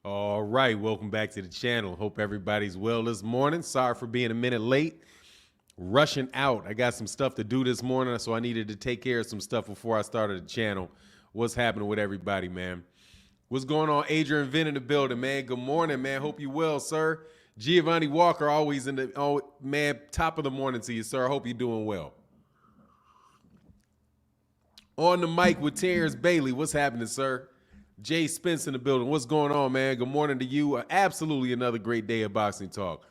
All right, welcome back to the channel. Hope everybody's well this morning. Sorry for being a minute late. Rushing out. I got some stuff to do this morning, so I needed to take care of some stuff before I started the channel. What's happening with everybody, man? What's going on? Adrian Vin in the building, man. Good morning, man. Hope you well, sir. Giovanni Walker, always in the, oh, man, top of the morning to you, sir. Hope you're doing well. On the mic with Terence Bailey. What's happening, sir? Jay Spence in the building. What's going on, man? Good morning to you. Absolutely another great day of boxing talk.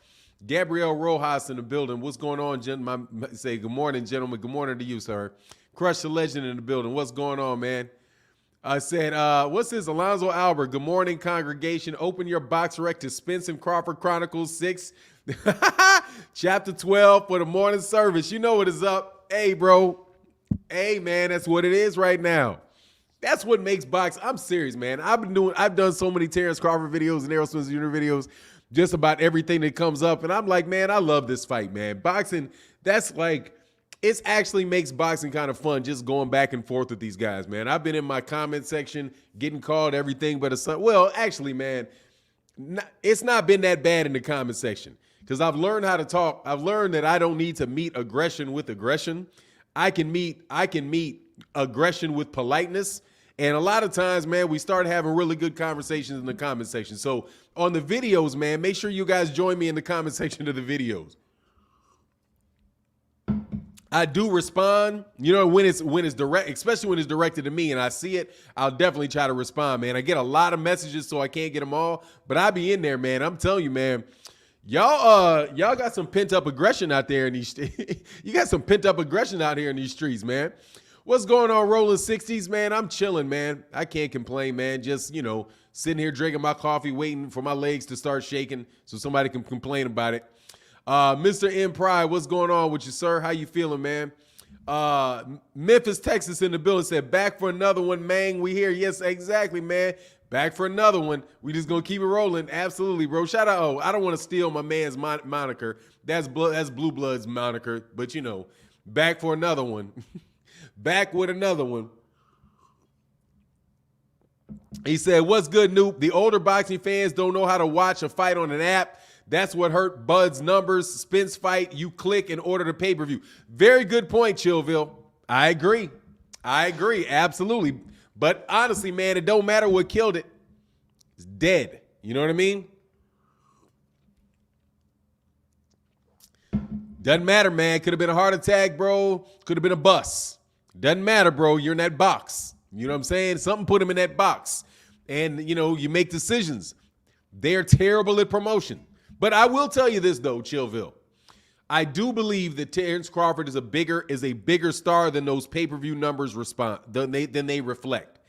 Gabrielle Rojas in the building. What's going on, gentlemen? Say good morning, gentlemen. Good morning to you, sir. Crush the Legend in the building. What's going on, man? I said, what's this? Alonzo Albert. Good morning, congregation. Open your box rec to Spence and Crawford Chronicles 6. Chapter 12 for the morning service. You know what is up. Hey, bro. Hey, man, that's what it is right now. That's what makes boxing. I'm serious, man. I've done so many Terence Crawford videos and Errol Spence Jr. videos, just about everything that comes up. And I'm like, man, I love this fight, man. Boxing, that's like, it actually makes boxing kind of fun, just going back and forth with these guys, man. I've been in my comment section getting called everything but a son. Well, actually, man, it's not been that bad in the comment section because I've learned how to talk. I've learned that I don't need to meet aggression with aggression. I can meet aggression with politeness. And a lot of times, man, we start having really good conversations in the comment section. So on the videos, man, make sure you guys join me in the comment section of the videos. I do respond, you know, when it's direct, especially when it's directed to me and I see it, I'll definitely try to respond, man. I get a lot of messages, so I can't get them all, but I be in there, man. I'm telling you, man, y'all got some pent up aggression out there in these. You got some pent up aggression out here in these streets, man. What's going on, Rolling 60s, man? I'm chilling, man. I can't complain, man. Just, you know, sitting here drinking my coffee, waiting for my legs to start shaking so somebody can complain about it. Mr. M. Pride, what's going on with you, sir? How you feeling, man? Memphis, Texas in the building said, back for another one, man. We here. Yes, exactly, man. Back for another one. We just going to keep it rolling. Absolutely, bro. Shout out. Oh, I don't want to steal my man's moniker. That's Blue Blood's moniker. But, you know, back for another one. Back with another one. He said, what's good, Noop? The older boxing fans don't know how to watch a fight on an app. That's what hurt Bud's numbers. Spence fight, you click and order the pay-per-view. Very good point, Chillville. I agree. Absolutely. But honestly, man, it don't matter what killed it. It's dead. You know what I mean? Doesn't matter, man. Could have been a heart attack, bro. Could have been a bus. Doesn't matter, bro. You're in that box. You know what I'm saying? Something put him in that box. And, you know, you make decisions. They're terrible at promotion. But I will tell you this, though, Chillville. I do believe that Terence Crawford is a bigger star than those pay-per-view numbers than they reflect.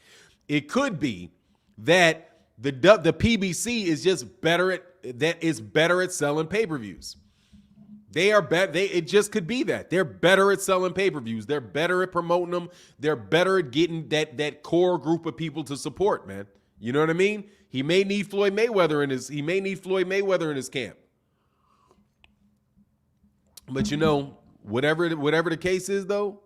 It could be that the PBC is just better at selling pay-per-views. They are better. It just could be that they're better at selling pay-per-views. They're better at promoting them. They're better at getting that core group of people to support, man. You know what I mean? He may need Floyd Mayweather in his camp. But you know, whatever the case is, though,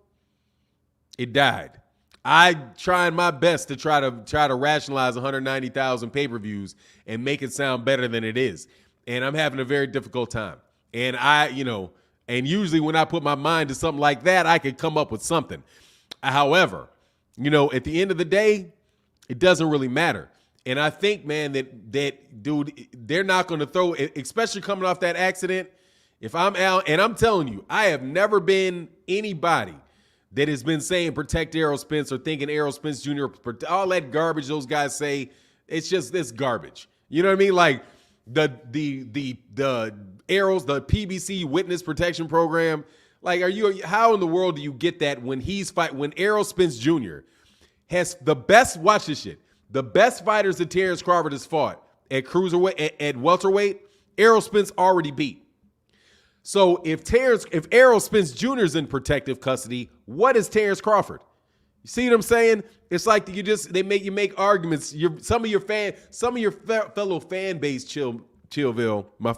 it died. I trying my best to try to rationalize 190,000 pay-per-views and make it sound better than it is, and I'm having a very difficult time. And and usually when I put my mind to something like that, I could come up with something. However, you know, at the end of the day, it doesn't really matter. And I think, man, that dude, they're not going to throw, especially coming off that accident. If I'm out, and I'm telling you, I have never been anybody that has been saying protect Errol Spence or thinking Errol Spence Jr., all that garbage those guys say, it's just this garbage. You know what I mean? Like the Errol's, the PBC Witness Protection Program. Like, how in the world do you get that when Errol Spence Jr. has the best, watch this shit, the best fighters that Terence Crawford has fought at cruiserweight, at welterweight, Errol Spence already beat. So if Errol Spence Jr. is in protective custody, what is Terence Crawford? You see what I'm saying? It's like you make arguments. Some of your fellow fan base, Chillville, my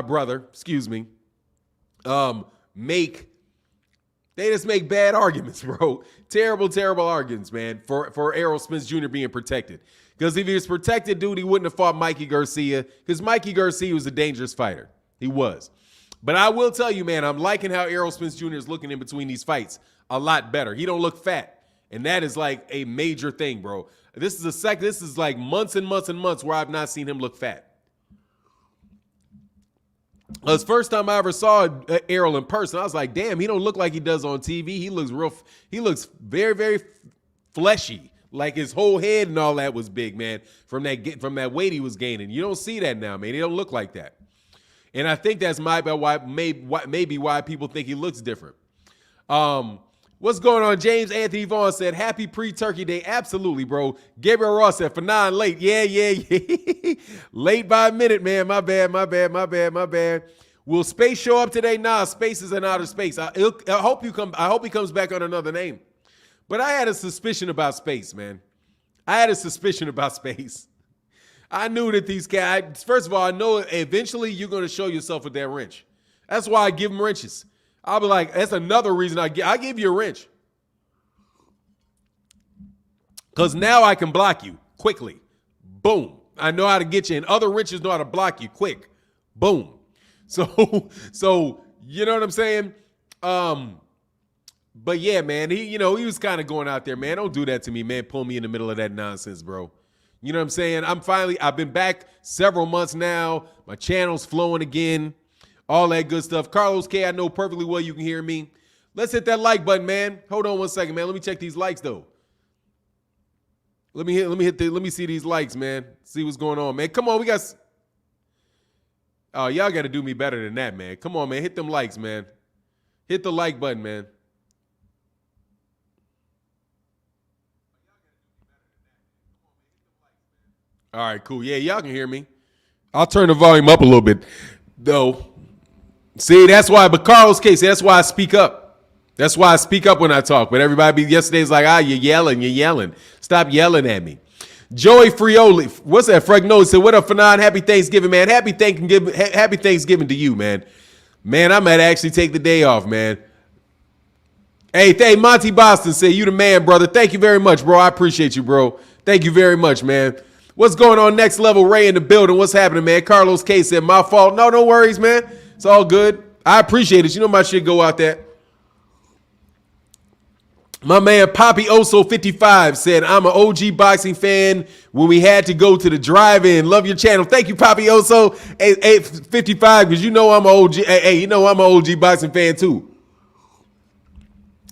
brother, excuse me, They just make bad arguments, bro. Terrible, terrible arguments, man, for Errol Spence Jr. being protected. Because if he was protected, dude, he wouldn't have fought Mikey Garcia. Because Mikey Garcia was a dangerous fighter. He was. But I will tell you, man, I'm liking how Errol Spence Jr. is looking in between these fights a lot better. He don't look fat. And that is like a major thing, bro. This is like months and months and months where I've not seen him look fat. It was the first time I ever saw Errol in person. I was like, damn, he don't look like he does on TV. He looks very, very fleshy. Like his whole head and all that was big, man, from that weight he was gaining. You don't see that now, man. He don't look like that. And I think that's maybe why people think he looks different. What's going on? James Anthony Vaughn said, happy pre-turkey day. Absolutely, bro. Gabriel Ross said, Fannon late. Yeah. Late by a minute, man. My bad. Will Space show up today? Nah, Space is in outer space. I hope he comes back on another name. But I had a suspicion about Space, man. I knew that these guys, first of all, I know eventually you're going to show yourself with that wrench. That's why I give them wrenches. I'll be like, that's another reason I give you a wrench. Because now I can block you quickly. Boom. I know how to get you. And other wrenches know how to block you quick. Boom. So you know what I'm saying? But yeah, man, he was kind of going out there, man. Don't do that to me, man. Pull me in the middle of that nonsense, bro. You know what I'm saying? I've been back several months now. My channel's flowing again. All that good stuff. Carlos K, I know perfectly well you can hear me. Let's hit that like button, man. Hold on 1 second, man. Let me check these likes, though. Let me see these likes, man. See what's going on, man. Come on, y'all got to do me better than that, man. Come on, man. Hit them likes, man. Hit the like button, man. All right, cool. Yeah, y'all can hear me. I'll turn the volume up a little bit, though. See, that's why, but Carlos Casey, that's why I speak up. That's why I speak up when I talk. But everybody yesterday's like, you're yelling. Stop yelling at me. Joey Frioli, what's that? Frank Noah said, what up, Fannon? Happy Thanksgiving, man. Happy Thanksgiving to you, man. Man, I might actually take the day off, man. Hey, Monty Boston said, you the man, brother. Thank you very much, bro. I appreciate you, bro. Thank you very much, man. What's going on? Next Level Ray in the building. What's happening, man? Carlos K said, my fault. No worries, man. It's all good. I appreciate it. You know my shit go out there. My man Poppy Oso 55 said, I'm an OG boxing fan when we had to go to the drive-in. Love your channel. Thank you, Poppy Oso 55, because you know I'm an OG. Hey, you know I'm an OG boxing fan too.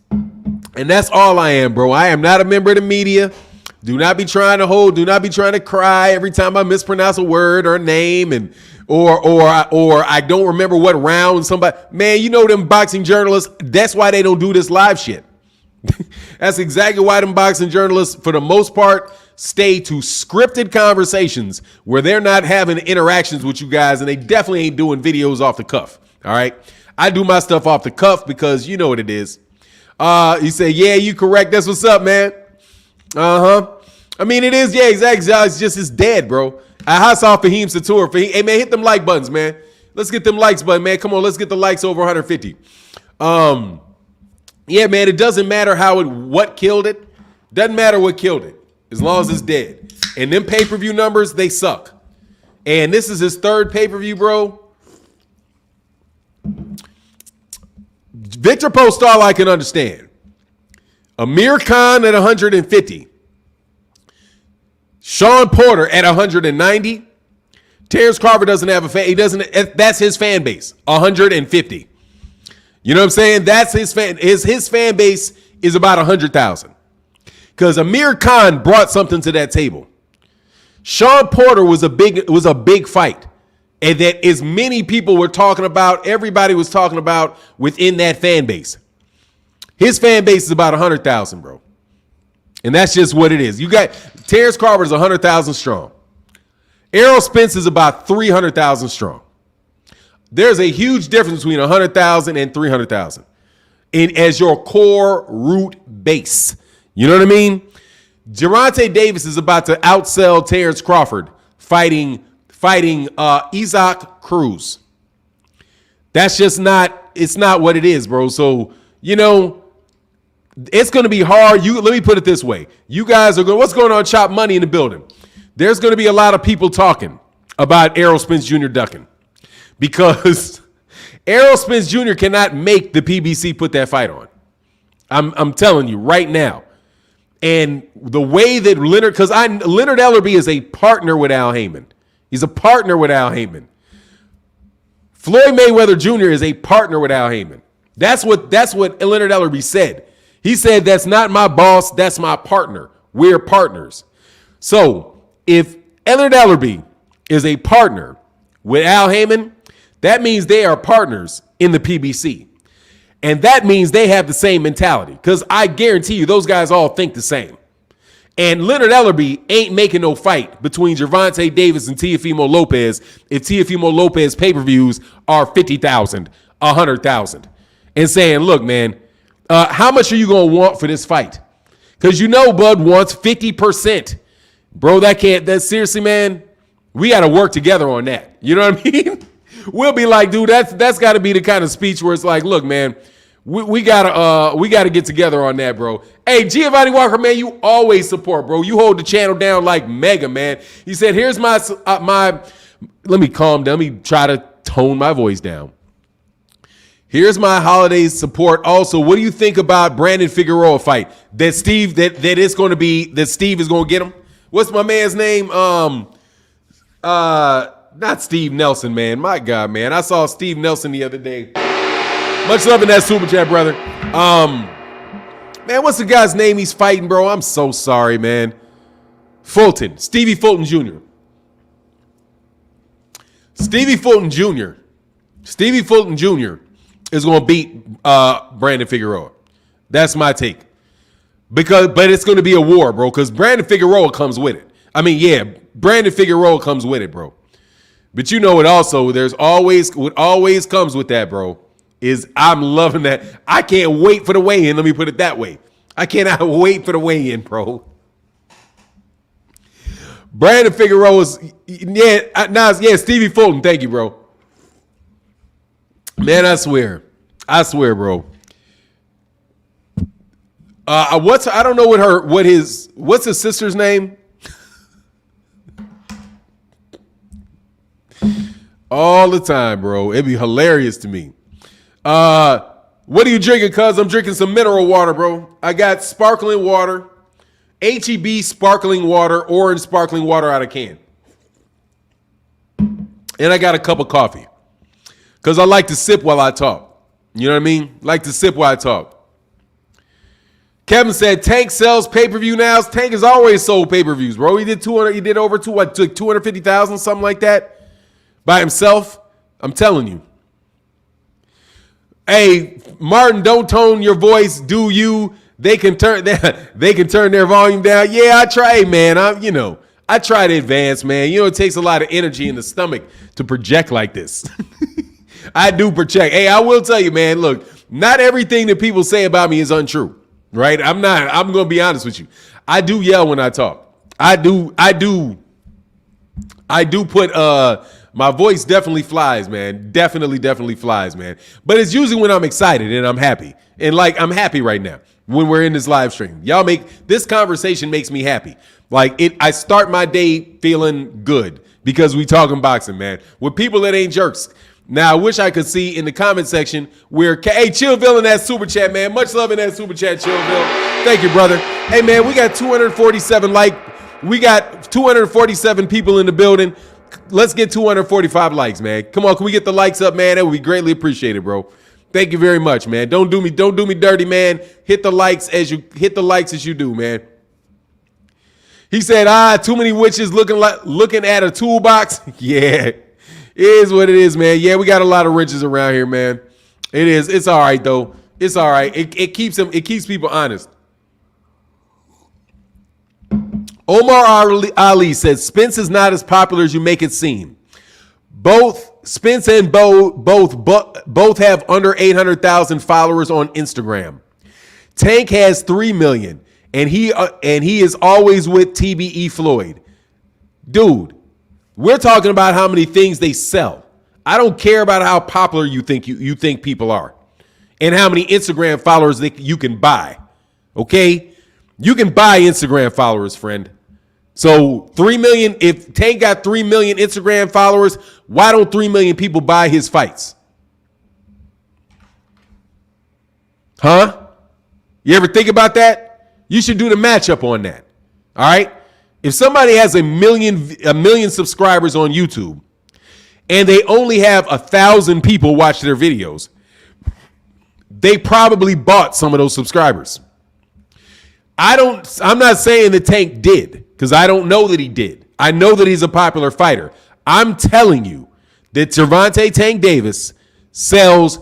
And that's all I am, bro. I am not a member of the media. Do not be trying to cry every time I mispronounce a word or a name or I don't remember what round somebody. Man, you know them boxing journalists, that's why they don't do this live shit. That's exactly why them boxing journalists, for the most part, stay to scripted conversations where they're not having interactions with you guys, and they definitely ain't doing videos off the cuff. All right. I do my stuff off the cuff because you know what it is. You say, yeah, you correct. That's what's up, man. I mean, it is, yeah, exactly. It's dead, bro. Hats off Fahim Satur. Hey, man, hit them like buttons, man. Let's get them likes button, man. Come on, let's get the likes over 150. Yeah, man, it doesn't matter what killed it. Doesn't matter what killed it, as long as it's dead. And them pay-per-view numbers, they suck. And this is his third pay-per-view, bro. Victor Postal, I can understand. Amir Khan at 150. Sean Porter at 190. Terence Crawford doesn't have a fan. That's his fan base. 150. You know what I'm saying? That's his fan. His fan base is about 100,000. Because Amir Khan brought something to that table. Sean Porter was a big fight. And that as many people were talking about, everybody was talking about within that fan base. His fan base is about 100,000, bro. And that's just what it is. You got Terence Crawford is 100,000 strong. Errol Spence is about 300,000 strong. There's a huge difference between 100,000 and 300,000 as your core root base. You know what I mean? Gervonta Davis is about to outsell Terence Crawford fighting Isaac Cruz. That's just not, it's not what it is, bro. So you know, it's going to be hard. Let me put it this way. You guys are going, what's going on, Chop Money in the building? There's going to be a lot of people talking about Errol Spence Jr. ducking because Errol Spence Jr. cannot make the PBC put that fight on. I'm telling you right now. And the way that Leonard Ellerbe is a partner with Al Heyman. He's a partner with Al Heyman. Floyd Mayweather Jr. is a partner with Al Heyman. That's what Leonard Ellerbe said. He said, that's not my boss, that's my partner. We're partners. So if Leonard Ellerbe is a partner with Al Heyman, that means they are partners in the PBC. And that means they have the same mentality. Because I guarantee you, those guys all think the same. And Leonard Ellerbe ain't making no fight between Gervonta Davis and Teofimo Lopez if Teofimo Lopez pay-per-views are 50,000, 100,000. And saying, look, man, how much are you going to want for this fight? Because you know Bud wants 50%. Bro, that's seriously, man, we got to work together on that. You know what I mean? We'll be like, dude, that's got to be the kind of speech where it's like, look, man, we gotta get together on that, bro. Hey, Giovanni Walker, man, you always support, bro. You hold the channel down like mega, man. He said, here's my let me calm down. Let me try to tone my voice down. Here's my holiday support. Also, what do you think about Brandon Figueroa fight? That Steve is going to get him? What's my man's name? Not Steve Nelson, man. My God, man. I saw Steve Nelson the other day. Much love in that super chat, brother. Man, what's the guy's name he's fighting, bro? I'm so sorry, man. Fulton. Stevie Fulton Jr. Stevie Fulton Jr. is going to beat Brandon Figueroa. That's my take. But it's going to be a war, bro, because Brandon Figueroa comes with it. I mean, yeah, Brandon Figueroa comes with it, bro. But you know what also, what always comes with that, bro, is I'm loving that. I can't wait for the weigh-in. Let me put it that way. I cannot wait for the weigh-in, bro. Brandon Figueroa's, Stevie Fulton. Thank you, bro. Man, I swear, bro. I don't know what's his sister's name? All the time, bro. It'd be hilarious to me. What are you drinking, cuz? I'm drinking some mineral water, bro. I got sparkling water, H-E-B sparkling water, orange sparkling water out of can. And I got a cup of coffee. Because I like to sip while I talk. You know what I mean? Like to sip while I talk. Kevin said Tank sells pay-per-view now. Tank has always sold pay-per-views, bro. He did over 250,000, something like that. By himself, I'm telling you. Hey, Martin, don't tone your voice, do you? They can turn their volume down. Yeah, I try, man. I try to advance, man. You know, it takes a lot of energy in the stomach to project like this. I do project. Hey, I will tell you, man, look, not everything that people say about me is untrue, right? I'm going to be honest with you. I do yell when I talk. I do put my voice definitely flies, man. Definitely flies, man. But it's usually when I'm excited and I'm happy. And like I'm happy right now when we're in this live stream. This conversation makes me happy. I start my day feeling good because we talking boxing, man. With people that ain't jerks. Now, I wish I could see in the comment section where, hey, Chillville in that super chat, man. Much love in that super chat, Chillville. Thank you, brother. Hey, man, we got 247 people in the building. Let's get 245 likes, man. Come on, can we get the likes up, man? That would be greatly appreciated, bro. Thank you very much, man. Don't do me dirty, man. Hit the likes as you do, man. He said, too many witches looking at a toolbox. Yeah, it is what it is, man. Yeah, we got a lot of wrenches around here, man. It is. It's all right though. It's all right. It keeps people honest. Omar Ali says Spence is not as popular as you make it seem. Both Spence and both have under 800,000 followers on Instagram. Tank has 3 million, and he is always with TBE Floyd. Dude, we're talking about how many things they sell. I don't care about how popular you think people are. and how many Instagram followers that you can buy. Okay? You can buy Instagram followers, friend. So 3 million, if Tank got 3 million Instagram followers, why don't 3 million people buy his fights? Huh? You ever think about that? You should do the matchup on that. All right? If somebody has a million subscribers on YouTube and they only have 1,000 people watch their videos, they probably bought some of those subscribers. I'm not saying that Tank did, because I don't know that he did. I know that he's a popular fighter. I'm telling you that Gervonta Tank Davis sells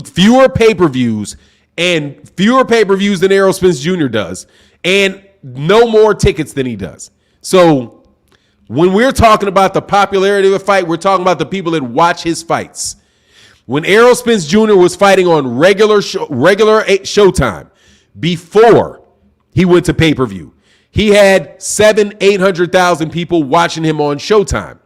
fewer pay-per-views and fewer pay-per-views than Errol Spence Jr. does, and no more tickets than he does. So when we're talking about the popularity of a fight, we're talking about the people that watch his fights. When Errol Spence Jr. was fighting on regular Showtime before he went to pay-per-view, he had 800,000 people watching him on Showtime.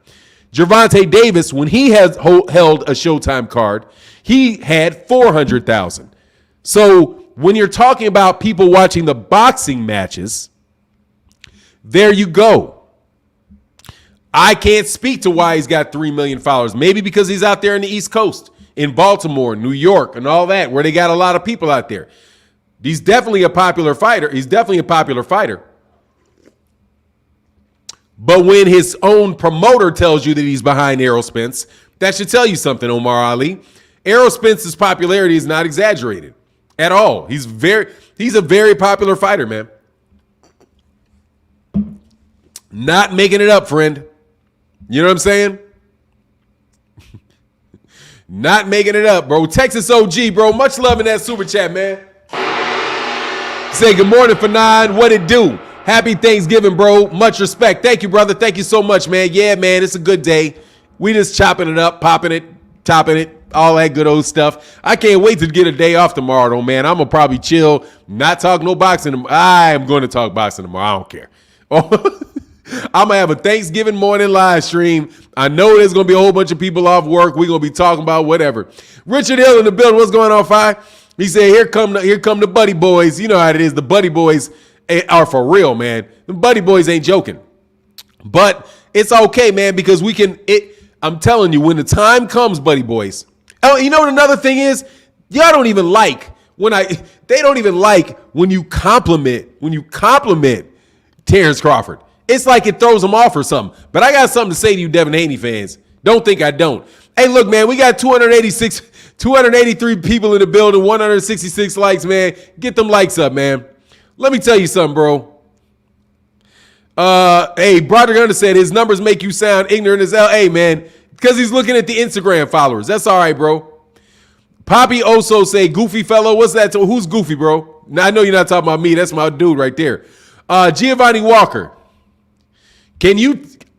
Gervonta Davis, when he has held a Showtime card, he had 400,000. So when you're talking about people watching the boxing matches, there you go. I can't speak to why he's got 3 million followers. Maybe because he's out there in the East Coast, in Baltimore, New York, and all that, where they got a lot of people out there. He's definitely a popular fighter. But when his own promoter tells you that he's behind Errol Spence, that should tell you something, Omar Ali. Errol Spence's popularity is not exaggerated at all. He's a very popular fighter, man. Not making it up, friend. You know what I'm saying? Not making it up, bro. Texas OG, bro. Much love in that super chat, man. Say good morning, Fannon. What it do? Happy Thanksgiving, bro. Much respect. Thank you, brother. Thank you so much, man. Yeah, man, it's a good day. We just chopping it up, popping it, topping it, all that good old stuff. I can't wait to get a day off tomorrow, though, man. I'm going to probably chill, not talk no boxing. I am going to talk boxing tomorrow. I don't care. I'm going to have a Thanksgiving morning live stream. I know there's going to be a whole bunch of people off work. We're going to be talking about whatever. Richard Hill in the building. What's going on, Fi? He said, here come the Buddy Boys. You know how it is. The Buddy Boys are for real, man. The Buddy Boys ain't joking. But it's okay, man, because I'm telling you, when the time comes, Buddy Boys. Oh, you know what another thing is? Y'all don't even like they don't even like when you compliment Terence Crawford. It's like it throws them off or something. But I got something to say to you, Devin Haney fans. Don't think I don't. Hey, look, man, we got 283 people in the building, 166 likes, man. Get them likes up, man. Let me tell you something, bro. Hey, Broderick Hunter said his numbers make you sound ignorant as hell. Hey, man, because he's looking at the Instagram followers. That's all right, bro. Poppy Oso say, goofy fellow. What's that? Who's goofy, bro? Now, I know you're not talking about me. That's my dude right there. Giovanni Walker.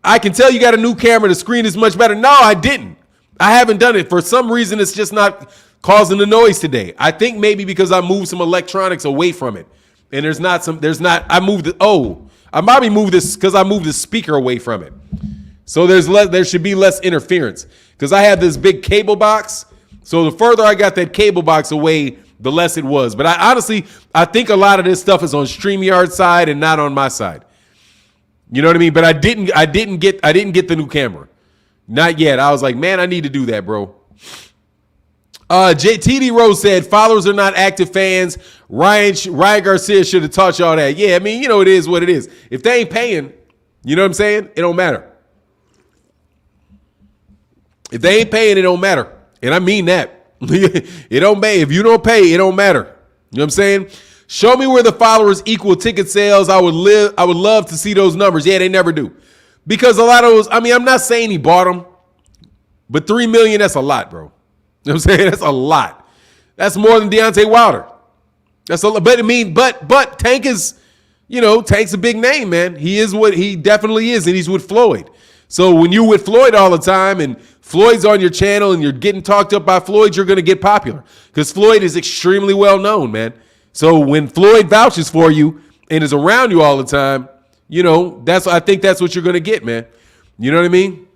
I can tell you got a new camera. The screen is much better. No, I didn't. I haven't done it. For some reason, it's just not causing the noise today. I think maybe because I moved some electronics away from it. And I probably moved this because I moved the speaker away from it. So there should be less interference because I have this big cable box. So the further I got that cable box away, the less it was. But I think a lot of this stuff is on StreamYard's side and not on my side. You know what I mean? But I didn't get the new camera. Not yet. I was like, man, I need to do that, bro. TD Rose said, followers are not active fans. Ryan Garcia should have taught y'all that. Yeah, I mean, you know, it is what it is. If they ain't paying, you know what I'm saying? It don't matter. If they ain't paying, it don't matter. And I mean that. It don't matter. If you don't pay, it don't matter. You know what I'm saying? Show me where the followers equal ticket sales. I would love to see those numbers. Yeah, they never do. Because a lot of those, I mean, I'm not saying he bought them, but 3 million, that's a lot, bro. You know what I'm saying? That's a lot. That's more than Deontay Wilder. That's a lot. But I mean, but Tank is, Tank's a big name, man. He is what he definitely is, and he's with Floyd. So when you're with Floyd all the time and Floyd's on your channel and you're getting talked up by Floyd, you're going to get popular because Floyd is extremely well known, man. So when Floyd vouches for you and is around you all the time, I think that's what you're going to get, man. You know what I mean?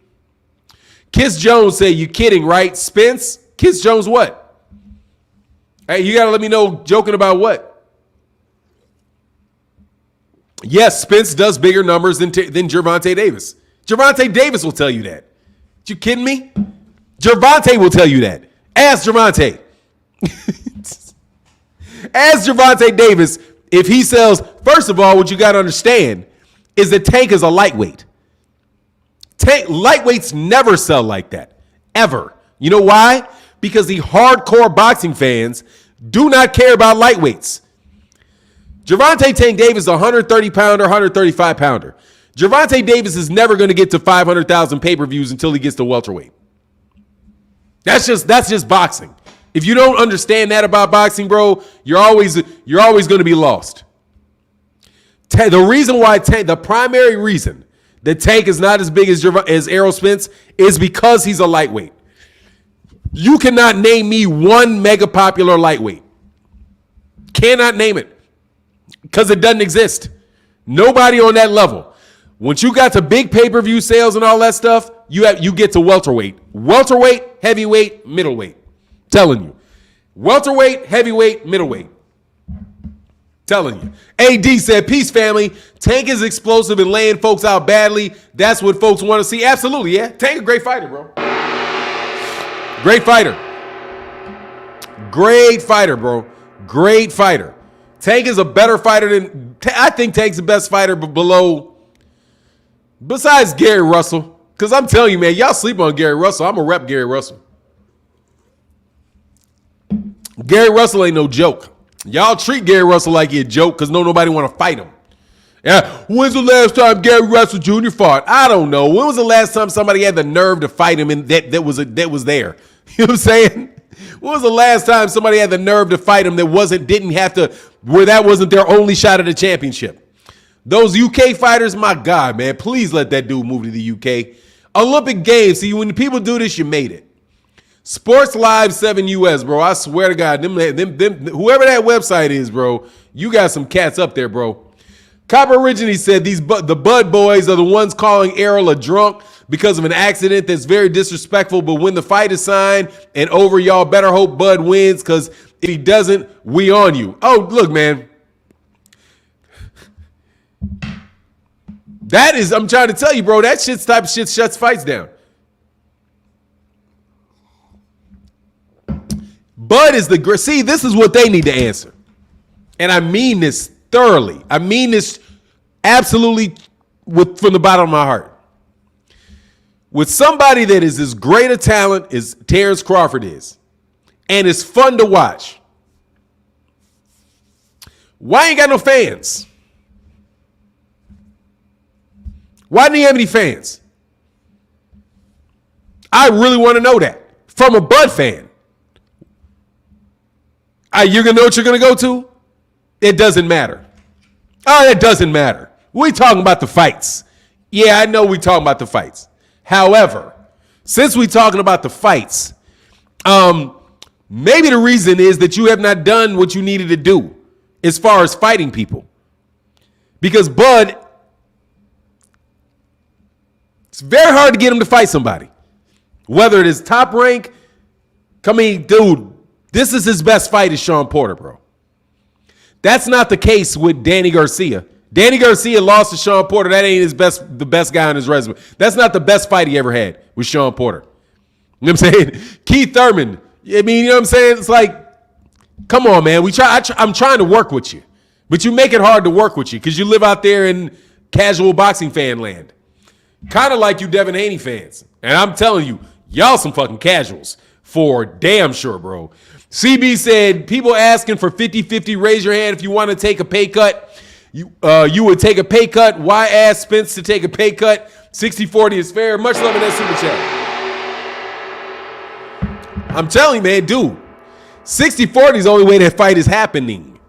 Kiss Jones say, you kidding, right? Spence? Kiss Jones what? Hey, you got to let me know joking about what? Yes, Spence does bigger numbers than Gervonta Davis. Gervonta Davis will tell you that. You kidding me? Gervonta will tell you that. Ask Gervonta. Ask Gervonta Davis if he sells. First of all, what you got to understand is that Tank is a lightweight. Lightweights never sell like that. Ever. You know why? Because the hardcore boxing fans do not care about lightweights. Gervonta Tank Davis is a 130-pounder, 135-pounder. Gervonta Davis is never going to get to 500,000 pay-per-views until he gets to welterweight. That's just boxing. If you don't understand that about boxing, bro, you're always going to be lost. The primary reason that Tank is not as big as Errol Spence is because he's a lightweight. You cannot name me one mega popular lightweight. Cannot name it because it doesn't exist. Nobody on that level. Once you got to big pay-per-view sales and all that stuff, you get to welterweight. Welterweight, heavyweight, middleweight. Telling you. Welterweight, heavyweight, middleweight. Telling you. AD said, peace, family. Tank is explosive and laying folks out badly. That's what folks want to see. Absolutely, yeah. Tank a great fighter, bro. Great fighter. Great fighter, bro. Great fighter. Tank is a better fighter than... I think Tank's the best fighter besides Gary Russell. Because I'm telling you, man, y'all sleep on Gary Russell. I'm going to rep Gary Russell. Gary Russell ain't no joke. Y'all treat Gary Russell like he a joke because nobody want to fight him. Yeah, when's the last time Gary Russell Jr. fought? I don't know. When was the last time somebody had the nerve to fight him and that was there? You know what I'm saying? When was the last time somebody had the nerve to fight him that that wasn't their only shot at a championship? Those UK fighters, my God, man, please let that dude move to the UK. Olympic Games. See, when people do this, you made it. Sports Live 7 US, bro. I swear to God, them whoever that website is, bro, you got some cats up there, bro. Copper originally said the Bud boys are the ones calling Errol a drunk because of an accident that's very disrespectful. But when the fight is signed and over, y'all better hope Bud wins because if he doesn't, we on you. Oh, look, man. I'm trying to tell you, bro, that type of shit shuts fights down. Bud is see, this is what they need to answer. And I mean this thoroughly. I mean this absolutely from the bottom of my heart. With somebody that is as great a talent as Terence Crawford is, and it's fun to watch, why ain't got no fans? Why didn't he have any fans? I really want to know that from a Bud fan. You're going to know what you're going to go to? It doesn't matter. Oh, it doesn't matter. We talking about the fights. Yeah, I know we talking about the fights. However, since we talking about the fights, maybe the reason is that you have not done what you needed to do as far as fighting people. Because Bud, it's very hard to get him to fight somebody. Whether it is top rank, dude, this is his best fight is Sean Porter, bro. That's not the case with Danny Garcia. Danny Garcia lost to Sean Porter. That ain't the best guy on his resume. That's not the best fight he ever had with Sean Porter. You know what I'm saying? Keith Thurman. I mean, you know what I'm saying? It's like, come on, man. I'm trying to work with you. But you make it hard to work with you because you live out there in casual boxing fan land. Kind of like you Devin Haney fans. And I'm telling you, y'all some fucking casuals. For damn sure, bro. CB said, people asking for 50-50, raise your hand if you want to take a pay cut. You would take a pay cut. Why ask Spence to take a pay cut? 60-40 is fair. Much love in that super chat. I'm telling you, man, dude. 60-40 is the only way that fight is happening.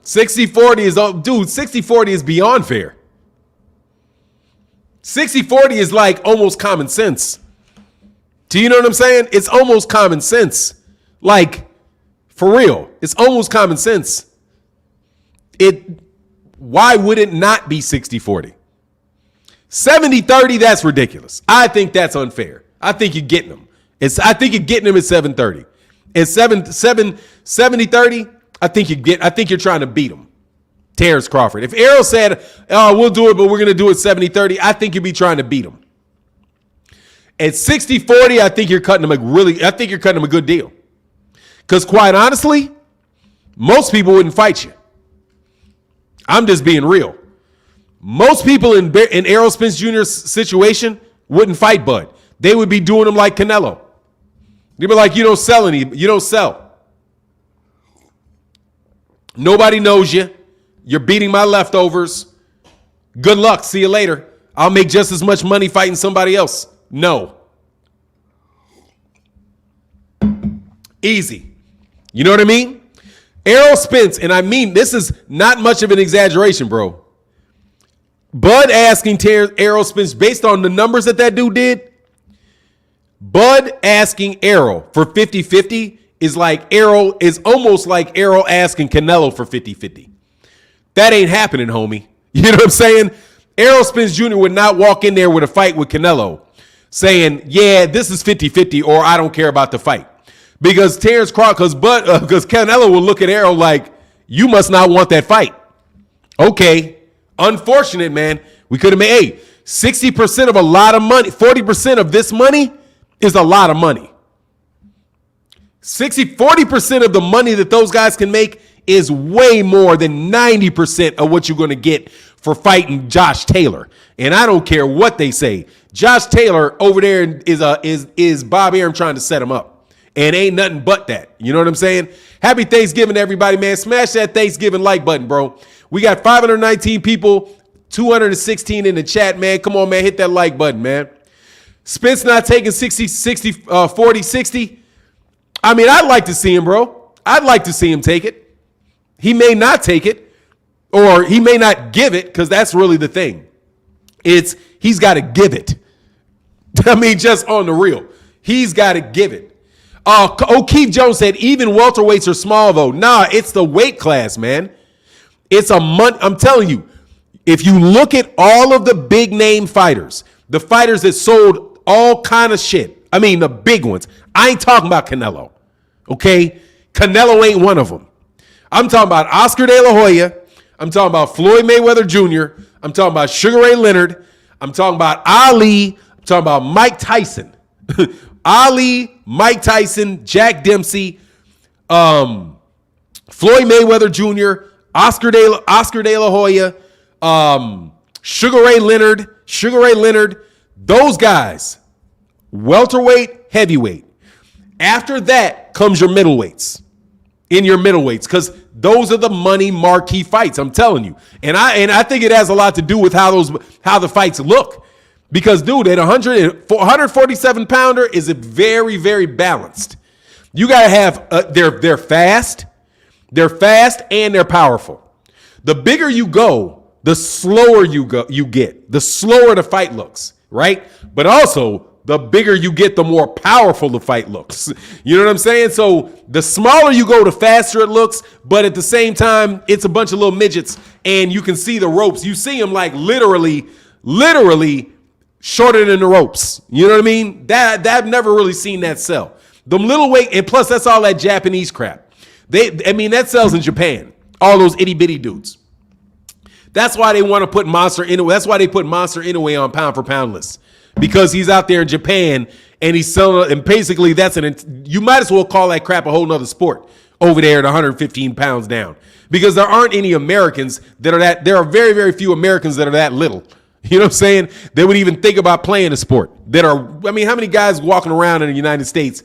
60-40 is beyond fair. 60-40 is like almost common sense. Do you know what I'm saying? It's almost common sense. Like, for real. It's almost common sense. Why would it not be 60-40? 70-30, that's ridiculous. I think that's unfair. I think you're getting them. I think you're getting them at 7-30. At 70-30, I think you're trying to beat him. Terence Crawford. If Errol said, "Oh, we'll do it, but we're going to do it 70-30," I think you'd be trying to beat him. At 60-40, I think you're cutting him a good deal. Because quite honestly, most people wouldn't fight you. I'm just being real. Most people in Errol Spence Jr.'s situation wouldn't fight Bud. They would be doing him like Canelo. They'd be like, you don't sell. Nobody knows you. You're beating my leftovers. Good luck. See you later. I'll make just as much money fighting somebody else. No. Easy. You know what I mean? Errol Spence, and I mean, this is not much of an exaggeration, bro. Bud asking Errol Spence, based on the numbers that dude did, Bud asking Errol for 50-50 is almost like Errol asking Canelo for 50-50. That ain't happening, homie. You know what I'm saying? Errol Spence Jr. would not walk in there with a fight with Canelo saying, yeah, this is 50-50 or I don't care about the fight. Because because Canelo will look at Errol like, you must not want that fight. Okay. Unfortunate, man. We could have made 60% of a lot of money. 40% of this money is a lot of money. 40% of the money that those guys can make is way more than 90% of what you're going to get for fighting Josh Taylor. And I don't care what they say. Josh Taylor over there is Bob Arum trying to set him up. And ain't nothing but that. You know what I'm saying? Happy Thanksgiving, everybody, man. Smash that Thanksgiving like button, bro. We got 519 people, 216 in the chat, man. Come on, man. Hit that like button, man. Spence not taking 40, 60. I mean, I'd like to see him, bro. I'd like to see him take it. He may not take it, or he may not give it, because that's really the thing. He's got to give it. I mean, just on the real. He's got to give it. O'Keefe Jones said, even welterweights are small, though. Nah, it's the weight class, man. It's I'm telling you, if you look at all of the big name fighters, the fighters that sold all kind of shit, I mean, the big ones, I ain't talking about Canelo, okay? Canelo ain't one of them. I'm talking about Oscar De La Hoya. I'm talking about Floyd Mayweather Jr. I'm talking about Sugar Ray Leonard. I'm talking about Ali. I'm talking about Mike Tyson. Ali, Mike Tyson, Jack Dempsey, Floyd Mayweather Jr., Oscar De La Hoya, Sugar Ray Leonard, those guys, welterweight, heavyweight. After that comes your middleweights, because those are the money marquee fights. I'm telling you, and I think it has a lot to do with how the fights look. Because, dude, at 147 pounder is a very, very balanced. You got to have, they're fast, and they're powerful. The bigger you go, the slower you get, the slower the fight looks, right? But also, the bigger you get, the more powerful the fight looks. You know what I'm saying? So the smaller you go, the faster it looks. But at the same time, it's a bunch of little midgets, and you can see the ropes. You see them like literally shorter than the ropes. You know what I mean? That I've never really seen that sell. The little weight, and plus that's all that Japanese crap. That sells in Japan. All those itty bitty dudes. That's why they want to put Monster Inoue. That's why they put Monster Inoue on pound for pound list, because he's out there in Japan and he's selling. And basically, you might as well call that crap a whole nother sport over there at 115 pounds down, because there aren't any Americans that are that. There are very, very few Americans that are that little. You know what I'm saying? They would even think about playing a sport that are, I mean, how many guys walking around in the United States,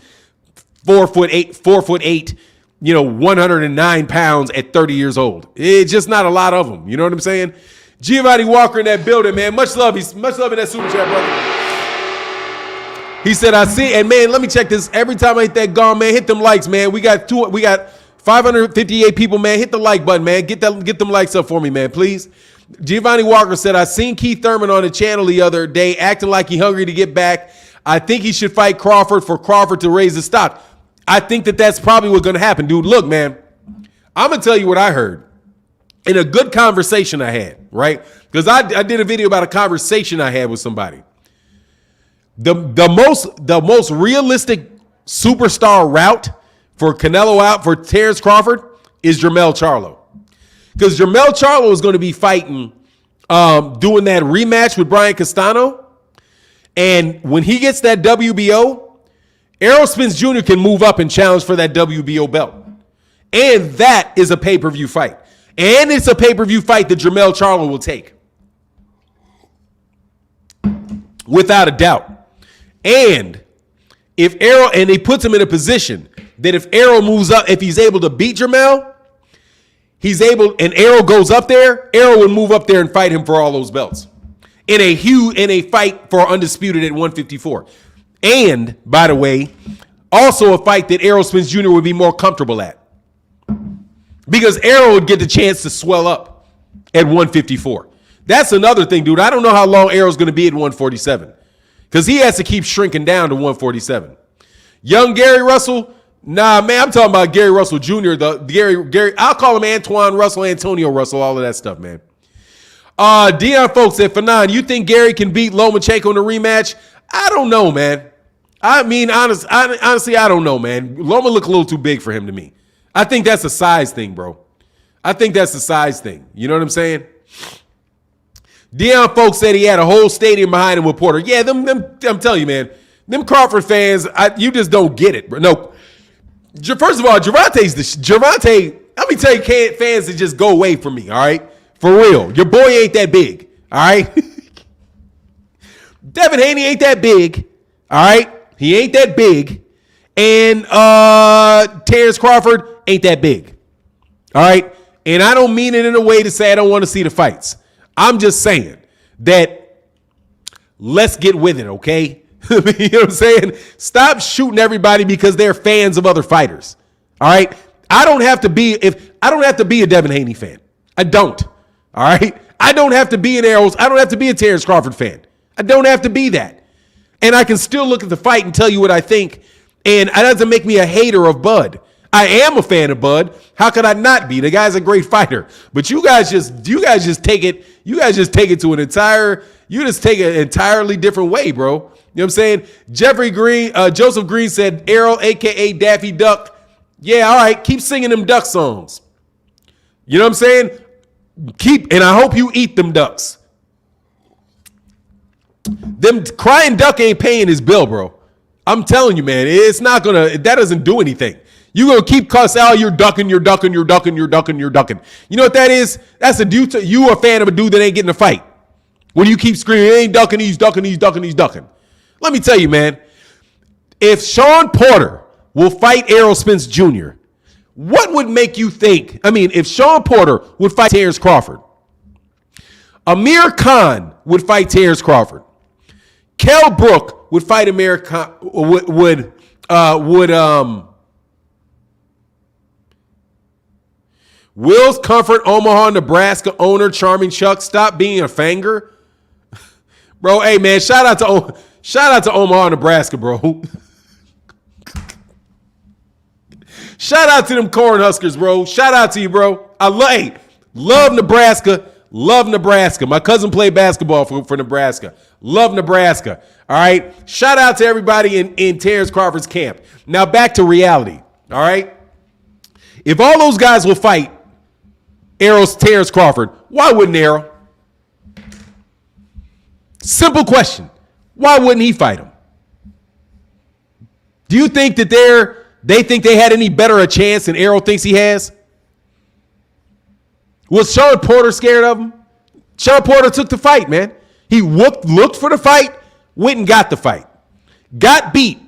4'8", 109 pounds at 30 years old? It's just not a lot of them. You know what I'm saying? Giovanni Walker in that building, man. Much love. Much love in that super chat, brother. He said, I see, and man, let me check this. Every time I hit that gong, man, hit them likes, man. We got 558 people, man. Hit the like button, man. Get them likes up for me, man, please. Giovanni Walker said, I seen Keith Thurman on the channel the other day acting like he's hungry to get back. I think he should fight Crawford for Crawford to raise the stock. I think that's probably what's going to happen, dude. Look, man, I'm going to tell you what I heard in a good conversation I had, right? Because I did a video about a conversation I had with somebody. The most realistic superstar route for Canelo out for Terence Crawford is Jermell Charlo. Because Jermell Charlo is going to be fighting, doing that rematch with Brian Castano. And when he gets that WBO, Errol Spence Jr. can move up and challenge for that WBO belt. And that is a pay-per-view fight. And it's a pay-per-view fight that Jermell Charlo will take. Without a doubt. And if Errol, and he puts him in a position that if Errol moves up, if he's able to beat Jermell, he's able, and Errol goes up there, Errol would move up there and fight him for all those belts. In a fight for undisputed at 154. And, by the way, also a fight that Errol Spence Jr. would be more comfortable at. Because Errol would get the chance to swell up at 154. That's another thing, dude. I don't know how long Errol's going to be at 147. Because he has to keep shrinking down to 147. Young Gary Russell, nah, man, I'm talking about Gary Russell Jr., Gary, I'll call him Antoine Russell, Antonio Russell, all of that stuff, man. Dion Folks said, Fannon, you think Gary can beat Lomachenko in a rematch? I don't know, man. I mean, honestly, I don't know, man. Loma look a little too big for him to me. I think that's a size thing, bro. I think that's a size thing. You know what I'm saying? Dion Folks said he had a whole stadium behind him with Porter. Yeah, them I'm telling you, man. Them Crawford fans, you just don't get it, bro. No. First of all, Gervonta, let me tell you, fans to just go away from me, all right? For real. Your boy ain't that big, all right? Devin Haney ain't that big, all right? He ain't that big. And Terence Crawford ain't that big, all right? And I don't mean it in a way to say I don't want to see the fights. I'm just saying that let's get with it, okay? You know what I'm saying? Stop shooting everybody because they're fans of other fighters, all right? I don't have to be a Devin Haney fan. I don't. All right. I don't have to be an Errol's. I don't have to be a Terence Crawford fan. I don't have to be that. And I can still look at the fight and tell you what I think. And it doesn't make me a hater of Bud. I am a fan of Bud. How could I not be? The guy's a great fighter. But you guys just take it to an entirely different way, bro. You know what I'm saying? Joseph Green said Errol, aka Daffy Duck. Yeah, all right. Keep singing them duck songs. You know what I'm saying? And I hope you eat them ducks. Them crying duck ain't paying his bill, bro. I'm telling you, man, that doesn't do anything. You're going to keep cussing out, you're ducking. You know what that is? That's a dude, you a fan of a dude that ain't getting a fight. When you keep screaming, he ain't ducking, he's ducking. Let me tell you, man, if Sean Porter will fight Errol Spence Jr., what would make you think? I mean, if Sean Porter would fight Terence Crawford, Amir Khan would fight Terence Crawford, Kell Brook would fight Amir Khan, Will's Comfort, Omaha, Nebraska owner Charming Chuck, stop being a fanger, bro. Hey man, shout out to Omaha, Nebraska, bro. Shout out to them Cornhuskers, bro. Shout out to you, bro. Love Nebraska. Love Nebraska. My cousin played basketball for Nebraska. Love Nebraska. All right. Shout out to everybody in Terence Crawford's camp. Now back to reality. All right. If all those guys will fight Terence Crawford, why wouldn't Errol? Simple question. Why wouldn't he fight him? Do you think that they think they had any better a chance than Errol thinks he has? Was Sean Porter scared of him? Sean Porter took the fight, man. He looked for the fight, went and got the fight. Got beat.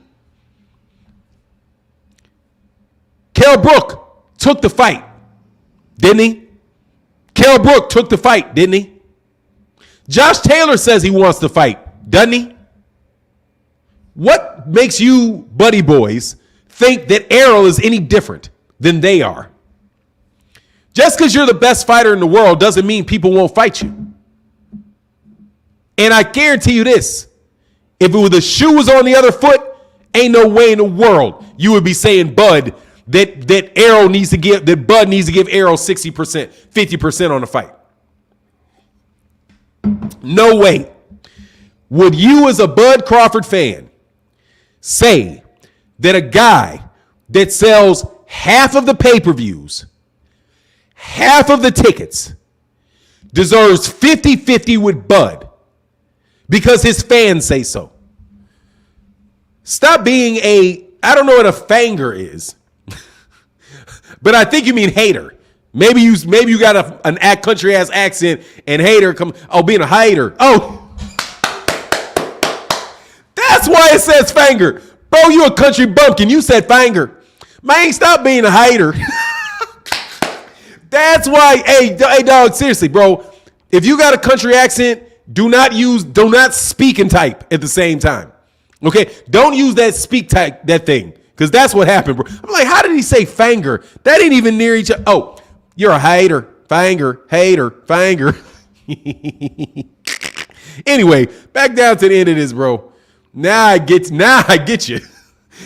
Kell Brook took the fight, didn't he? Kell Brook took the fight, didn't he? Josh Taylor says he wants to fight, doesn't he? What makes you buddy boys think that Errol is any different than they are? Just because you're the best fighter in the world doesn't mean people won't fight you. And I guarantee you this, if the shoe was on the other foot, ain't no way in the world you would be saying Bud that Bud needs to give Errol 60%, 50% on the fight. No way. Would you as a Bud Crawford fan say that a guy that sells half of the pay-per-views, half of the tickets, deserves 50-50 with Bud because his fans say so. Stop being I don't know what a fanger is, but I think you mean hater. Maybe you got an country ass accent and hater being a hater. Oh, that's why it says fanger. Bro, you a country bumpkin. You said fanger. Man, stop being a hater. That's why, hey dog, seriously, bro. If you got a country accent, do not speak and type at the same time. Okay? Don't use that speak type, that thing. Because that's what happened, bro. I'm like, how did he say fanger? That ain't even near each other. Oh, you're a hater. Fanger. Hater. Fanger. Anyway, back down to the end of this, bro. Now I get you.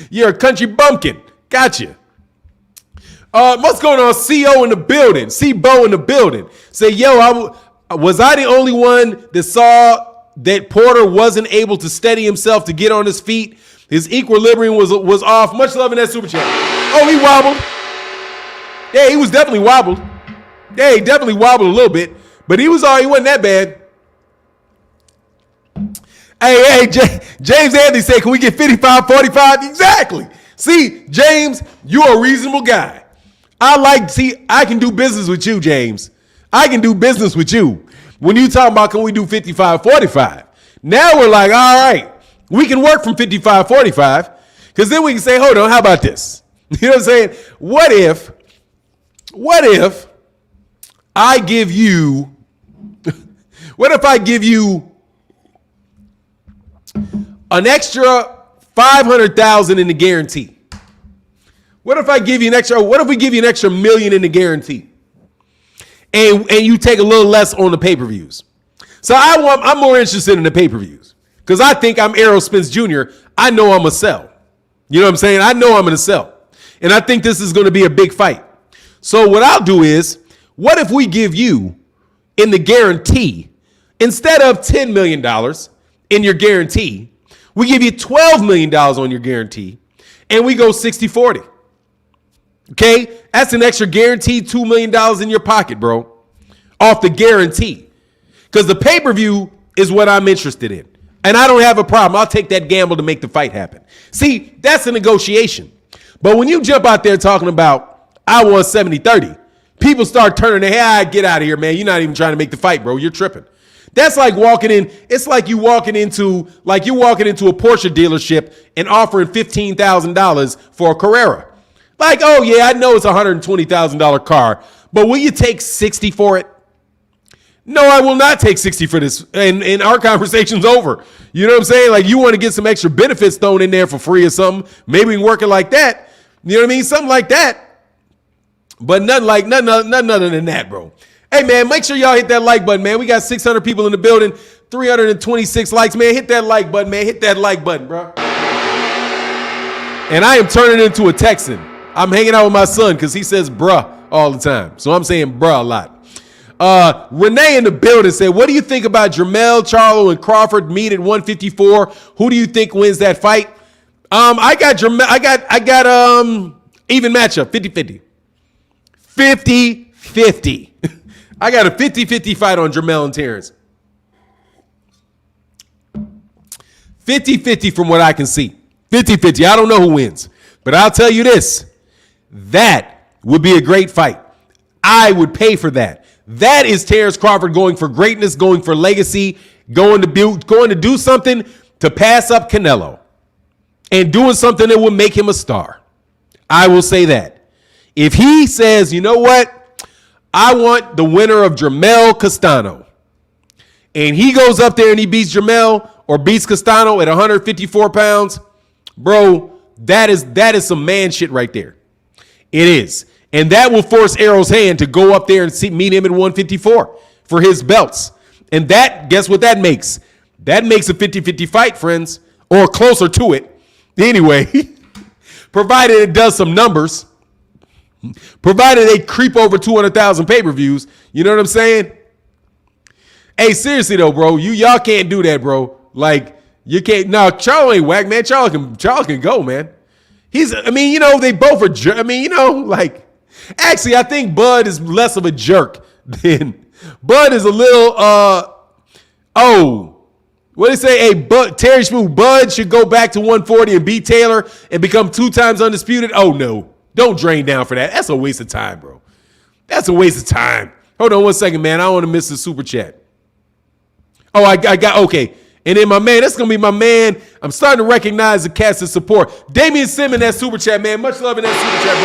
You're a country bumpkin. Gotcha. What's going on? CO in the building. C-Bo in the building. Say, yo, was I the only one that saw that Porter wasn't able to steady himself to get on his feet? His equilibrium was off. Much love in that super chat. Oh, he wobbled. Yeah, he was definitely wobbled. Yeah, he definitely wobbled a little bit, but he wasn't that bad. Hey, James Anthony said, can we get 55-45? Exactly. See, James, you're a reasonable guy. I can do business with you, James. I can do business with you. When you talking about, can we do 55-45? Now we're like, all right, we can work from 55-45 because then we can say, hold on, how about this? You know what I'm saying? What if I give you, an extra 500,000 in the guarantee? What if we give you an extra $1 million in the guarantee? And you take a little less on the pay-per-views. So I'm more interested in the pay-per-views because I think I'm Errol Spence Jr. I know I'm a sell. You know what I'm saying? I know I'm going to sell. And I think this is going to be a big fight. So what I'll do is, what if we give you in the guarantee, instead of $10 million in your guarantee, we give you $12 million on your guarantee and we go 60-40. Okay, that's an extra guaranteed $2 million in your pocket, bro, off the guarantee. Because the pay-per-view is what I'm interested in. And I don't have a problem. I'll take that gamble to make the fight happen. See, that's a negotiation. But when you jump out there talking about, I want 70-30, people start turning their head, get out of here, man. You're not even trying to make the fight, bro. You're tripping. That's like walking in. It's like you walking into a Porsche dealership and offering $15,000 for a Carrera. Like, oh, yeah, I know it's a $120,000 car, but will you take 60 for it? No, I will not take 60 for this. And our conversation's over. You know what I'm saying? Like, you want to get some extra benefits thrown in there for free or something. Maybe we can work it like that. You know what I mean? Something like that. But nothing other than that, bro. Hey, man, make sure y'all hit that like button, man. We got 600 people in the building, 326 likes, man. Hit that like button, man. Hit that like button, bro. And I am turning into a Texan. I'm hanging out with my son because he says bruh all the time. So I'm saying bruh a lot. Renee in the building said, what do you think about Jermell, Charlo, and Crawford meet at 154? Who do you think wins that fight? I got even matchup, 50-50. 50-50. I got a 50-50 fight on Jermell and Terence. 50-50 from what I can see. 50-50. I don't know who wins. But I'll tell you this. That would be a great fight. I would pay for that. That is Terence Crawford going for greatness, going for legacy, going to do something to pass up Canelo and doing something that will make him a star. I will say that. If he says, you know what? I want the winner of Jermell Castano. And he goes up there and he beats Jermell or beats Castano at 154 pounds. Bro, that is some man shit right there. It is. And that will force Errol's hand to go up there and meet him at 154 for his belts. And that, guess what that makes? That makes a 50-50 fight, friends, or closer to it. Anyway, provided it does some numbers, provided they creep over 200,000 pay-per-views, you know what I'm saying? Hey, seriously though, bro, y'all can't do that, bro. Like, you can't. No, Charlo ain't whack, man. Charlo can go, man. They both are, actually, I think Bud is less of a jerk than, Bud is a little, what do they say? Hey, Terry Smooth, Bud should go back to 140 and beat Taylor and become 2 times undisputed. Oh, no. Don't drain down for that. That's a waste of time, bro. That's a waste of time. Hold on 1 second, man. I don't want to miss the super chat. Oh, I got, okay. And then my man, that's going to be my man. I'm starting to recognize the cast of support. Damian Simmons, that super chat, man. Much love in that super chat,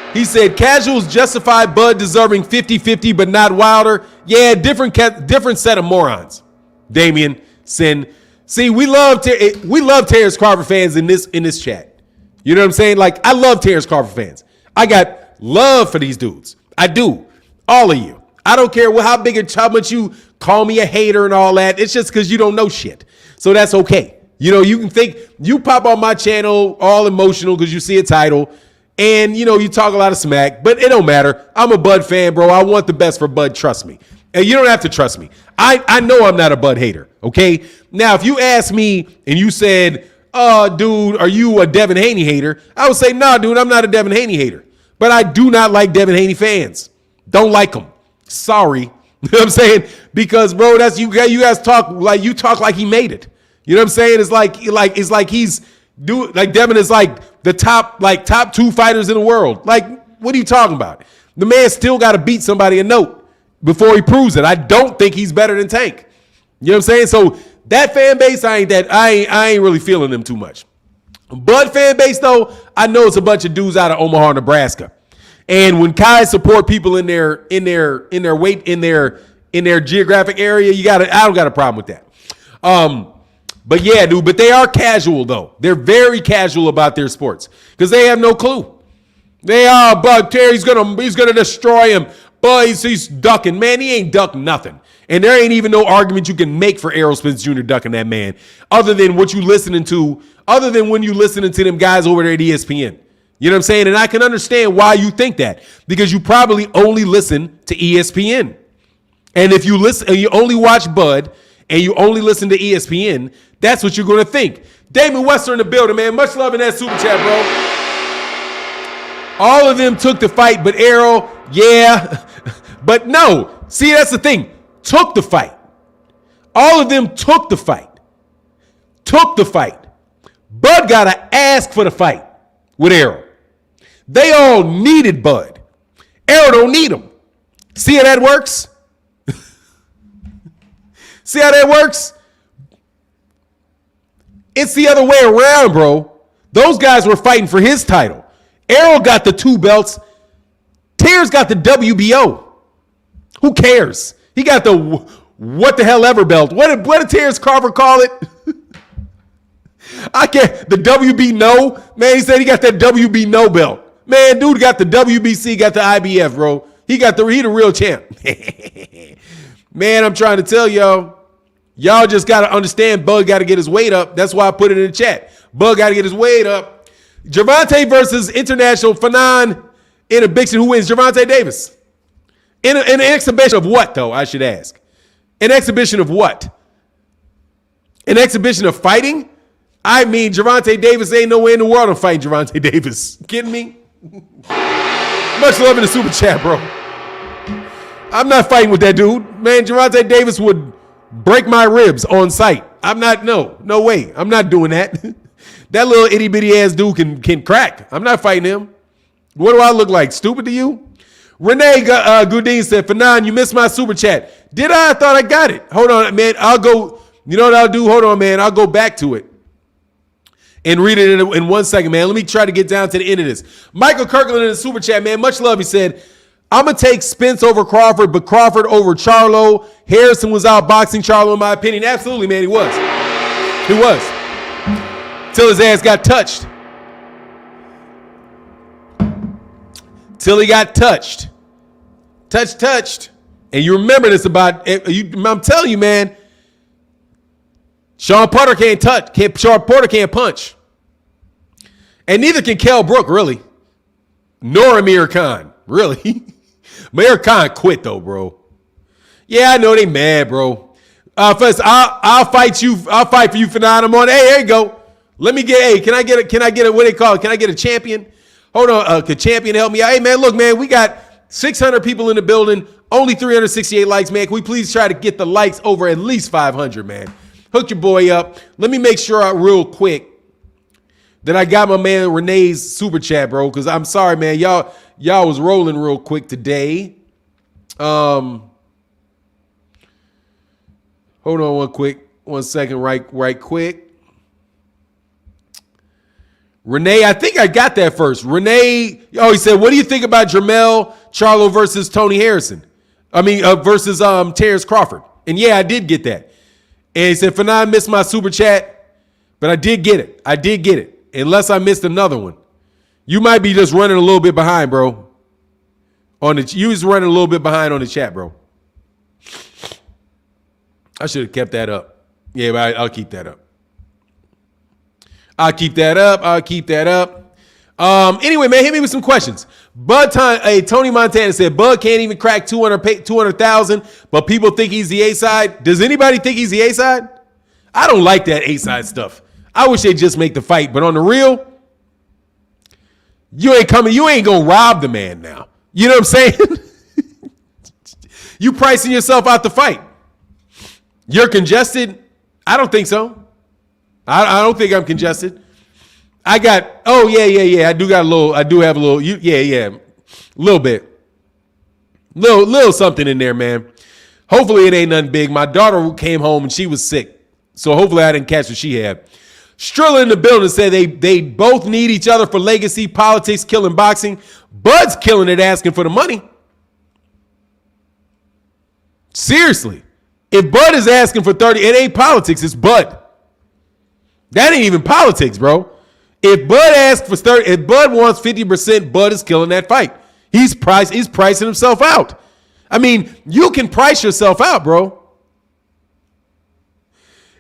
brother. He said, casuals justify Bud deserving 50-50, but not Wilder. Yeah, different set of morons. Damian, Sin. See, we love Terence Crawford fans in this chat. You know what I'm saying? Like, I love Terence Crawford fans. I got love for these dudes. I do. All of you. I don't care how much you call me a hater and all that. It's just because you don't know shit. So that's okay. You can think, you pop on my channel all emotional because you see a title and, you talk a lot of smack, but it don't matter. I'm a Bud fan, bro. I want the best for Bud. Trust me. And you don't have to trust me. I know I'm not a Bud hater. Okay. Now, if you ask me and you said, dude, are you a Devin Haney hater? I would say, nah, dude, I'm not a Devin Haney hater, but I do not like Devin Haney fans. Don't like them. Sorry. You know what I'm saying? Because, bro, that's you guys talk like he made it. You know what I'm saying? It's like Devin is like the top 2 fighters in the world. Like, what are you talking about? The man still got to beat somebody a note before he proves it. I don't think he's better than Tank. You know what I'm saying? So that fan base, I ain't really feeling them too much. Bud fan base, though, I know it's a bunch of dudes out of Omaha, Nebraska. And when Kai support people in their geographic area, I don't got a problem with that. But yeah, dude, but they are casual though. They're very casual about their sports because they have no clue. They are, but Terry's gonna destroy him. But he's ducking. Man, he ain't ducking nothing. And there ain't even no argument you can make for Errol Spence Jr. ducking that man, other than when you listening to them guys over there at ESPN. You know what I'm saying? And I can understand why you think that, because you probably only listen to ESPN. And if you listen and you only watch Bud and you only listen to ESPN, that's what you're going to think. Damon Wester in the building, man. Much love in that super chat, bro. All of them took the fight, but Errol, yeah. But no. See, that's the thing. Took the fight. All of them took the fight. Took the fight. Bud got to ask for the fight with Errol. They all needed Bud. Errol don't need him. See how that works? See how that works? It's the other way around, bro. Those guys were fighting for his title. Errol got the 2 belts. Terrence got the WBO. Who cares? He got the what the hell ever belt. What did Terence Crawford call it? I can't. The WB no. Man, he said he got that WB no belt. Man, dude got the WBC, got the IBF, bro. He the real champ. Man, I'm trying to tell y'all just got to understand Bud got to get his weight up. That's why I put it in the chat. Bud got to get his weight up. Gervonta versus international Fannon in a Bixen. Who wins? Gervonta Davis. In an exhibition of what, though, I should ask? An exhibition of what? An exhibition of fighting? I mean, Gervonta Davis ain't nowhere in the world I'm fighting Gervonta Davis. Kidding me? Much love in the super chat, bro. I'm not fighting with that dude. Man, Gervonta Davis would break my ribs on sight. No way. I'm not doing that. That little itty bitty ass dude can crack. I'm not fighting him. What do I look like? Stupid to you? Renee Goudin said, Fannon, you missed my super chat. Did I? I thought I got it. Hold on, man. I'll go. You know what I'll do? Hold on, man. I'll go back to it and read it in 1 second, man. Let me try to get down to the end of this. Michael Kirkland in the super chat, man. Much love. He said, I'm going to take Spence over Crawford, but Crawford over Charlo. Harrison was out boxing Charlo, in my opinion. Absolutely, man. He was. He was. Till his ass got touched. Till he got touched. Touched. And you remember this about, I'm telling you, man, Sean Porter can't touch. Sean Porter can't punch. And neither can Kell Brook, really. Nor Amir Khan, really. Amir Khan quit, though, bro. Yeah, I know they mad, bro. First, I'll fight you. I'll fight for you, Fannon. I'm on. Hey, there you go. Let me get, hey, can I get a, what they call it? Can I get a champion? Hold on, could champion help me out? Hey, man, look, man, we got 600 people in the building, only 368 likes, man. Can we please try to get the likes over at least 500, man? Hook your boy up. Let me make sure real quick that I got my man Renee's super chat, bro, because I'm sorry, man. Y'all was rolling real quick today. Hold on one second, right quick. Renee, I think I got that first. Renee, he said, what do you think about Jermell Charlo versus Tony Harrison? Versus Terence Crawford. And yeah, I did get that. And he said, Fannon, I missed my super chat, but I did get it. Unless I missed another one. You might be just running a little bit behind, bro. You was running a little bit behind on the chat, bro. I should have kept that up. Yeah, but I'll keep that up. I'll keep that up. Anyway, man, hit me with some questions. Tony Montana said, Bud can't even crack 200,000, but people think he's the A-side. Does anybody think he's the A-side? I don't like that A-side stuff. I wish they'd just make the fight, but on the real, you ain't gonna rob the man now. You know what I'm saying? You pricing yourself out the fight. You're congested? I don't think so. I don't think I'm congested. I got, I do have a little, a little bit. Little something in there, man. Hopefully it ain't nothing big. My daughter came home and she was sick. So hopefully I didn't catch what she had. Strilla in the building said they both need each other for legacy, politics, killing boxing. Bud's killing it asking for the money. Seriously. If Bud is asking for 30, it ain't politics, it's Bud. That ain't even politics, bro. If Bud asks for 30, if Bud wants 50%, Bud is killing that fight. He's pricing himself out. I mean, you can price yourself out, bro.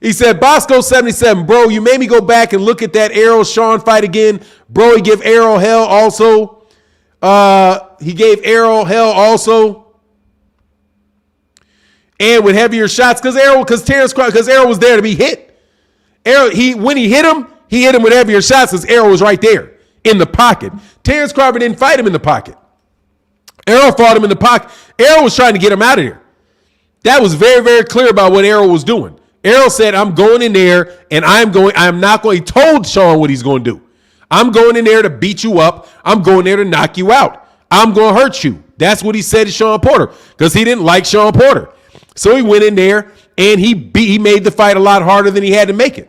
He said, Bosco 77, bro, you made me go back and look at that Errol Sean fight again. Bro, he gave Errol hell also. And with heavier shots, because Errol was there to be hit. Errol, when he hit him with heavier shots because Errol was right there in the pocket. Terence Crawford didn't fight him in the pocket. Errol fought him in the pocket. Errol was trying to get him out of there. That was very, very clear about what Errol was doing. Errol said, I'm going in there and he told Sean what he's going to do. I'm going in there to beat you up. I'm going there to knock you out. I'm going to hurt you. That's what he said to Sean Porter because he didn't like Sean Porter. So he went in there and he made the fight a lot harder than he had to make it.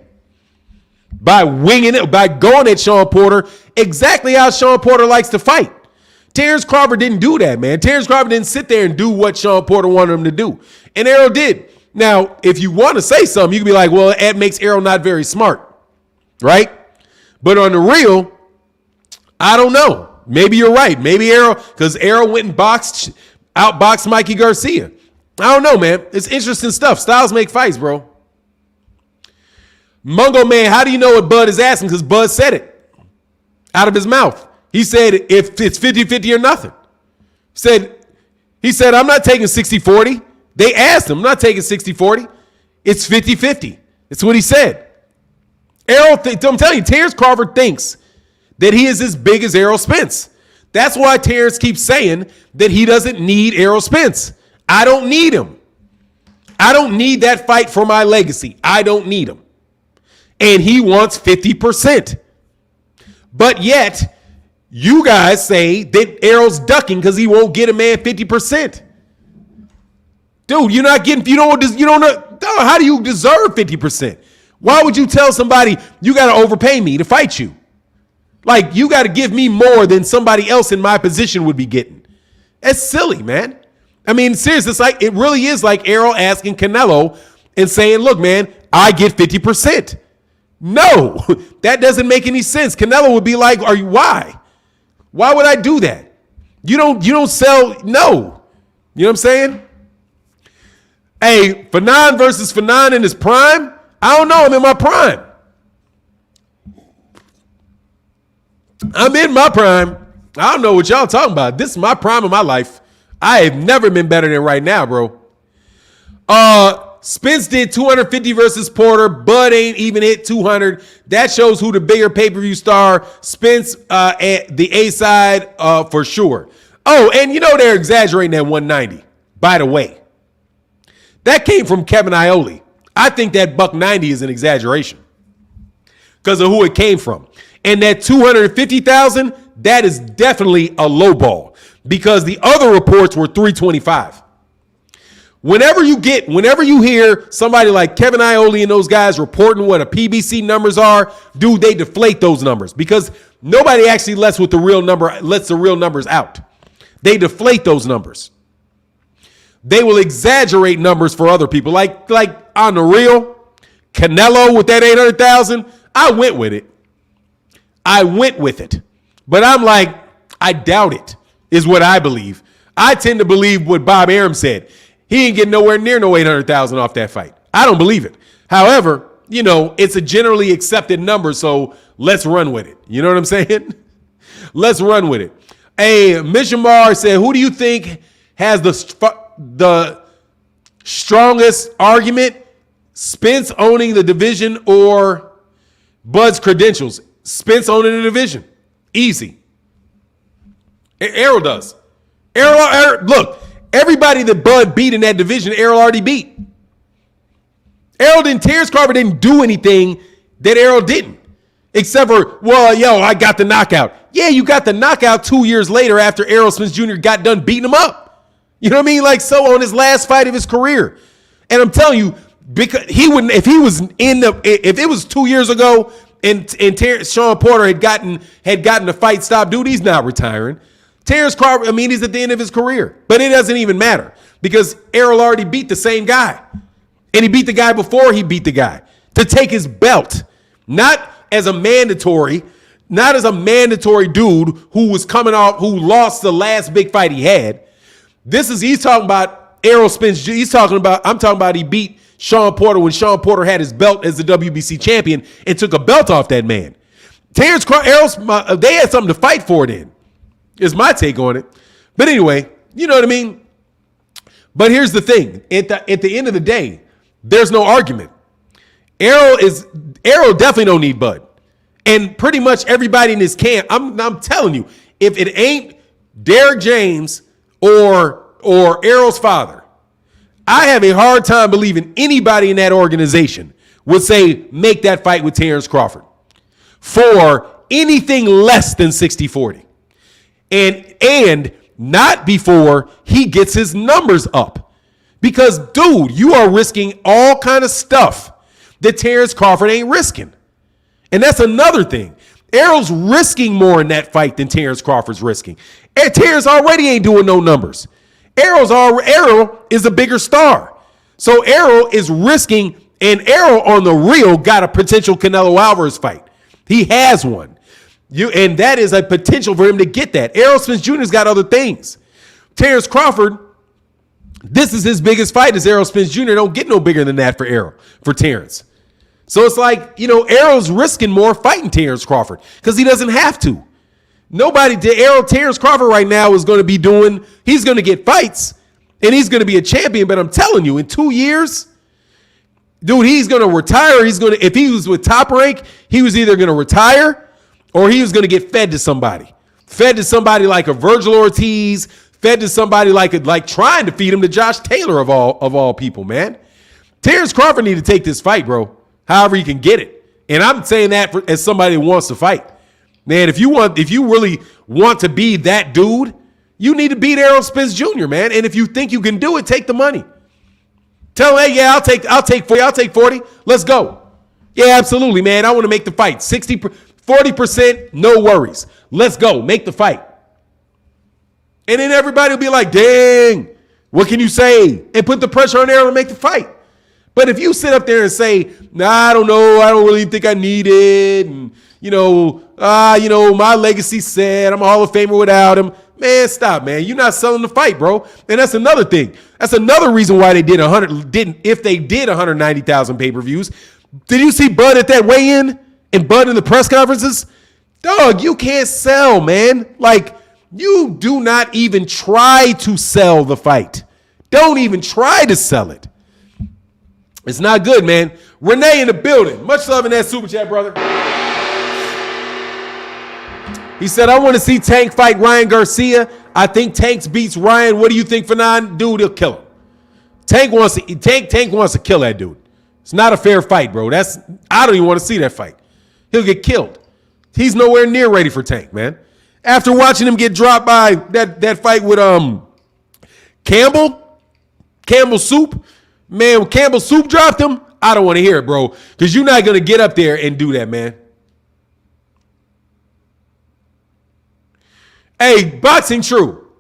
By winging it, by going at Sean Porter, exactly how Sean Porter likes to fight. Terence Crawford didn't do that, man. Terence Crawford didn't sit there and do what Sean Porter wanted him to do. And Errol did. Now, if you want to say something, you can be like, well, that makes Errol not very smart, right? But on the real, I don't know. Maybe you're right. Maybe Errol, because Errol went and outboxed Mikey Garcia. I don't know, man. It's interesting stuff. Styles make fights, bro. Mungo Man, how do you know what Bud is asking? Because Bud said it out of his mouth. He said if it's 50-50 or nothing. He said, I'm not taking 60-40. They asked him, I'm not taking 60-40. It's 50-50. That's what he said. Errol, I'm telling you, Terence Crawford thinks that he is as big as Errol Spence. That's why Terence keeps saying that he doesn't need Errol Spence. I don't need him. I don't need that fight for my legacy. I don't need him. And he wants 50%. But yet, you guys say that Errol's ducking because he won't get a man 50%. Dude, you're not getting, you don't know, how do you deserve 50%? Why would you tell somebody you got to overpay me to fight you? Like, you got to give me more than somebody else in my position would be getting. That's silly, man. I mean, seriously, it really is like Errol asking Canelo and saying, look, man, I get 50%. No, that doesn't make any sense. Canelo would be like, why? Why would I do that? You don't sell, no. You know what I'm saying? Hey, Fannon versus Fannon in his prime? I don't know. I'm in my prime. I'm in my prime. I don't know what y'all talking about. This is my prime of my life. I have never been better than right now, bro. Spence did 250 versus Porter. Bud ain't even hit 200. That shows who the bigger pay-per-view star. Spence at the A side for sure. Oh, and they're exaggerating that 190. By the way, that came from Kevin Iole. I think that $190 is an exaggeration because of who it came from. And that 250,000, that is definitely a low ball because the other reports were 325. Whenever you hear somebody like Kevin Iole and those guys reporting what a PBC numbers are, dude, they deflate those numbers because nobody actually lets the real numbers out. They deflate those numbers. They will exaggerate numbers for other people. Like on the real, Canelo with that 800,000, I went with it. But I'm like, I doubt it, is what I believe. I tend to believe what Bob Arum said. He ain't getting nowhere near no 800,000 off that fight. I don't believe it. However, it's a generally accepted number, so let's run with it. You know what I'm saying? Let's run with it. Hey, Mishamar said, who do you think has the strongest argument? Spence owning the division or Bud's credentials? Spence owning the division. Easy. Errol does. Errol, look, everybody that Bud beat in that division, Errol already beat. Terence Crawford didn't do anything that Errol didn't. Except for, I got the knockout. Yeah, you got the knockout 2 years later after Errol Spence Jr. got done beating him up. You know what I mean? Like, so on his last fight of his career. And I'm telling you, because he wouldn't, if it was 2 years ago and Sean Porter had gotten the fight stopped, dude, he's not retiring. Terence Crawford, he's at the end of his career. But it doesn't even matter because Errol already beat the same guy. And he beat the guy before he beat the guy to take his belt. Not as a mandatory dude who was coming off, who lost the last big fight he had. He's talking about Errol Spence. I'm talking about he beat Sean Porter when Sean Porter had his belt as the WBC champion and took a belt off that man. Terence Crawford, they had something to fight for then, is my take on it. But anyway, you know what I mean? But here's the thing. At the end of the day, there's no argument. Errol definitely don't need Bud. And pretty much everybody in this camp, I'm telling you, if it ain't Derrick James or Errol's father, I have a hard time believing anybody in that organization would say make that fight with Terence Crawford for anything less than 60-40. And not before he gets his numbers up. Because, dude, you are risking all kind of stuff that Terence Crawford ain't risking. And that's another thing. Errol's risking more in that fight than Terence Crawford's risking. And Terence already ain't doing no numbers. Errol is a bigger star. So Errol is risking, and Errol on the real got a potential Canelo Alvarez fight. He has one. And that is a potential for him to get that. Errol Spence Jr.'s got other things. Terence Crawford, this is his biggest fight as Errol Spence Jr. Don't get no bigger than that for Terence. So it's like, Errol's risking more fighting Terence Crawford because he doesn't have to. Terence Crawford right now is going to be he's going to get fights and he's going to be a champion. But I'm telling you, in 2 years, dude, he's going to retire. If he was with Top Rank, he was either going to retire or he was going to get fed to somebody like a Virgil Ortiz, fed to somebody like trying to feed him to Josh Taylor of all people, man. Terence Crawford need to take this fight, bro. However he can get it. And I'm saying that as somebody who wants to fight. Man, if you really want to be that dude, you need to beat Errol Spence Jr., man. And if you think you can do it, take the money. Tell him, hey, yeah, I'll take 40. Let's go. Yeah, absolutely, man. I want to make the fight. 40%, no worries. Let's go. Make the fight. And then everybody will be like, dang, what can you say? And put the pressure on Errol to make the fight. But if you sit up there and say, nah, I don't know, I don't really think I need it, and my legacy said I'm a Hall of Famer without him, man, stop, man. You're not selling the fight, bro. And that's another thing. That's another reason why they did 190,000 pay-per-views. Did you see Bud at that weigh-in and Bud in the press conferences? Dog, you can't sell, man. Like, you do not even try to sell the fight. Don't even try to sell it. It's not good, man. Renee in the building. Much love in that super chat, brother. He said, I want to see Tank fight Ryan Garcia. I think Tank beats Ryan. What do you think, Fannon? Dude, he'll kill him. Tank wants to kill that dude. It's not a fair fight, bro. I don't even want to see that fight. He'll get killed. He's nowhere near ready for Tank, man. After watching him get dropped by that fight with Campbell Soup, man, when Campbell Soup dropped him, I don't want to hear it, bro, because you're not going to get up there and do that, man. Hey, Boxing True,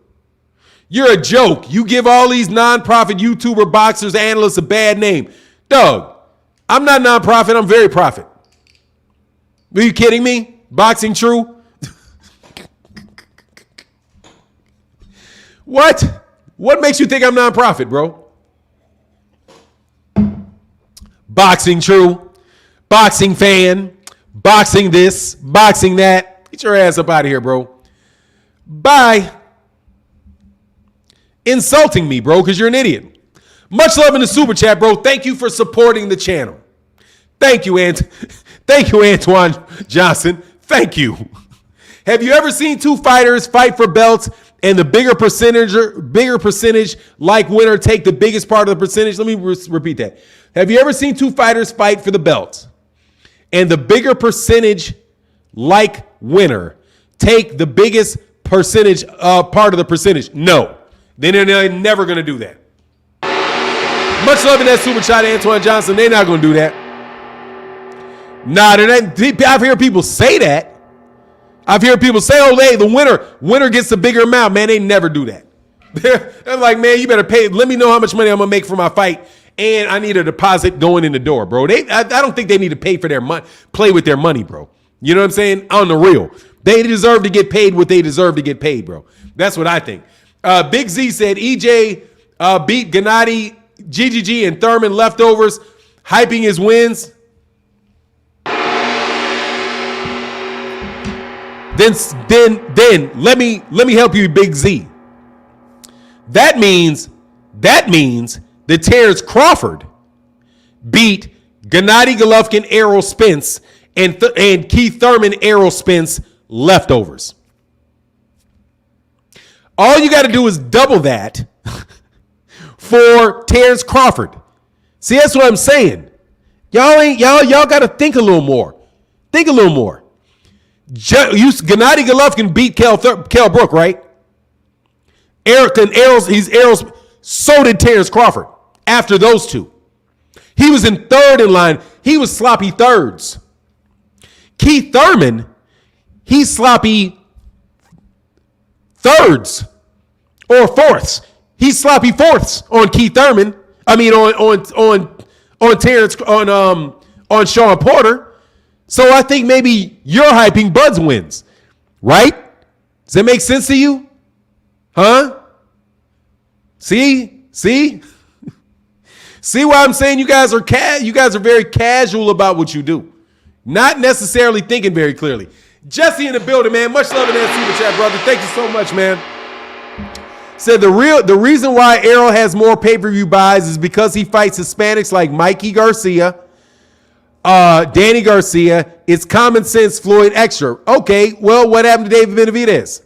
you're a joke. You give all these nonprofit YouTuber boxers, analysts a bad name. Dog, I'm not nonprofit. I'm very profit. Are you kidding me? Boxing True? What? What makes you think I'm nonprofit, bro? Boxing True, Boxing Fan, Boxing this, Boxing that. Get your ass up out of here, bro. By insulting me, bro, because you're an idiot. Much love in the super chat, bro. Thank you for supporting the channel. Thank you, Thank you, Antoine Johnson. Thank you. Have you ever seen two fighters fight for belts and the bigger percentage like winner take the biggest part of the percentage? Let me repeat that. Have you ever seen two fighters fight for the belts and the bigger percentage like winner take the biggest percentage part of the percentage? No. They're never going to do that. Much love in that super chat, Antoine Johnson. They're not going to do that. Nah, I've heard people say that. I've heard people say, oh, hey, the winner gets the bigger amount. Man, they never do that. They're like, man, you better pay. Let me know how much money I'm going to make for my fight. And I need a deposit going in the door, bro. I don't think they need to pay for their money, play with their money, bro. You know what I'm saying? On the real. They deserve to get paid what they deserve to get paid, bro. That's what I think. Big Z said EJ beat Gennady, GGG, and Thurman leftovers, hyping his wins. Then let me help you, Big Z. That means that Terence Crawford beat Gennady Golovkin, Errol Spence, and Keith Thurman, Errol Spence leftovers. All you got to do is double that for Terence Crawford. See, that's what I'm saying. Y'all got to think a little more. Think a little more. Gennady Golovkin beat Kell Brook, right? Errol's. So did Terence Crawford. After those two, he was in third in line. He was sloppy thirds. Keith Thurman, he's sloppy thirds or fourths. He's sloppy fourths on Keith Thurman. I mean on Terence on Sean Porter. So I think maybe you're hyping Bud's wins, right? Does that make sense to you? Huh? See why I'm saying you guys are very casual about what you do, not necessarily thinking very clearly. Jesse in the building, man. Much love in that super chat, brother. Thank you so much, man. Said the reason why Errol has more pay-per-view buys is because he fights Hispanics like Mikey Garcia, Danny Garcia. It's common sense, Floyd extra. Okay, well, what happened to David Benavidez?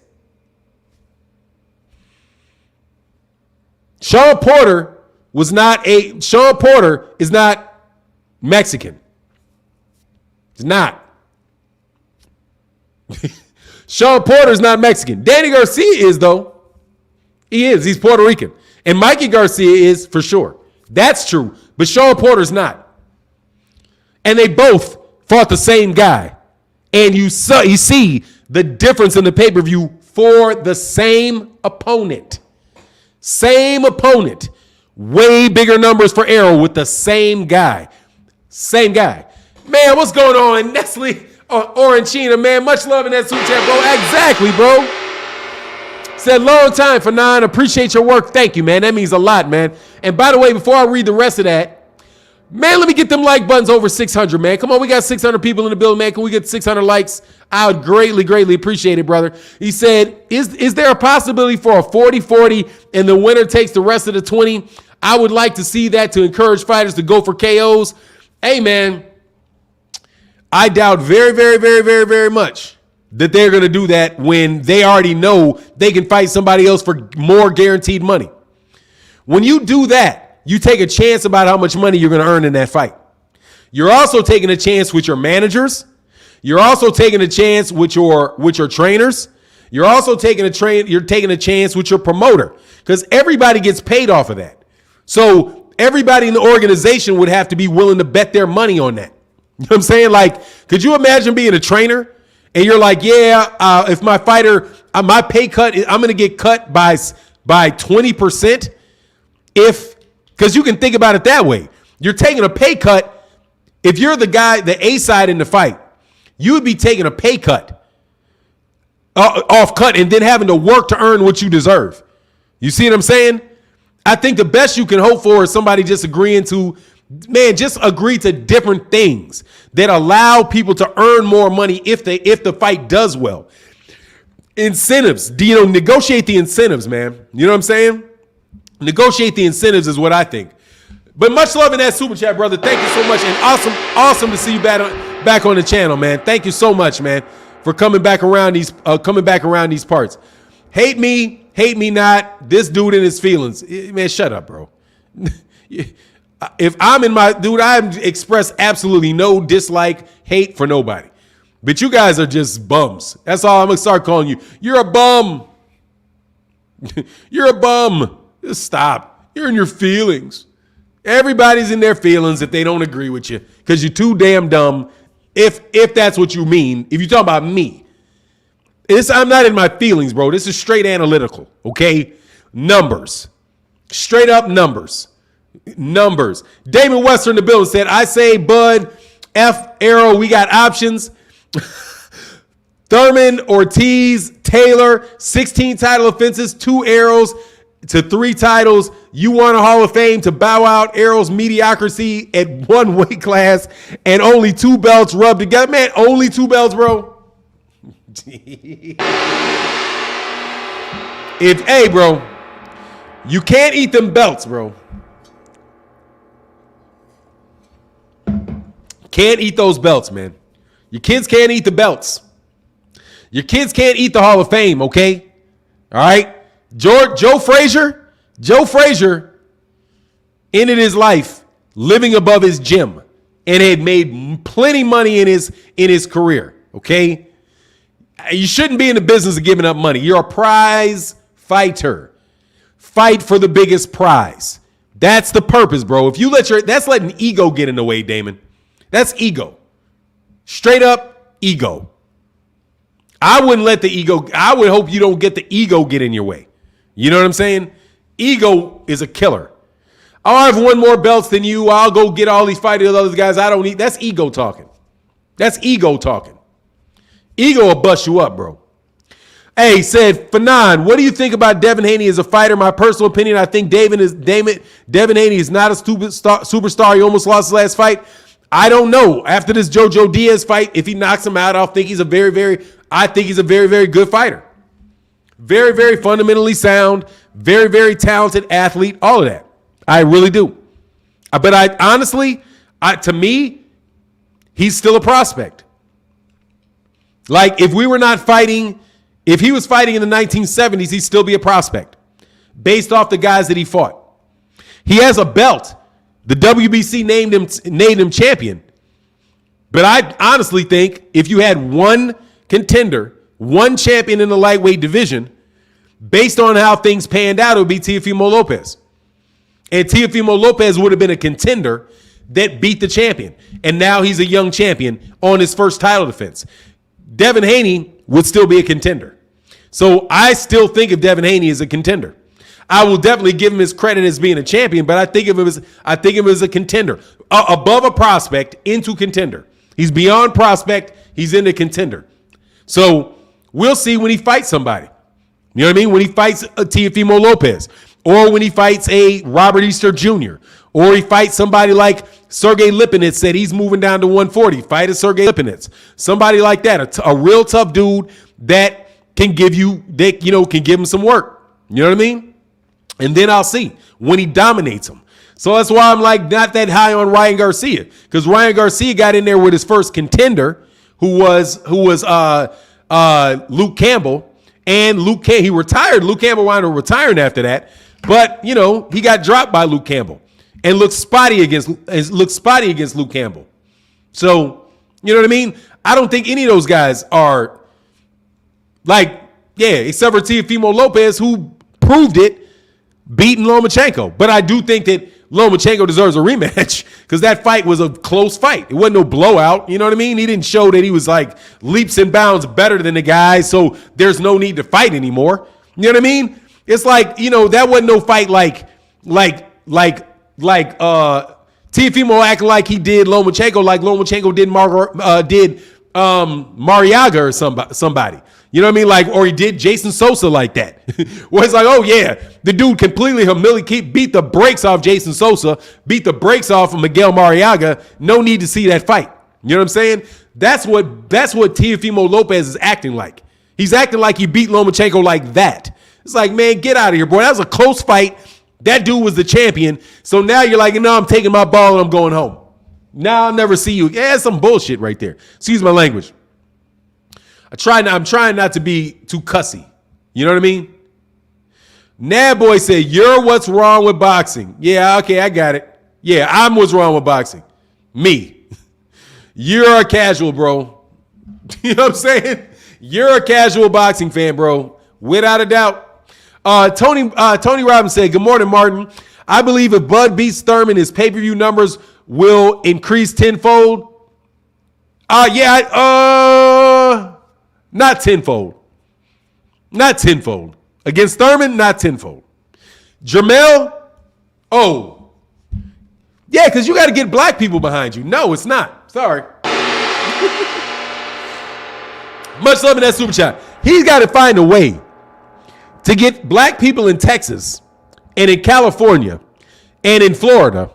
Sean Porter is not Mexican. He's not. Sean Porter is not Mexican. Danny Garcia is, though. He is. He's Puerto Rican. And Mikey Garcia is, for sure. That's true. But Sean Porter's not. And they both fought the same guy. And you see the difference in the pay-per-view for the same opponent. Same opponent. Way bigger numbers for Errol with the same guy. Same guy. Man, what's going on? Nestle Oranchina, man. Much love in that super chat, bro. Exactly, bro. Said long time for nine. Appreciate your work. Thank you, man. That means a lot, man. And by the way, before I read the rest of that, man, let me get them like buttons over 600, man. Come on, we got 600 people in the building, man. Can we get 600 likes? I would greatly appreciate it, brother. He said, is there a possibility for a 40-40 and the winner takes the rest of the 20? I would like to see that to encourage fighters to go for KOs. Hey, man, I doubt very, very, very, very, very much that they're going to do that when they already know they can fight somebody else for more guaranteed money. When you do that, you take a chance about how much money you're going to earn in that fight. You're also taking a chance with your managers. You're also taking a chance with your trainers. You're also taking a chance with your promoter, because everybody gets paid off of that. So everybody in the organization would have to be willing to bet their money on that. You know what I'm saying? Like, could you imagine being a trainer and you're like, yeah, if my fighter, my pay cut, I'm going to get cut by 20%. Because you can think about it that way. You're taking a pay cut. If you're the guy, the A side in the fight, you would be taking a pay cut, off cut, and then having to work to earn what you deserve. You see what I'm saying? I think the best you can hope for is somebody just agreeing to, just agree to different things that allow people to earn more money if the fight does well. Incentives, negotiate the incentives, man. You know what I'm saying? Negotiate the incentives is what I think. But much love in that super chat, brother. Thank you so much, and awesome to see you back on the channel, man. Thank you so much, man, for coming back around these parts. Hate me not. This dude in his feelings, man. Shut up, bro. If I'm in my dude, I express absolutely no dislike, hate for nobody. But you guys are just bums. That's all I'm gonna start calling you. You're a bum. You're a bum. Just stop. You're in your feelings. Everybody's in their feelings if they don't agree with you because you're too damn dumb. If that's what you mean, if you're talking about me, I'm not in my feelings, bro. This is straight analytical, okay? Numbers. Straight up numbers. Numbers. Damon Wester in the building said, I say, Bud, F, Errol, we got options. Thurman, Ortiz, Taylor, 16 title offenses, 2 arrows to 3 titles. You won a Hall of Fame to bow out Errol's mediocrity at 1 weight class and only 2 belts rubbed together. Man, only 2 belts, bro. Hey, bro, you can't eat them belts, bro. Can't eat those belts, man. Your kids can't eat the belts. Your kids can't eat the Hall of Fame, okay? All right? Joe Frazier ended his life living above his gym and had made plenty money in his career, okay? You shouldn't be in the business of giving up money. You're a prize fighter. Fight for the biggest prize. That's the purpose, bro. If you that's letting ego get in the way, Damon. That's ego. Straight up ego. I wouldn't let the ego, I would hope you don't get the ego get in your way. You know what I'm saying? Ego is a killer. Oh, I have 1 more belts than you. I'll go get all these fighting with other guys. I don't need. That's ego talking. That's ego talking. Ego will bust you up, bro. Hey, said, Fannon, what do you think about Devin Haney as a fighter? My personal opinion, I think Devin Haney is not a superstar. He almost lost his last fight. I don't know. After this JoJo Diaz fight, if he knocks him out, I think he's a very, very good fighter. Very, very fundamentally sound, very, very talented athlete, all of that. I really do. But honestly, to me, he's still a prospect. Like, if he was fighting in the 1970s, he'd still be a prospect based off the guys that he fought. He has a belt. The WBC named him champion. But I honestly think if you had one contender, one champion in the lightweight division, based on how things panned out, it would be Teofimo Lopez. And Teofimo Lopez would have been a contender that beat the champion. And now he's a young champion on his first title defense. Devin Haney would still be a contender. So I still think of Devin Haney as a contender. I will definitely give him his credit as being a champion, but I think of him as a contender. Above a prospect, into contender. He's beyond prospect, he's into contender. So we'll see when he fights somebody. You know what I mean? When he fights a Teofimo Lopez, or when he fights a Robert Easter Jr., or he fights somebody like Sergey Lipinets said he's moving down to 140. Fight a Sergey Lipinets. Somebody like that, a real tough dude that can give him some work. You know what I mean? And then I'll see when he dominates him. So that's why I'm like not that high on Ryan Garcia, because Ryan Garcia got in there with his first contender, who was Luke Campbell, and he retired. Luke Campbell wound up retiring after that, but he got dropped by Luke Campbell and looked spotty against Luke Campbell. So you know what I mean? I don't think any of those guys are except for Teofimo Lopez, who proved it beating Lomachenko. But I do think that Lomachenko deserves a rematch because that fight was a close fight. It wasn't no blowout. You know what I mean? He didn't show that he was like leaps and bounds better than the guy, so there's no need to fight anymore. You know what I mean? It's like, that wasn't no fight like Teofimo acting like he did Lomachenko, like Lomachenko did Mariaga or somebody. You know what I mean? Like, or he did Jason Sosa like that. Where it's like, oh yeah, the dude completely beat the brakes off Jason Sosa, beat the brakes off of Miguel Mariaga. No need to see that fight. You know what I'm saying? That's what Teofimo Lopez is acting like. He's acting like he beat Lomachenko like that. It's like, man, get out of here, boy. That was a close fight. That dude was the champion. So now you're like, I'm taking my ball and I'm going home. Now I'll never see you. Yeah, that's some bullshit right there. Excuse my language. I'm trying not to be too cussy. You know what I mean? Nad Boy said, you're what's wrong with boxing. Yeah, okay, I got it. Yeah, I'm what's wrong with boxing. Me. You're a casual, bro. You know what I'm saying? You're a casual boxing fan, bro. Without a doubt. Tony Robbins said, good morning, Martin. I believe if Bud beats Thurman, his pay-per-view numbers will increase tenfold. Not tenfold. Not tenfold. Against Thurman, not tenfold. Jermell, oh. Yeah, because you got to get black people behind you. No, it's not. Sorry. Much love in that super chat. He's got to find a way to get black people in Texas and in California and in Florida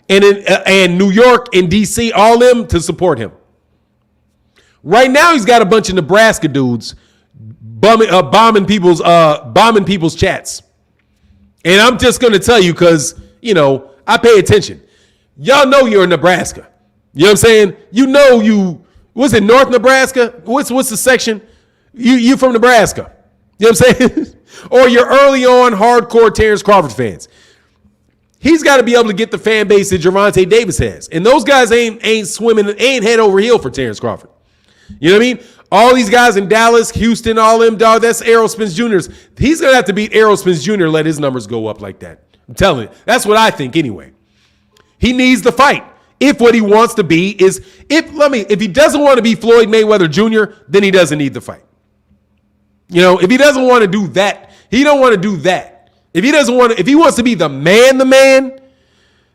and New York and D.C., all them to support him. Right now, he's got a bunch of Nebraska dudes bombing people's chats. And I'm just going to tell you because, I pay attention. Y'all know you're in Nebraska. You know what I'm saying? Was it North Nebraska? What's the section? You from Nebraska. You know what I'm saying? Or you're early on hardcore Terence Crawford fans. He's got to be able to get the fan base that Gervonta Davis has. And those guys ain't head over heel for Terence Crawford. You know what I mean? All these guys in Dallas, Houston, all them, dog, that's Errol Spence Jr.'s. He's going to have to beat Errol Spence Jr. let his numbers go up like that. I'm telling you. That's what I think anyway. He needs the fight. If what he wants to be is, if he doesn't want to be Floyd Mayweather Jr., then he doesn't need the fight. If he doesn't want to do that, he don't want to do that. If he wants to be the man,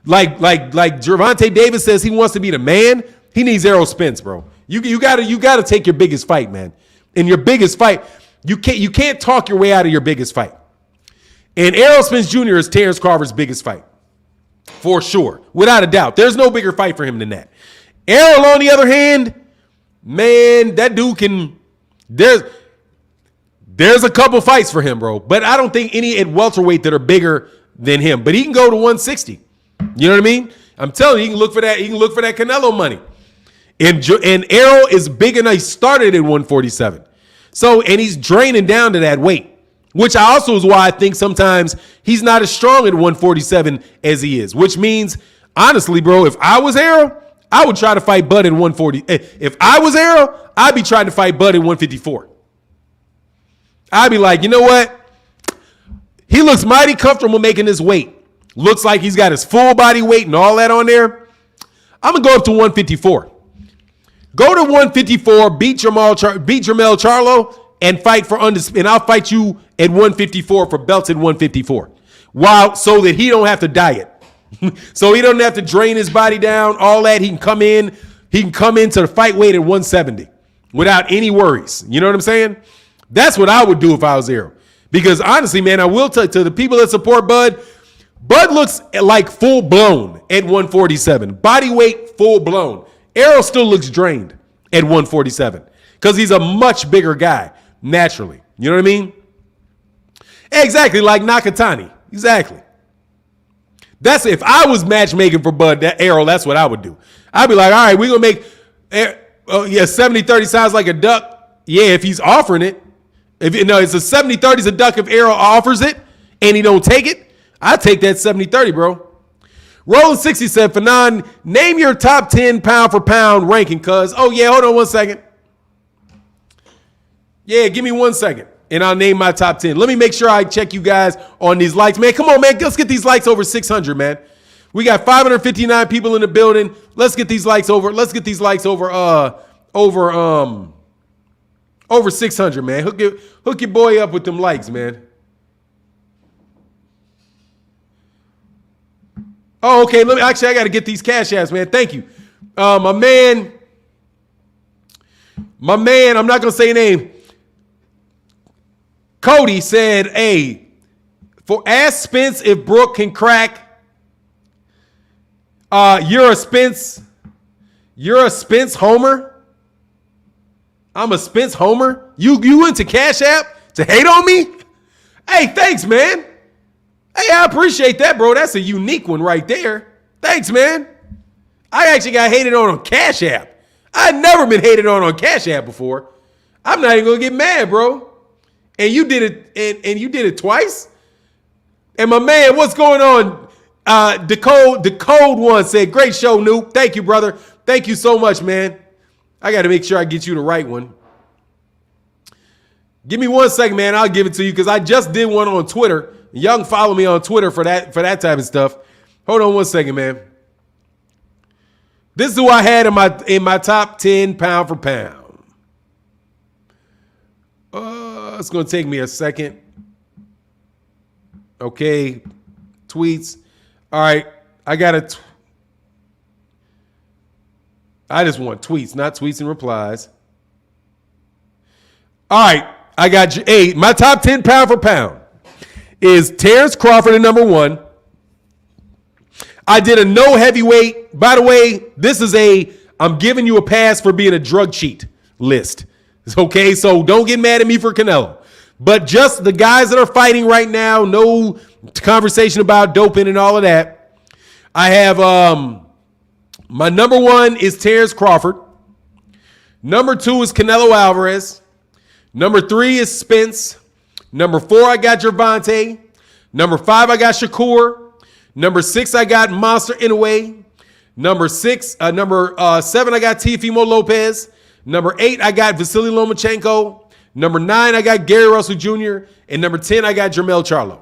like Gervonta Davis says he wants to be the man, he needs Errol Spence, bro. You gotta take your biggest fight, man. In your biggest fight, you can't talk your way out of your biggest fight. And Errol Spence Jr. is Terence Crawford's biggest fight. For sure. Without a doubt. There's no bigger fight for him than that. Errol, on the other hand, man, that dude can. There's a couple fights for him, bro. But I don't think any at welterweight that are bigger than him. But he can go to 160. You know what I mean? I'm telling you, he can look for that. He can look for that Canelo money. And Errol is big enough. He started at 147. So, and he's draining down to that weight, which also is why I think sometimes he's not as strong at 147 as he is, which means, honestly, bro, if I was Errol, I would try to fight Bud at 140. If I was Errol, I'd be trying to fight Bud at 154. I'd be like, you know what? He looks mighty comfortable making this weight. Looks like he's got his full body weight and all that on there. I'm going to go up to 154. Go to 154, beat Jermell Charlo, and fight for and I'll fight you at 154 for belts at 154. So that he don't have to diet. So he doesn't have to drain his body down, all that. He can come into the fight weight at 170 without any worries. You know what I'm saying? That's what I would do if I was Errol. Because honestly, man, I will tell to the people that support Bud looks like full blown at 147. Body weight, full blown. Errol still looks drained at 147 because he's a much bigger guy naturally. You know what I mean? Exactly like Nakatani. Exactly. That's if I was matchmaking for Bud, that Errol, that's what I would do. I'd be like, all right, we're going to make, 70-30 sounds like a duck. Yeah, if he's offering it. If it's a 70-30 is a duck if Errol offers it and he don't take it. I take that 70-30, bro. Rolling 60 said, Fannon, name your top 10 pound for pound ranking, cuz. Oh, yeah, hold on 1 second. Yeah, give me 1 second, and I'll name my top 10. Let me make sure I check you guys on these likes. Man, come on, man. Let's get these likes over 600, man. We got 559 people in the building. Let's get these likes over. Let's get these likes over 600, man. Hook your boy up with them likes, man. Oh, okay. I got to get these cash apps, man. Thank you. My man, I'm not going to say your name. Cody said, hey, ask Spence if Brooke can crack. You're a Spence homer. I'm a Spence homer. You went to Cash App to hate on me? Hey, thanks, man. Hey, I appreciate that, bro. That's a unique one right there. Thanks, man. I actually got hated on Cash App. I've never been hated on Cash App before. I'm not even gonna get mad, bro. And you did it, and you did it twice. And my man, what's going on? The code one said, great show, Noob. Thank you, brother. Thank you so much, man. I got to make sure I get you the right one. Give me 1 second, man. I'll give it to you because I just did one on Twitter. Y'all can follow me on Twitter for that type of stuff. Hold on 1 second, man. This is who I had in my top 10 pound for pound. It's going to take me a second. Okay. Tweets. All right. I just want tweets, not tweets and replies. All right. I got you. Hey, my top 10 pound for pound is Terence Crawford at number 1. I did a no heavyweight. By the way, this is I'm giving you a pass for being a drug cheat list. Okay, so don't get mad at me for Canelo. But just the guys that are fighting right now, no conversation about doping and all of that. I have my number 1 is Terence Crawford. Number 2 is Canelo Alvarez. Number 3 is Spence. Number 4, I got Gervonta. Number 5, I got Shakur. Number 6, I got Monster Inoue. Number 7, I got Teofimo Lopez. Number 8, I got Vasily Lomachenko. Number 9, I got Gary Russell Jr. And number 10, I got Jermell Charlo.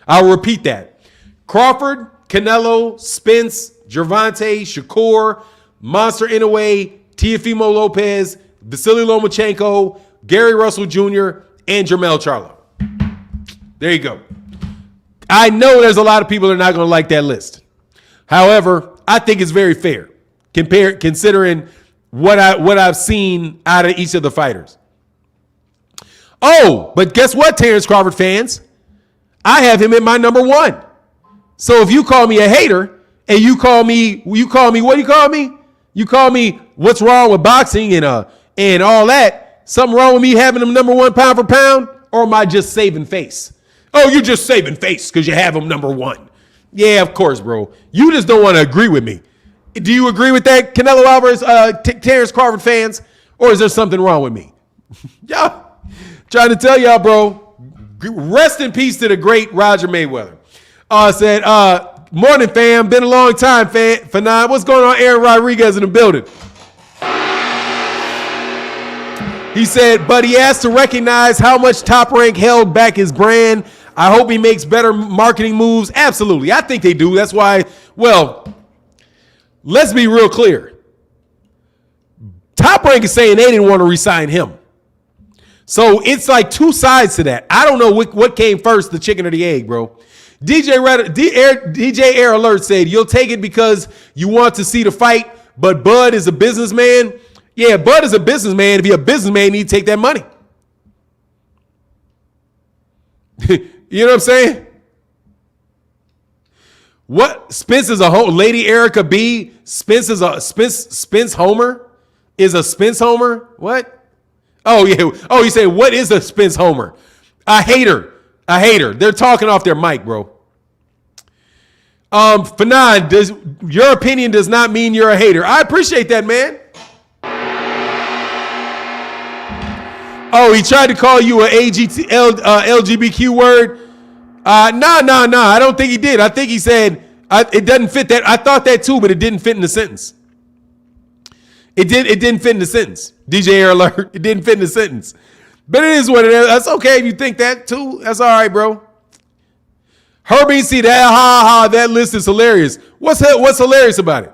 I'll repeat that. Crawford, Canelo, Spence, Gervonta, Shakur, Monster Inoue, Teofimo Lopez, Vasily Lomachenko, Gary Russell Jr., and Jermell Charlo. There you go. I know there's a lot of people that are not going to like that list. However, I think it's very fair considering what I've seen out of each of the fighters. Oh, but guess what, Terence Crawford fans? I have him at my number 1. So if you call me a hater and you call me, what do you call me? You call me what's wrong with boxing and all that. Something wrong with me having him number 1 pound for pound? Or am I just saving face? Oh, you're just saving face because you have him number 1. Yeah, of course, bro. You just don't want to agree with me. Do you agree with that, Canelo Alvarez, Terence Crawford fans? Or is there something wrong with me? Y'all, trying to tell y'all, bro, rest in peace to the great Roger Mayweather. Said, morning, fam. Been a long time, Fannon. What's going on, Aaron Rodriguez in the building? He said, but he has to recognize how much Top Rank held back his brand. I hope he makes better marketing moves. Absolutely. I think they do. That's why, well, let's be real clear. Top Rank is saying they didn't want to re-sign him. So it's like two sides to that. I don't know what came first, the chicken or the egg, bro. DJ Air Alert said, you'll take it because you want to see the fight, but Bud is a businessman. Yeah, Bud is a businessman. If you're a businessman, you need to take that money. You know what I'm saying? What? Spence is a Lady Erica B. Spence is a Spence Homer is a Spence Homer. What? Oh yeah. Oh, you say what is a Spence Homer? A hater. A hater. They're talking off their mic, bro. Fannon, your opinion does not mean you're a hater. I appreciate that, man. Oh, he tried to call you an LGBTQ word. No. I don't think he did. I think he said it doesn't fit that. I thought that too, but it didn't fit in the sentence. It didn't fit in the sentence. DJ Errol alert. It didn't fit in the sentence. But it is what it is. That's okay if you think that too. That's all right, bro. Herbie, see that? That list is hilarious. What's hilarious about it?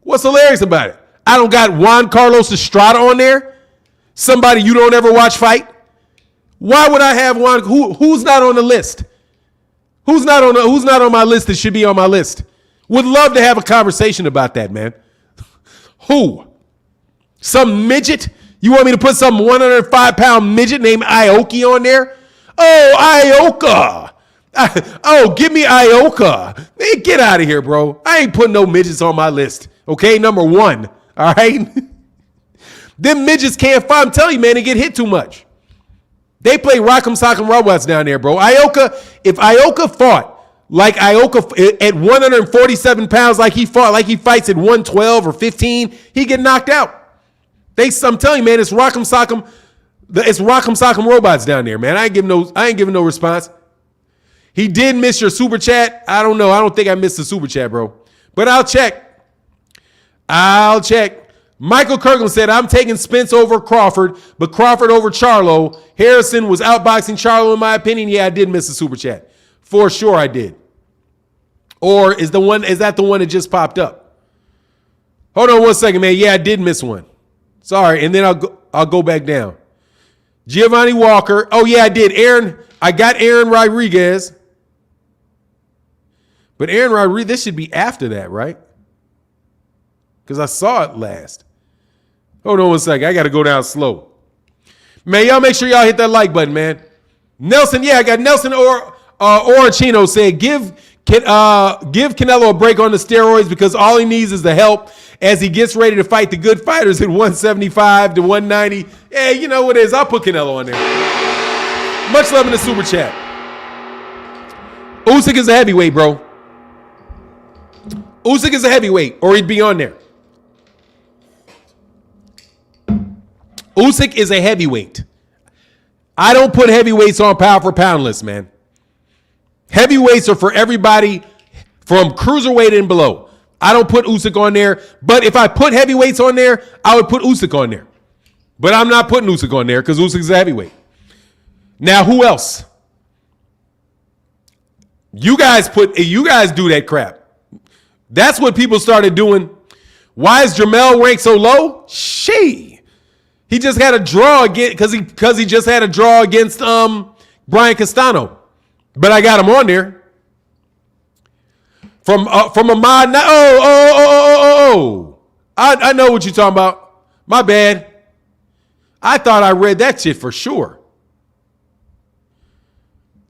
What's hilarious about it? I don't got Juan Carlos Estrada on there. Somebody you don't ever watch fight. Why would I have one? Who's not on the list? Who's not on my list that should be on my list? Would love to have a conversation about that, man. Who? Some midget? You want me to put some 105-pound midget named Ioki on there? Oh, Ioka. Oh, give me Ioka. Man, get out of here, bro. I ain't putting no midgets on my list. Okay, number one. All right? Them midgets can't fight. I'm telling you, man, they get hit too much. They play Rock'em Sock'em Robots down there, bro. If Ioka fought like Ioka at 147 pounds, like he fights at 112 or 15, he get knocked out. I'm telling you, man, it's Rock'em Sock'em Robots down there, man. I ain't giving no response. He did miss your super chat. I don't know. I don't think I missed the super chat, bro. But I'll check. Michael Kirkland said, I'm taking Spence over Crawford, but Crawford over Charlo. Harrison was outboxing Charlo, in my opinion. Yeah, I did miss the super chat. For sure I did. Or is that the one that just popped up? Hold on one second, man. Yeah, I did miss one. Sorry, and then I'll go back down. Giovanni Walker. Oh, yeah, I did. I got Aaron Rodriguez. But Aaron Rodriguez, this should be after that, right? Because I saw it last. Hold on one second. I got to go down slow. Man, y'all make sure y'all hit that like button, man. Nelson, yeah, I got Nelson Orachino said, give Canelo a break on the steroids because all he needs is the help as he gets ready to fight the good fighters at 175 to 190. Hey, you know what it is. I'll put Canelo on there. Much love in the super chat. Usyk is a heavyweight, bro. Usyk is a heavyweight, or he'd be on there. Usyk is a heavyweight. I don't put heavyweights on pound for pound list, man. Heavyweights are for everybody from cruiserweight and below. I don't put Usyk on there, but if I put heavyweights on there, I would put Usyk on there. But I'm not putting Usyk on there because Usyk is a heavyweight. Now, who else? You guys do that crap. That's what people started doing. Why is Jermell ranked so low? He just had a draw again because he just had a draw against Brian Castano. But I got him on there. From Ahmad. I know what you're talking about. My bad. I thought I read that shit for sure.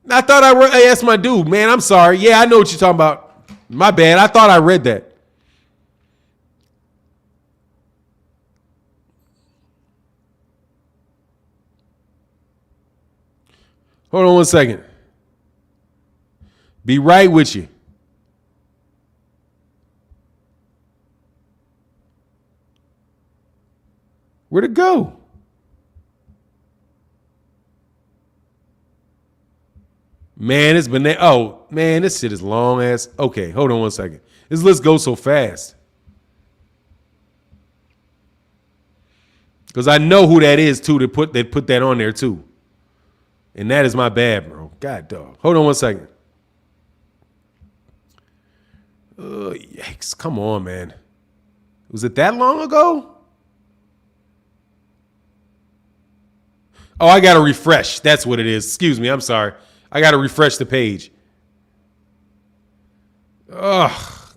I thought I read. Hey, that's my dude, man. I'm sorry. Yeah, I know what you're talking about. My bad. I thought I read that. Hold on one second. Be right with you. Where'd it go? Man, it's been there. Oh, man, this shit is long ass. Okay, hold on one second. This list goes so fast. Because I know who that is, too, that put that on there, too. And that is my bad, bro. God, dog. Hold on one second. Yikes. Come on, man. Was it that long ago? Oh, I got to refresh. That's what it is. Excuse me. I'm sorry. I got to refresh the page. Ugh.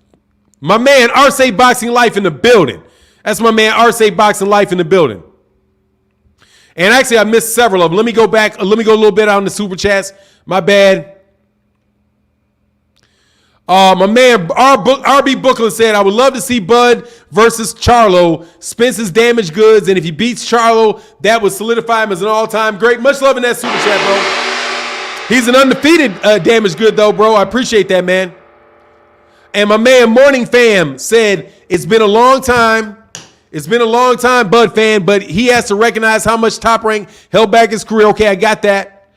My man, Arce Boxing Life in the building. That's my man, Arce Boxing Life in the building. And actually, I missed several of them. Let me go back. Let me go a little bit on the super chats. My bad. My man, RB Bookland said, I would love to see Bud versus Charlo. Spence's damaged goods. And if he beats Charlo, that would solidify him as an all-time great. Much love in that super chat, bro. He's an undefeated damaged good, though, bro. I appreciate that, man. And my man Morning Fam said, it's been a long time. It's been a long time, Bud fan, but he has to recognize how much Top Rank held back his career. Okay, I got that.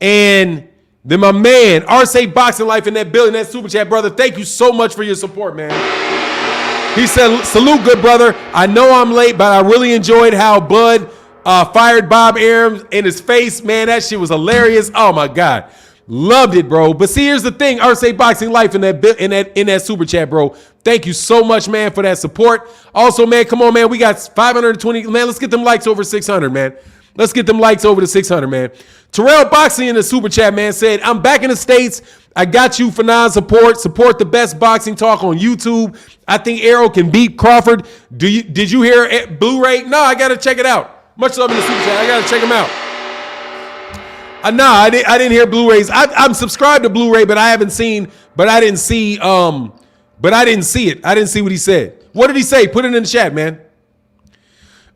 And then my man, RSA Boxing Life in that building, that super chat, brother. Thank you so much for your support, man. He said, salute, good brother. I know I'm late, but I really enjoyed how Bud fired Bob Arum in his face. Man, that shit was hilarious. Oh, my God. Loved it, bro. But see, here's the thing. RSA Boxing Life in that super chat, bro. Thank you so much, man, for that support. Also, man, come on, man. We got 520. Man, let's get them likes over 600, man. Let's get them likes over to 600, man. Terrell Boxing in the super chat, man, said, I'm back in the States. I got you for non-support. Support the best boxing talk on YouTube. I think Errol can beat Crawford. Did you hear Blu-ray? No, I got to check it out. Much love in the super chat. I got to check them out. I didn't hear Blu-rays. I'm subscribed to Blu-ray, but I didn't see it. I didn't see what he said. What did he say? Put it in the chat, man.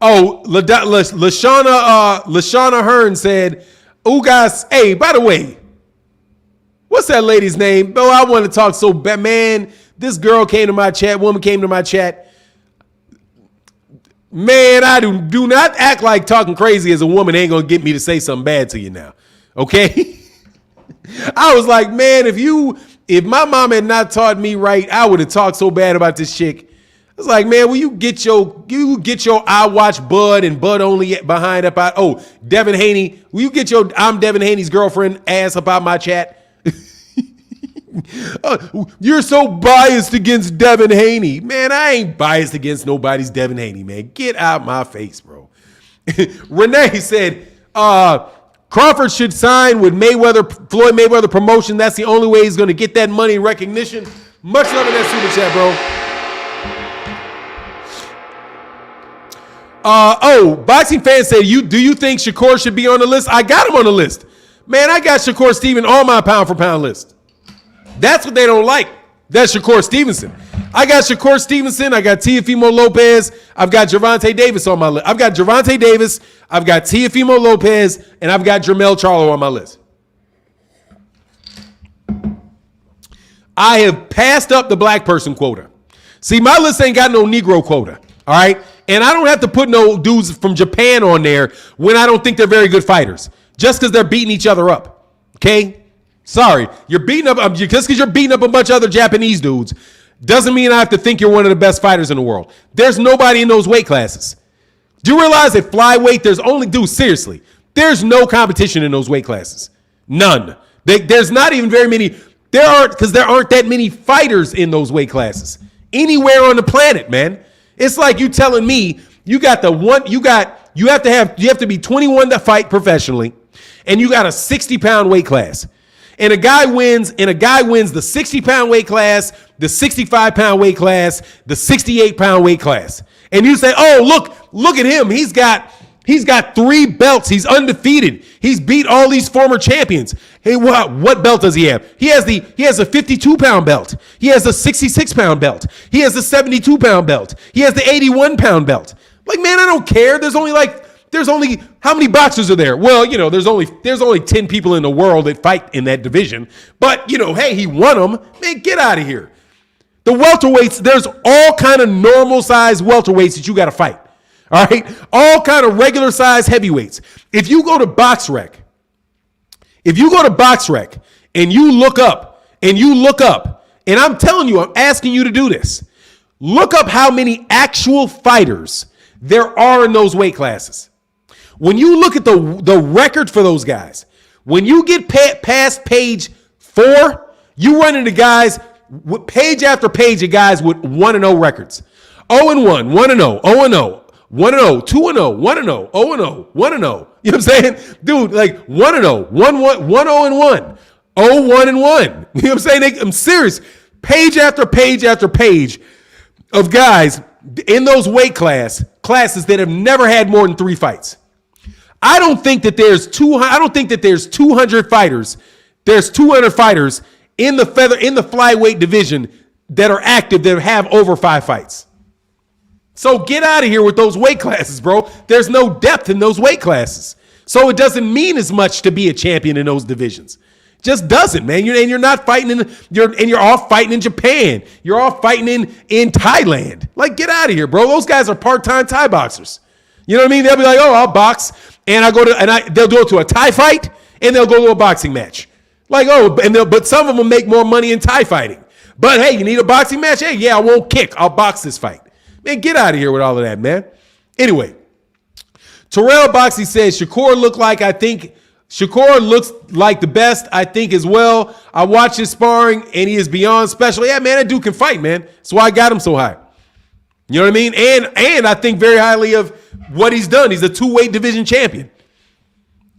Oh, Lashana Hearn said, Ugas, hey, by the way, what's that lady's name? Oh, I want to talk so bad, man. This girl came to my chat, woman came to my chat. Man, I do not act like talking crazy as a woman ain't gonna get me to say something bad to you now. Okay? I was like, man, if my mom had not taught me right, I would have talked so bad about this chick. I was like, man, will you get your I watch Bud and Bud only behind up out. Oh, Devin Haney, will you get your I'm Devin Haney's girlfriend ass about my chat? You're so biased against Devin Haney. Man, I ain't biased against nobody's Devin Haney, man. Get out my face, bro. Renee said, Crawford should sign with Floyd Mayweather promotion. That's the only way he's going to get that money and recognition. Much love in that super chat, bro. Boxing fans say, do you think Shakur should be on the list? I got him on the list. Man, I got Shakur Stevenson on my pound for pound list. That's what they don't like. That's Shakur Stevenson. I got Shakur Stevenson. I got Teofimo Lopez. I've got Gervonta Davis on my list. I've got Gervonta Davis. I've got Teofimo Lopez. And I've got Jermell Charlo on my list. I have passed up the black person quota. See, my list ain't got no Negro quota. All right? And I don't have to put no dudes from Japan on there when I don't think they're very good fighters. Just because they're beating each other up. Okay? Sorry. You're beating up, just because you're beating up a bunch of other Japanese dudes doesn't mean I have to think you're one of the best fighters in the world. There's nobody in those weight classes. Do you realize that flyweight, seriously, there's no competition in those weight classes. None. There's not even very many. There aren't that many fighters in those weight classes anywhere on the planet, man. It's like you telling me you have to be 21 to fight professionally, and you got a 60-pound weight class. And a guy wins the 60-pound weight class, the 65-pound weight class, the 68-pound weight class. And you say, oh, look at him. He's got 3 belts. He's undefeated. He's beat all these former champions. Hey, what belt does he have? He has a 52-pound belt. He has a 66-pound belt. He has a 72-pound belt. He has the 81-pound belt. Like, man, I don't care. There's only how many boxers are there? Well, there's only 10 people in the world that fight in that division. But, hey, he won them. Man, get out of here. The welterweights, there's all kind of normal size welterweights that you got to fight. All right? All kind of regular size heavyweights. If you go to BoxRec and you look up, and I'm telling you, I'm asking you to do this. Look up how many actual fighters there are in those weight classes. When you look at the record for those guys, when you get past page 4, you run into guys, page after page of guys with 1-0 records. 0-1, 1-0, 0-0, 1-0, 2-0, 1-0, 0-0, 1-0. You know what I'm saying? Dude, like 1-0, 1-1, 1-0-1, 0-1-1. You know what I'm saying? I'm serious. Page after page after page of guys in those weight classes that have never had more than 3 fights. I don't think that there's 200 fighters. There's 200 fighters in the flyweight division that are active that have over 5 fights. So get out of here with those weight classes, bro. There's no depth in those weight classes. So it doesn't mean as much to be a champion in those divisions. Just doesn't, man. You're not fighting you're all fighting in Japan. You're all fighting in Thailand. Like, get out of here, bro. Those guys are part-time Thai boxers. You know what I mean? They'll be like, oh, I'll box, and they'll go to a Thai fight, and they'll go to a boxing match. Like, oh, but some of them make more money in Thai fighting. But hey, you need a boxing match? Hey, yeah, I won't kick. I'll box this fight. Man, get out of here with all of that, man. Anyway, Terrell Boxy says Shakur looks like the best, I think, as well. I watch his sparring, and he is beyond special. Yeah, man, that dude can fight, man. That's why I got him so high. You know what I mean? And I think very highly of what he's done. He's a two-weight division champion.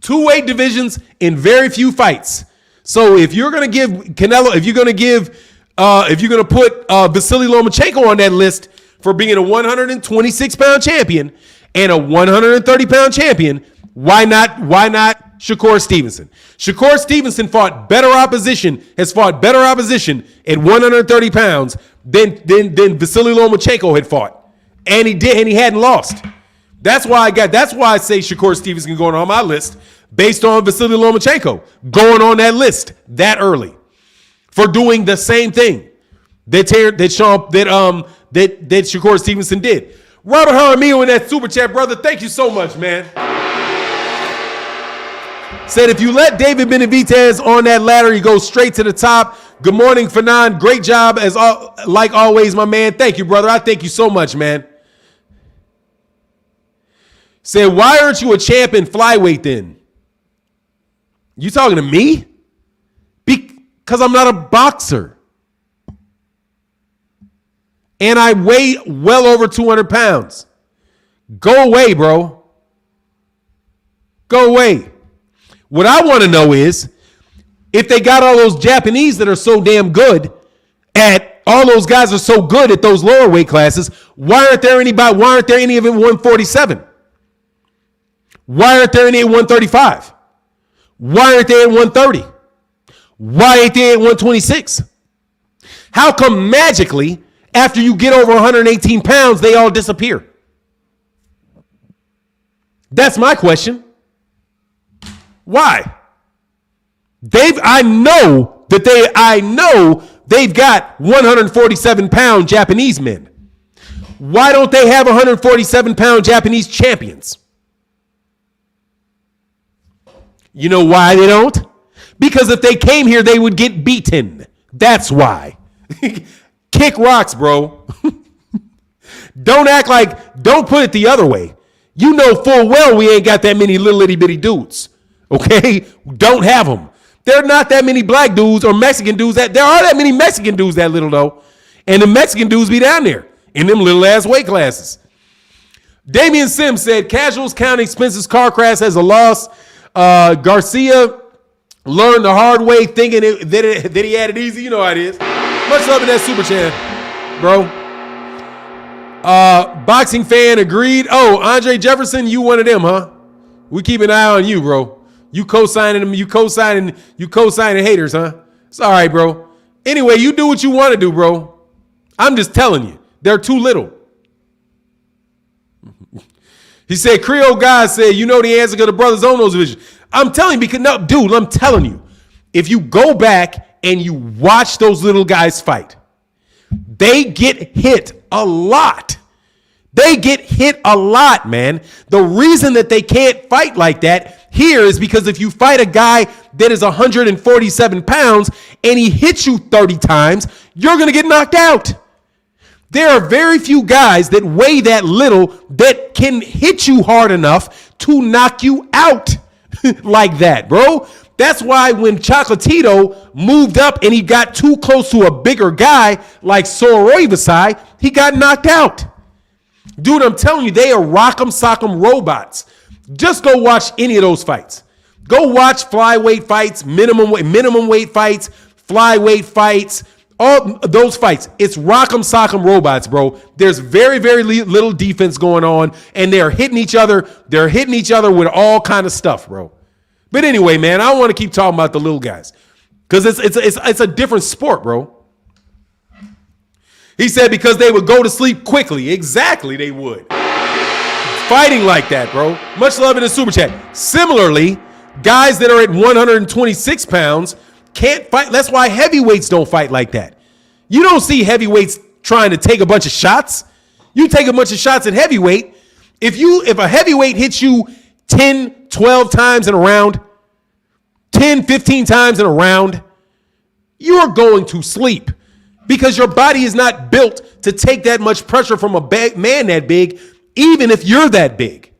Two-weight divisions in very few fights. So if you're going to give Canelo, if you're going to put Vasily Lomachenko on that list for being a 126-pound champion and a 130-pound champion, why not Shakur Stevenson? Shakur Stevenson has fought better opposition at 130 pounds than Vasily Lomachenko had fought. And he hadn't lost. That's why I say Shakur Stevenson going on my list based on Vasily Lomachenko going on that list that early for doing the same thing that Shakur Stevenson did. Robert Jaramillo in that super chat, brother. Thank you so much, man. Said if you let David Benavidez on that ladder, he goes straight to the top. Good morning, Fannon. Great job like always, my man. Thank you, brother. I thank you so much, man. Said, why aren't you a champ in flyweight then? You talking to me? Because I'm not a boxer. And I weigh well over 200 pounds. Go away, bro. Go away. What I want to know is if they got all those Japanese that are so damn good all those guys are so good at those lower weight classes, why aren't there any of them 147? Why aren't there any at 135? Why aren't they at 130? Why ain't they at 126? How come magically after you get over 118 pounds, they all disappear? That's my question. Why? I know they've got 147-pound Japanese men. Why don't they have 147-pound Japanese champions? You know why they don't? Because if they came here, they would get beaten. That's why. Kick rocks, bro. Don't put it the other way. You know full well we ain't got that many little itty bitty dudes. Okay? Don't have them. There are not that many black dudes or Mexican dudes there are that many Mexican dudes that little though. And the Mexican dudes be down there in them little ass weight classes. Damian Sims said, casuals counting Spence's car crash as a loss. Garcia learned the hard way thinking that he had it easy. You know how it is. Much love in that super chat, bro. Boxing fan agreed. Oh, Andre Jefferson, you one of them, huh? We keep an eye on you, bro. You co-signing them. You co-signing haters, huh? It's all right, bro. Anyway, you do what you want to do, bro. I'm just telling you, they're too little. He said, Creole guy said, you know the answer to the brothers on those divisions. I'm telling you, I'm telling you, if you go back and you watch those little guys fight, they get hit a lot. They get hit a lot, man. The reason that they can't fight like that here is because if you fight a guy that is 147 pounds and he hits you 30 times, you're going to get knocked out. There are very few guys that weigh that little that can hit you hard enough to knock you out like that, bro. That's why when Chocolatito moved up and he got too close to a bigger guy like Soroy Vasai, he got knocked out. Dude, I'm telling you, they are rock'em sock'em robots. Just go watch any of those fights. Go watch flyweight fights, minimum weight fights, flyweight fights, all those fights. It's rock'em sock'em robots, bro. There's very, very little defense going on, and they're hitting each other. They're hitting each other with all kind of stuff, bro. But anyway, man, I don't want to keep talking about the little guys because it's a different sport, bro. He said because they would go to sleep quickly. Exactly, they would. Fighting like that, bro. Much love in the super chat. Similarly, guys that are at 126 pounds can't fight. That's why heavyweights don't fight like that. You don't see heavyweights trying to take a bunch of shots. You take a bunch of shots at heavyweight. If a heavyweight hits you 10, 12 times in a round, 10, 15 times in a round, you are going to sleep because your body is not built to take that much pressure from a man that big, even if you're that big.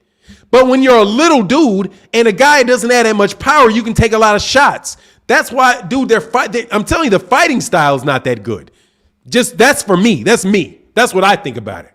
But when you're a little dude and a guy doesn't have that much power, you can take a lot of shots. That's why, dude, I'm telling you, the fighting style is not that good. That's for me. That's me. That's what I think about it.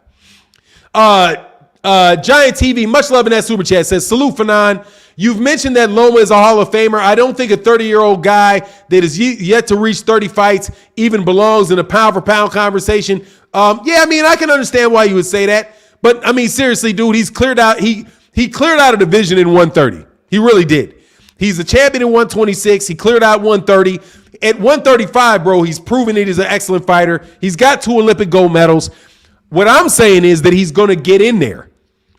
Giant TV, much love in that super chat, says, salute Fannon. You've mentioned that Loma is a Hall of Famer. I don't think a 30-year-old guy that is yet to reach 30 fights even belongs in a pound-for-pound conversation. I mean, I can understand why you would say that. But, I mean, seriously, dude, he's cleared out. He cleared out a division in 130. He really did. He's a champion in 126. He cleared out 130. At 135, bro, he's proven that he's an excellent fighter. He's got 2 Olympic gold medals. What I'm saying is that he's going to get in there.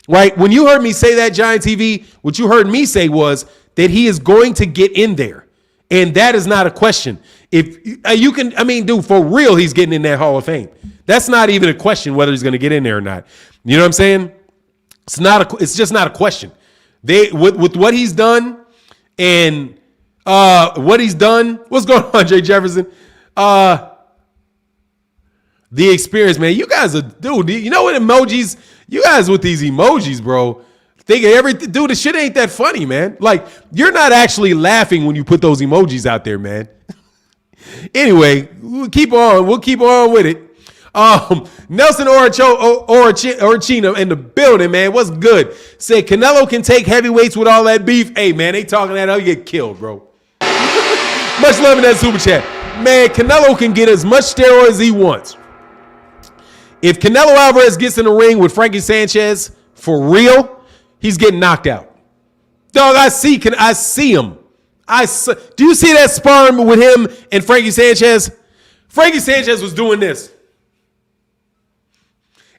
Right? When you heard me say that, Giant TV, what you heard me say was that he is going to get in there. And that is not a question. If you can, I mean, dude, for real, he's getting in that Hall of Fame. That's not even a question whether he's going to get in there or not. You know what I'm saying? It's just not a question. With what he's done and what he's done. What's going on, Jay Jefferson? The experience, man. You guys are, dude, you know what emojis? You guys with these emojis, bro. Think of everything. Dude, the shit ain't that funny, man. Like, you're not actually laughing when you put those emojis out there, man. Anyway, we'll keep on with it. Nelson Orachino in the building, man. What's good? Said Canelo can take heavyweights with all that beef. Hey, man, they talking that, you get killed, bro. Much love in that super chat. Man, Canelo can get as much steroids as he wants. If Canelo Alvarez gets in the ring with Frankie Sanchez for real, he's getting knocked out. Dog, I see him. Do you see that sparring with him and Frankie Sanchez? Frankie Sanchez was doing this.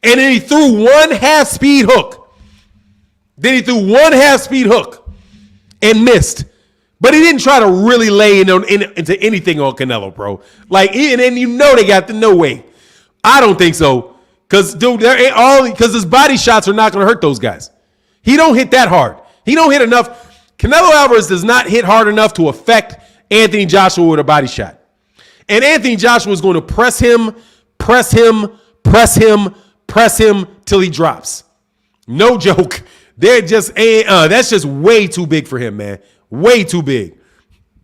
And then he threw one half-speed hook. And missed. But he didn't try to really lay into anything on Canelo, bro. Like, and you know they got no way. I don't think so. Because, dude, because his body shots are not going to hurt those guys. He don't hit that hard. He don't hit enough. Canelo Alvarez does not hit hard enough to affect Anthony Joshua with a body shot. And Anthony Joshua is going to press him till he drops. No joke. That's just way too big for him, man. Way too big.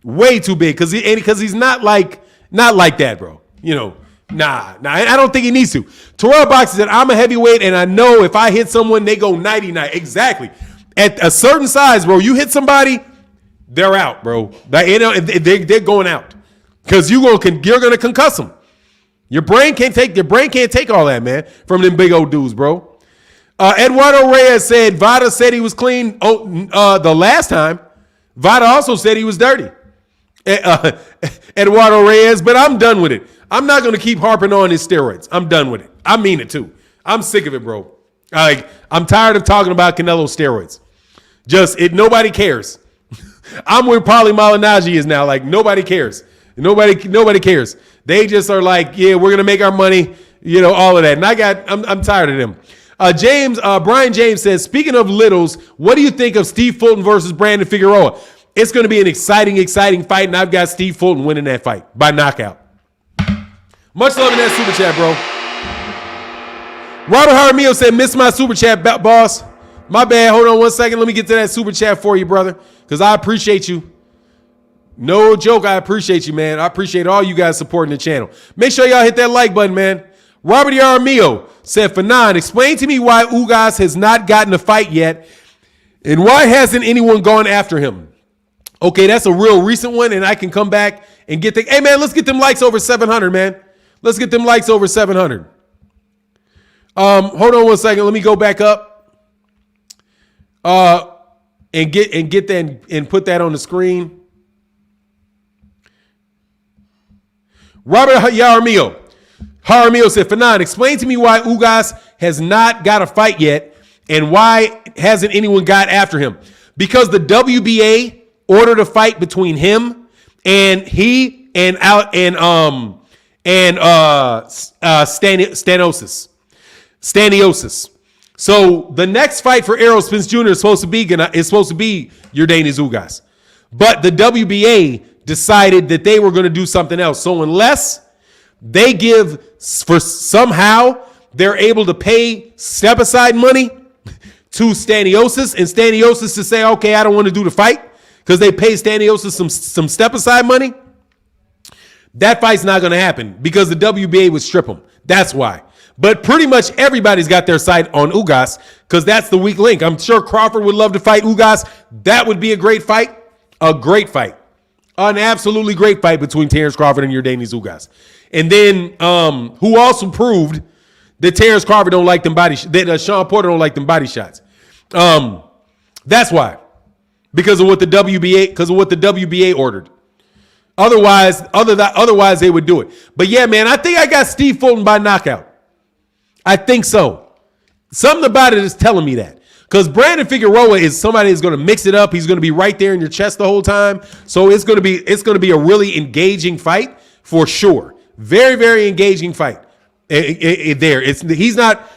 Because he's not like that, bro. You know. Nah, I don't think he needs to. Terrell Box said, I'm a heavyweight, and I know if I hit someone, they go 99. Exactly. At a certain size, bro, you hit somebody, they're out, bro. They're going out. Because you're going to concuss them. Your brain can't take all that, man, from them big old dudes, bro. Eduardo Reyes said, Vada said he was clean the last time. Vada also said he was dirty. Eduardo Reyes, but I'm done with it. I'm not going to keep harping on his steroids. I'm done with it. I mean it too. I'm sick of it, bro. I'm tired of talking about Canelo steroids. Nobody cares. I'm where Paulie Malignaggi is now. Like, nobody cares. Nobody cares. They just are like, yeah, we're going to make our money, all of that. And I'm tired of them. Brian James says, speaking of littles, what do you think of Steve Fulton versus Brandon Figueroa? It's going to be an exciting fight, and I've got Steve Fulton winning that fight by knockout. Much love in that super chat, bro. Robert Jaramillo said, miss my super chat, boss. My bad. Hold on one second. Let me get to that super chat for you, brother, because I appreciate you. No joke. I appreciate you, man. I appreciate all you guys supporting the channel. Make sure y'all hit that like button, man. Robert Jaramillo said, Fannon, explain to me why Ugas has not gotten a fight yet, and why hasn't anyone gone after him? Okay, that's a real recent one, and I can come back and get hey, man, let's get them likes over 700, man. Let's get them likes over 700. Hold on one second. Let me go back up and get that and put that on the screen. Robert Jaramillo said, Fannon, explain to me why Ugas has not got a fight yet and why hasn't anyone got after him? Because the WBA ordered a fight between him and he and out and Staniosis. So the next fight for Errol Spence Jr. is supposed to be Yordenis Ugas, but the WBA decided that they were going to do something else. So unless they give for somehow they're able to pay step aside money to Staniosis and Staniosis to say, okay, I don't want to do the fight because they pay Staniosis some step aside money. That fight's not going to happen because the WBA would strip him. That's why. But pretty much everybody's got their sight on Ugas because that's the weak link. I'm sure Crawford would love to fight Ugas. That would be a great fight. A great fight. An absolutely great fight between Terence Crawford and Yordenis Ugas. And then who also proved that Terence Crawford don't like them Sean Porter don't like them body shots. That's why. Because of what the WBA ordered. Otherwise they would do it. But yeah, man, I think I got Steve Fulton by knockout. I think so. Something about it is telling me that. Because Brandon Figueroa is somebody that's going to mix it up. He's going to be right there in your chest the whole time. So it's going to be a really engaging fight for sure. Very, very engaging fight. He's not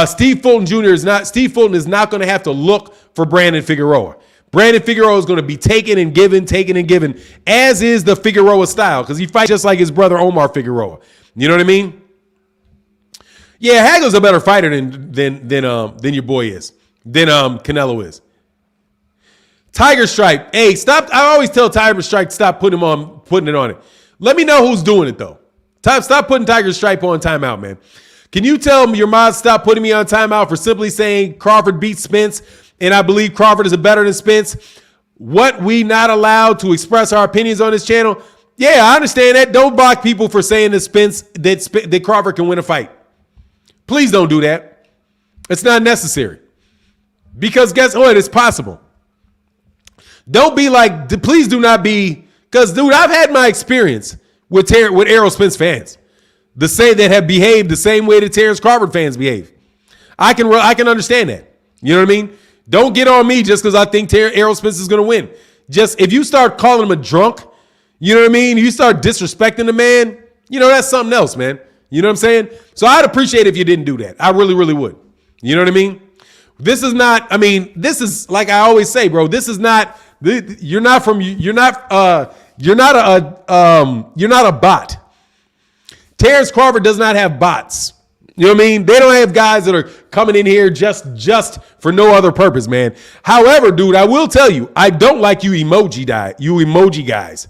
Steve Fulton Jr. Steve Fulton is not going to have to look for Brandon Figueroa. Brandon Figueroa is going to be taken and given, as is the Figueroa style, because he fights just like his brother Omar Figueroa. You know what I mean? Yeah, Hagel's a better fighter than your boy is, than Canelo is. Tiger Stripe, hey, stop! I always tell Tiger Stripe stop putting it on it. Let me know who's doing it though. Stop putting Tiger Stripe on timeout, man. Can you tell your mods stop putting me on timeout for simply saying Crawford beat Spence? And I believe Crawford is better than Spence. What, we not allowed to express our opinions on this channel? Yeah, I understand that. Don't block people for saying that Crawford can win a fight. Please don't do that. It's not necessary. Because guess what? It's possible. Don't be like, please do not be, because dude, I've had my experience with Errol Spence fans. That have behaved the same way that Terence Crawford fans behave. I can understand that. You know what I mean? Don't get on me just because I think Errol Spence is going to win. Just if you start calling him a drunk, you know what I mean? You start disrespecting the man, you know, that's something else, man. You know what I'm saying? So I'd appreciate if you didn't do that. I really, really would. You know what I mean? This is like I always say, bro, you're not a bot. Terence Crawford does not have bots. You know what I mean? They don't have guys that are coming in here just for no other purpose, man. However, dude, I will tell you, I don't like you emoji guys.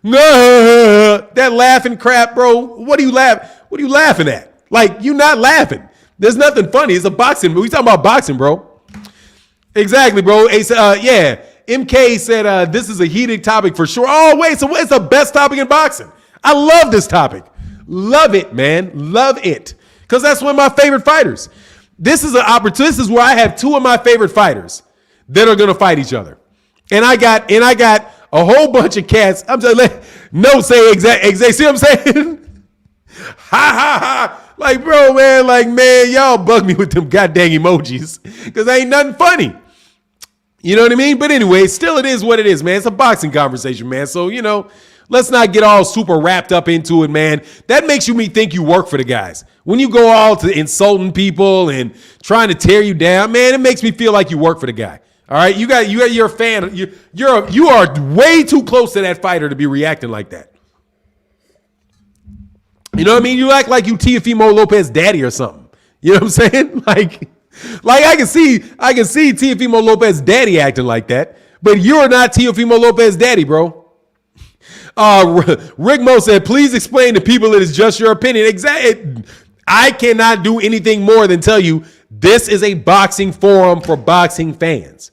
That laughing crap, bro. What are you laughing at? Like, you not laughing. There's nothing funny. It's a boxing. We talking about boxing, bro. Exactly, bro. Yeah. MK said this is a heated topic for sure. Oh, wait, so what's the best topic in boxing? I love this topic. Love it, man. Love it. Because that's one of my favorite fighters. This is an opportunity. This is where I have two of my favorite fighters that are going to fight each other. And I got a whole bunch of cats. I'm just say exact. See what I'm saying? Ha ha ha. Like, bro, man, y'all bug me with them goddamn emojis because ain't nothing funny. You know what I mean? But anyway, still it is what it is, man. It's a boxing conversation, man. So, you know, let's not get all super wrapped up into it, man. That makes you think you work for the guys. When you go all to insulting people and trying to tear you down, man, it makes me feel like you work for the guy. All right, you're a fan. You are way too close to that fighter to be reacting like that. You know what I mean? You act like you Teofimo Lopez daddy or something. You know what I'm saying? Like I can see Teofimo Lopez daddy acting like that, but you're not Teofimo Lopez daddy, bro. Rick Mo said, please explain to people it is just your opinion. Exactly. I cannot do anything more than tell you this is a boxing forum for boxing fans.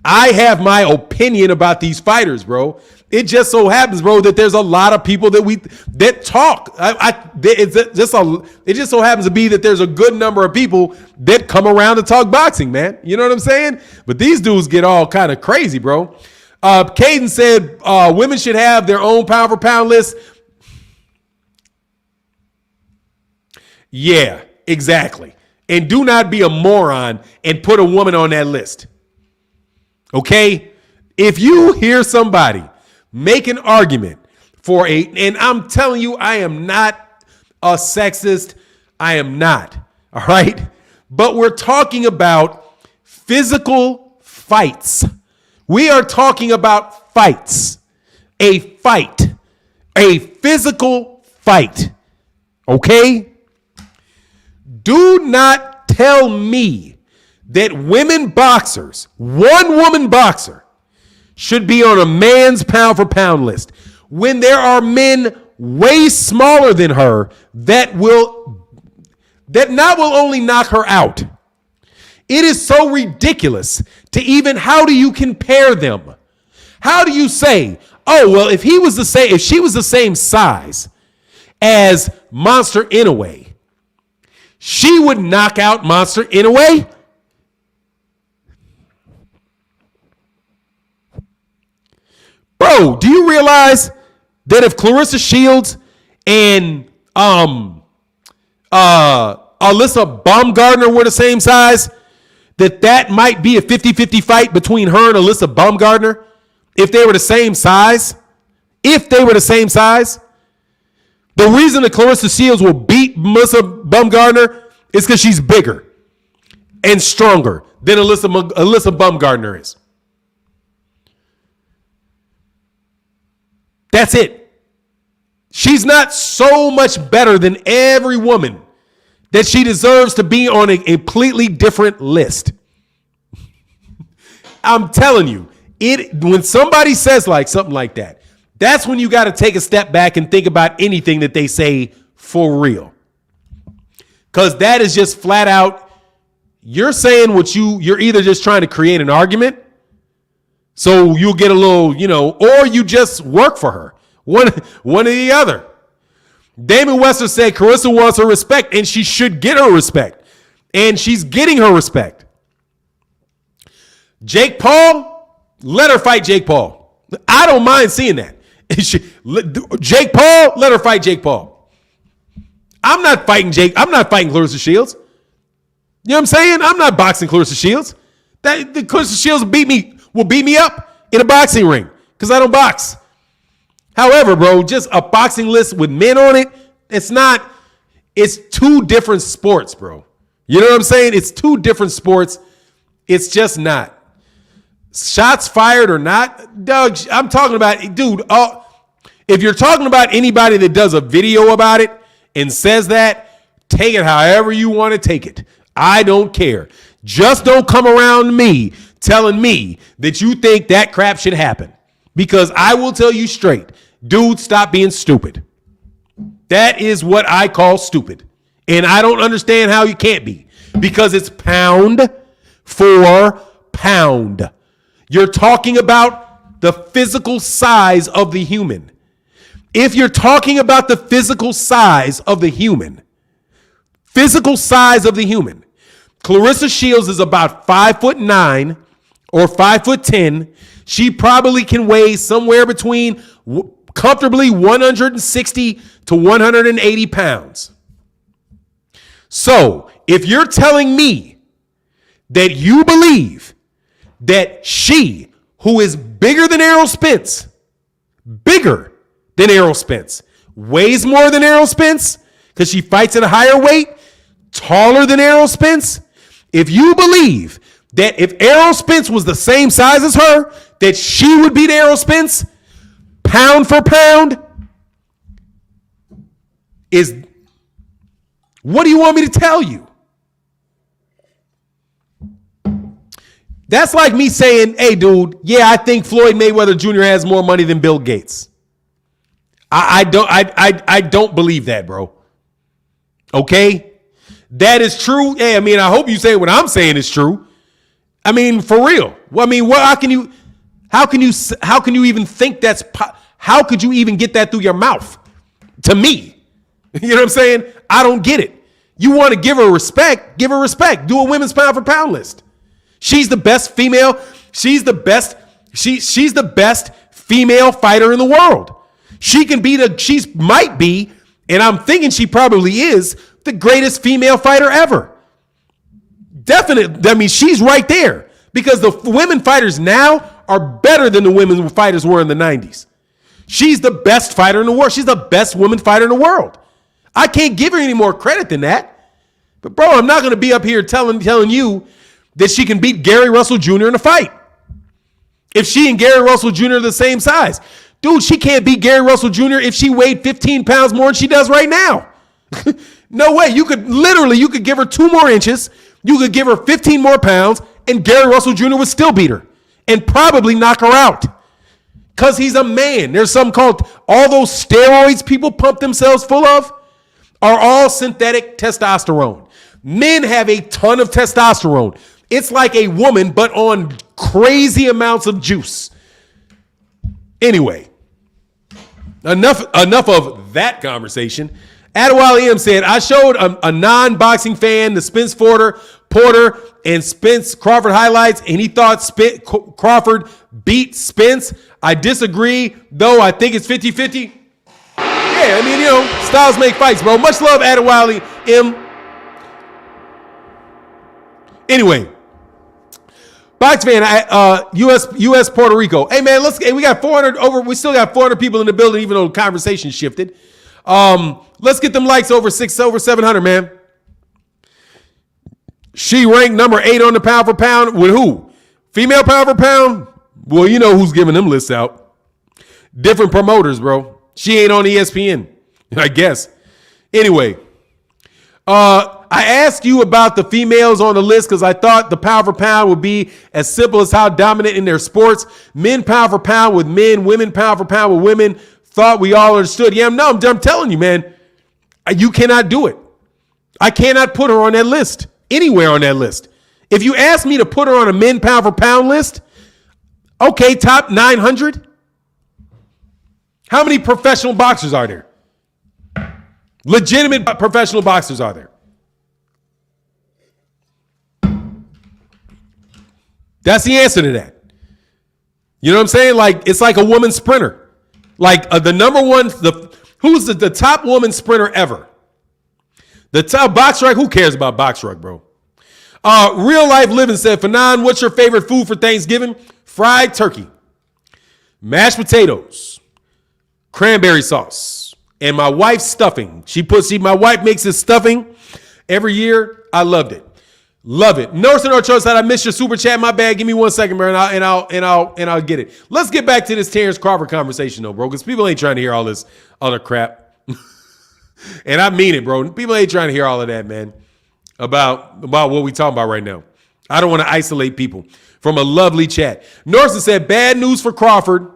I have my opinion about these fighters, bro. It just so happens, bro, that there's a lot of people that talk. It just so happens to be that there's a good number of people that come around to talk boxing, man. You know what I'm saying? But these dudes get all kind of crazy, bro. Caden said women should have their own pound for pound list. Yeah, exactly. And do not be a moron and put a woman on that list. Okay? If you hear somebody make an argument and I'm telling you, I am not a sexist. I am not. All right. But we're talking about physical fights. We are talking about fights. A fight. A physical fight. Okay? Do not tell me that women boxers, one woman boxer, should be on a man's pound for pound list when there are men way smaller than her that not will only knock her out. It is so ridiculous to even, how do you compare them? How do you say, oh, well, if she was the same size as Monster Inoue, she would knock out Monster Inoue? Bro, do you realize that if Clarissa Shields and Alyssa Baumgardner were the same size, that might be a 50-50 fight between her and Alyssa Baumgardner if they were the same size? If they were the same size? The reason that Clarissa Shields will beat Alyssa Baumgardner is because she's bigger and stronger than Alyssa Baumgardner is. That's it. She's not so much better than every woman that she deserves to be on a completely different list. I'm telling you, when somebody says something like that, that's when you got to take a step back and think about anything that they say for real. Because that is just flat out, you're saying you're either just trying to create an argument, so you'll get a little, or you just work for her. One or the other. Damon Wester said Carissa wants her respect, and she should get her respect. And she's getting her respect. Jake Paul, let her fight Jake Paul. I don't mind seeing that. Jake Paul, let her fight Jake Paul. I'm not fighting Clarissa Shields. You know what I'm saying? I'm not boxing Clarissa Shields. Clarissa Shields will beat me up in a boxing ring because I don't box. However, bro, just a boxing list with men on it, it's two different sports, bro. You know what I'm saying? It's two different sports. It's just not. Shots fired or not, Doug, I'm talking about, dude, if you're talking about anybody that does a video about it and says that, take it however you want to take it. I don't care. Just don't come around me telling me that you think that crap should happen. Because I will tell you straight, dude, stop being stupid. That is what I call stupid. And I don't understand how you can't be. Because it's pound for pound. You're talking about the physical size of the human. If you're talking about the physical size of the human, Clarissa Shields is about 5'9" or 5'10". She probably can weigh somewhere between comfortably 160 to 180 pounds. So if you're telling me that you believe that she, who is bigger than Errol Spence, weighs more than Errol Spence because she fights at a higher weight, taller than Errol Spence, if you believe that if Errol Spence was the same size as her, that she would beat Errol Spence pound for pound, what do you want me to tell you? That's like me saying, hey, dude, yeah, I think Floyd Mayweather Jr. has more money than Bill Gates. I don't believe that, bro. Okay? That is true. Hey, I mean, I hope you say what I'm saying is true. I mean, for real. Well, I mean, how can you even think how could you even get that through your mouth to me? You know what I'm saying? I don't get it. You want to give her respect, give her respect. Do a women's pound for pound list. She's the best female. She's the best female fighter in the world. She might be, and I'm thinking she probably is, the greatest female fighter ever. Definitely. I mean, she's right there because the women fighters now are better than the women fighters were in the 90s. She's the best fighter in the world. She's the best woman fighter in the world. I can't give her any more credit than that. But, bro, I'm not going to be up here telling you that she can beat Gary Russell Jr. in a fight. If she and Gary Russell Jr. are the same size. Dude, she can't beat Gary Russell Jr. if she weighed 15 pounds more than she does right now. No way. You could give her 2 more inches. You could give her 15 more pounds, and Gary Russell Jr. would still beat her and probably knock her out. Because he's a man. There's something called, all those steroids people pump themselves full of are all synthetic testosterone. Men have a ton of testosterone. It's like a woman, but on crazy amounts of juice. Anyway, enough of that conversation. Adewale M said, I showed a non-boxing fan the Spence Porter and Spence Crawford highlights, and he thought Crawford beat Spence. I disagree, though. I think it's 50-50. Yeah, I mean, styles make fights, bro. Much love, Adewale M. Anyway, box fan, U.S. Puerto Rico. Hey man, we got 400 over. We still got 400 people in the building, even though the conversation shifted. Let's get them likes over 700, man. She ranked number 8 on the pound for pound with who? Female pound for pound? Well, you know who's giving them lists out. Different promoters, bro. She ain't on ESPN, I guess. Anyway, I asked you about the females on the list because I thought the pound for pound would be as simple as how dominant in their sports. Men pound for pound with men, women pound for pound with women. Thought we all understood. Yeah, I'm telling you, man. You cannot do it. I cannot put her on that list, anywhere on that list. If you ask me to put her on a men pound for pound list, okay, top 900. How many professional boxers are there? Legitimate professional boxers are there? That's the answer to that. You know what I'm saying? Like, it's like a woman sprinter. Like the number one, who's the top woman sprinter ever? The top box rec. Who cares about box rec, bro? Real life living said, Fannon, what's your favorite food for Thanksgiving? Fried turkey, mashed potatoes, cranberry sauce, and my wife's stuffing. My wife makes this stuffing every year. I loved it. Love it. North and Choice said, I missed your super chat. My bad. Give me 1 second, bro, and I'll get it. Let's get back to this Terence Crawford conversation, though, bro, because people ain't trying to hear all this other crap. And I mean it, bro. People ain't trying to hear all of that, man, about what we talking about right now. I don't want to isolate people from a lovely chat. Norton said, bad news for Crawford.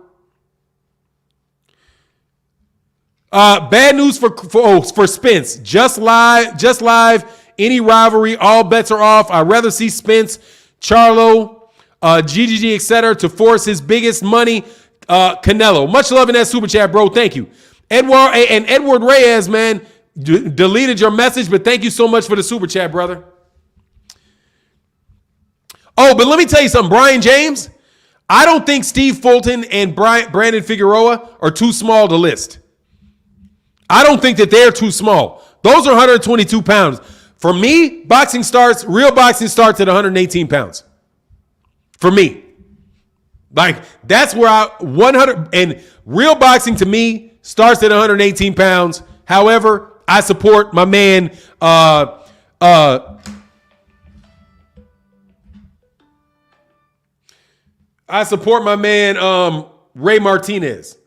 Bad news for Spence. Just live. Any rivalry, all bets are off. I'd rather see Spence, Charlo, GGG, etc. to force his biggest money, Canelo. Much love in that super chat, bro. Thank you. Edward Reyes, man, deleted your message, but thank you so much for the super chat, brother. Oh, but let me tell you something, Brian James. I don't think Steve Fulton and Brandon Figueroa are too small to list. I don't think that they're too small. Those are 122 pounds. For me, real boxing starts at 118 pounds. For me. Like, that's where 100, and real boxing to me starts at 118 pounds. However, I support my man, Ray Martinez.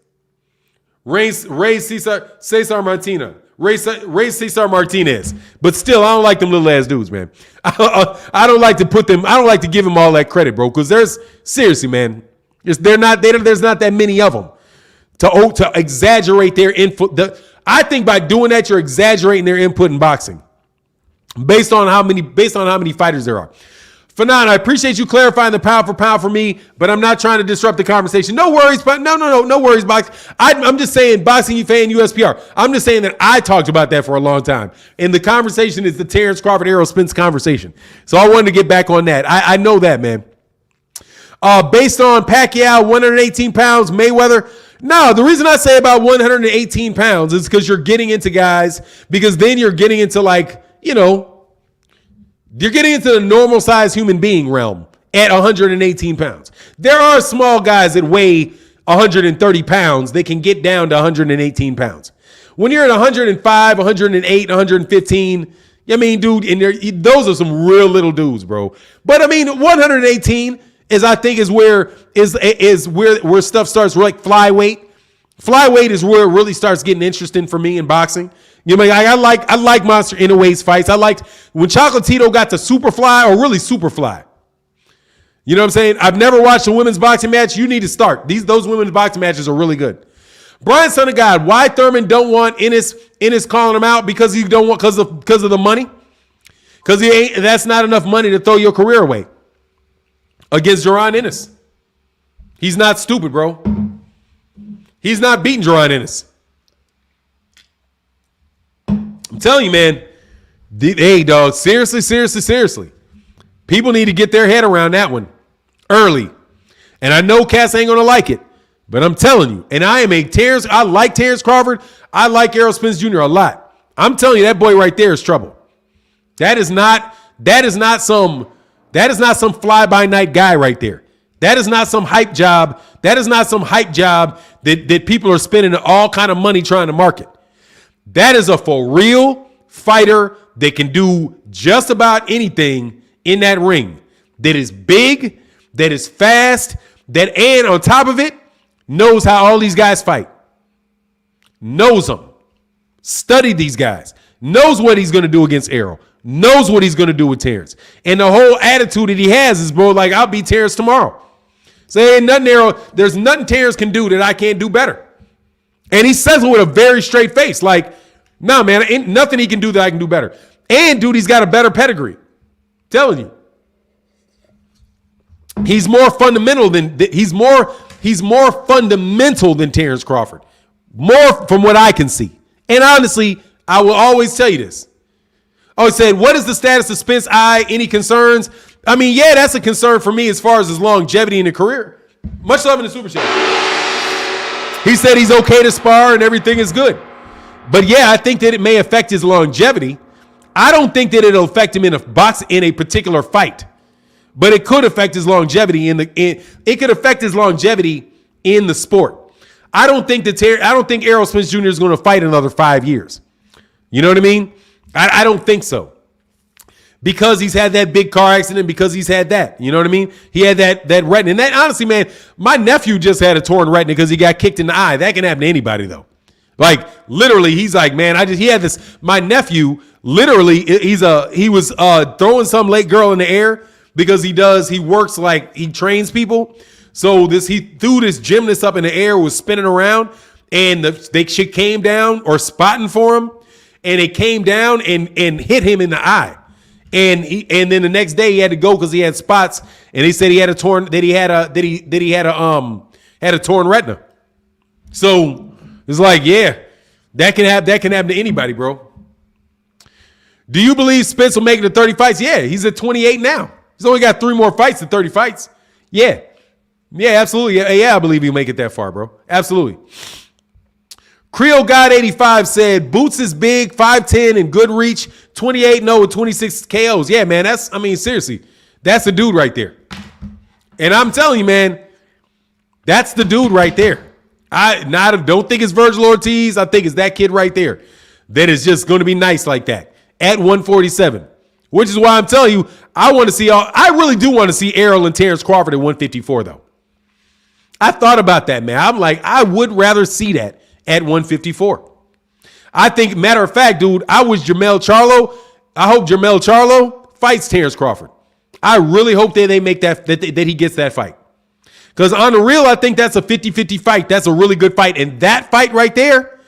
Ray Cesar Martinez. Ray Cesar Martinez. But still, I don't like them little ass dudes, man. I don't like to give them all that credit, bro, because seriously, man, there's not that many of them to exaggerate their input. I think by doing that, you're exaggerating their input in boxing based on how many fighters there are. Fannon, I appreciate you clarifying the pound for pound for me, but I'm not trying to disrupt the conversation. No worries, but no worries, box. I'm just saying, boxing fan USPR. I'm just saying that I talked about that for a long time, and the conversation is the Terence Crawford, Errol Spence conversation. So I wanted to get back on that. I know that, man. Based on Pacquiao, 118 pounds, Mayweather. No, the reason I say about 118 pounds is because you're getting into guys, because then you're getting into you're getting into the normal size human being realm at 118 pounds. There are small guys that weigh 130 pounds, they can get down to 118 pounds. When you're at 105, 108, 115, I mean, dude, and those are some real little dudes, bro. But I mean, 118 is, I think, is where stuff starts, like flyweight. Flyweight is where it really starts getting interesting for me in boxing. You know, I like monster innerweights fights. I liked when Chocolatito got to Superfly, or really Superfly. You know what I'm saying? I've never watched a women's boxing match. You need to start. Those women's boxing matches are really good. Brian, son of God, why Thurman don't want Ennis calling him out? Because he don't want, because of the money. Because that's not enough money to throw your career away against Jaron Ennis. He's not stupid, bro. He's not beating Jaron Ennis. I'm telling you, man. Hey, dog, seriously. People need to get their head around that one early. And I know Cass ain't going to like it, but I'm telling you, and I like Terence Crawford. I like Errol Spence Jr. a lot. I'm telling you, that boy right there is trouble. That is not some fly-by-night guy right there. That is not some hype job. That is not some hype job that people are spending all kind of money trying to market. That is a for real fighter that can do just about anything in that ring. That is big, that is fast, and on top of it, knows how all these guys fight. Knows them. Studied these guys. Knows what he's going to do against Errol. Knows what he's going to do with Terence. And the whole attitude that he has is, bro, like, I'll beat Terence tomorrow. So ain't nothing, Errol. There's nothing Terence can do that I can't do better. And he says it with a very straight face. Like, nah, man, ain't nothing he can do that I can do better. And, dude, he's got a better pedigree. Telling you. He's more fundamental than Terence Crawford. More from what I can see. And honestly, I will always tell you this. I always said, what is the status of Spence? Any concerns? I mean, yeah, that's a concern for me as far as his longevity in the career. Much love in the Super Chat. He said he's okay to spar and everything is good. But yeah, I think that it may affect his longevity. I don't think that it'll affect him in a particular fight. But it could affect his longevity it could affect his longevity in the sport. I don't think Errol Spence Jr. is going to fight another 5 years. You know what I mean? I don't think so. Because he's had that big car accident, because he's had that. You know what I mean? He had that retina. And that, honestly, man, my nephew just had a torn retina because he got kicked in the eye. That can happen to anybody, though. Like, literally, he's like, man, he had this. My nephew, literally, he was throwing some late girl in the air because he works like, he trains people. So he threw this gymnast up in the air, was spinning around, and she came down, or spotting for him, and it came down and hit him in the eye. And then the next day he had to go because he had spots, and he said he had a torn retina. So it's like, yeah, that can happen to anybody, bro. Do you believe Spence will make it to 30 fights? Yeah, he's at 28 now. He's only got 3 more fights to 30 fights. Yeah, absolutely. Yeah, I believe he'll make it that far, bro. Absolutely. Creole God 85 said, Boots is big, 5'10", and good reach, 28-0 with 26 KOs. Yeah, man, seriously, that's the dude right there. And I'm telling you, man, that's the dude right there. I don't think it's Virgil Ortiz. I think it's that kid right there that is just going to be nice like that at 147, which is why I'm telling you, I really do want to see Errol and Terence Crawford at 154, though. I thought about that, man. I'm like, I would rather see that at 154. I think, matter of fact, dude, I hope Jermell Charlo fights Terence Crawford. I really hope that they make that he gets that fight. Because on the real, I think that's a 50-50 fight. That's a really good fight. And that fight right there,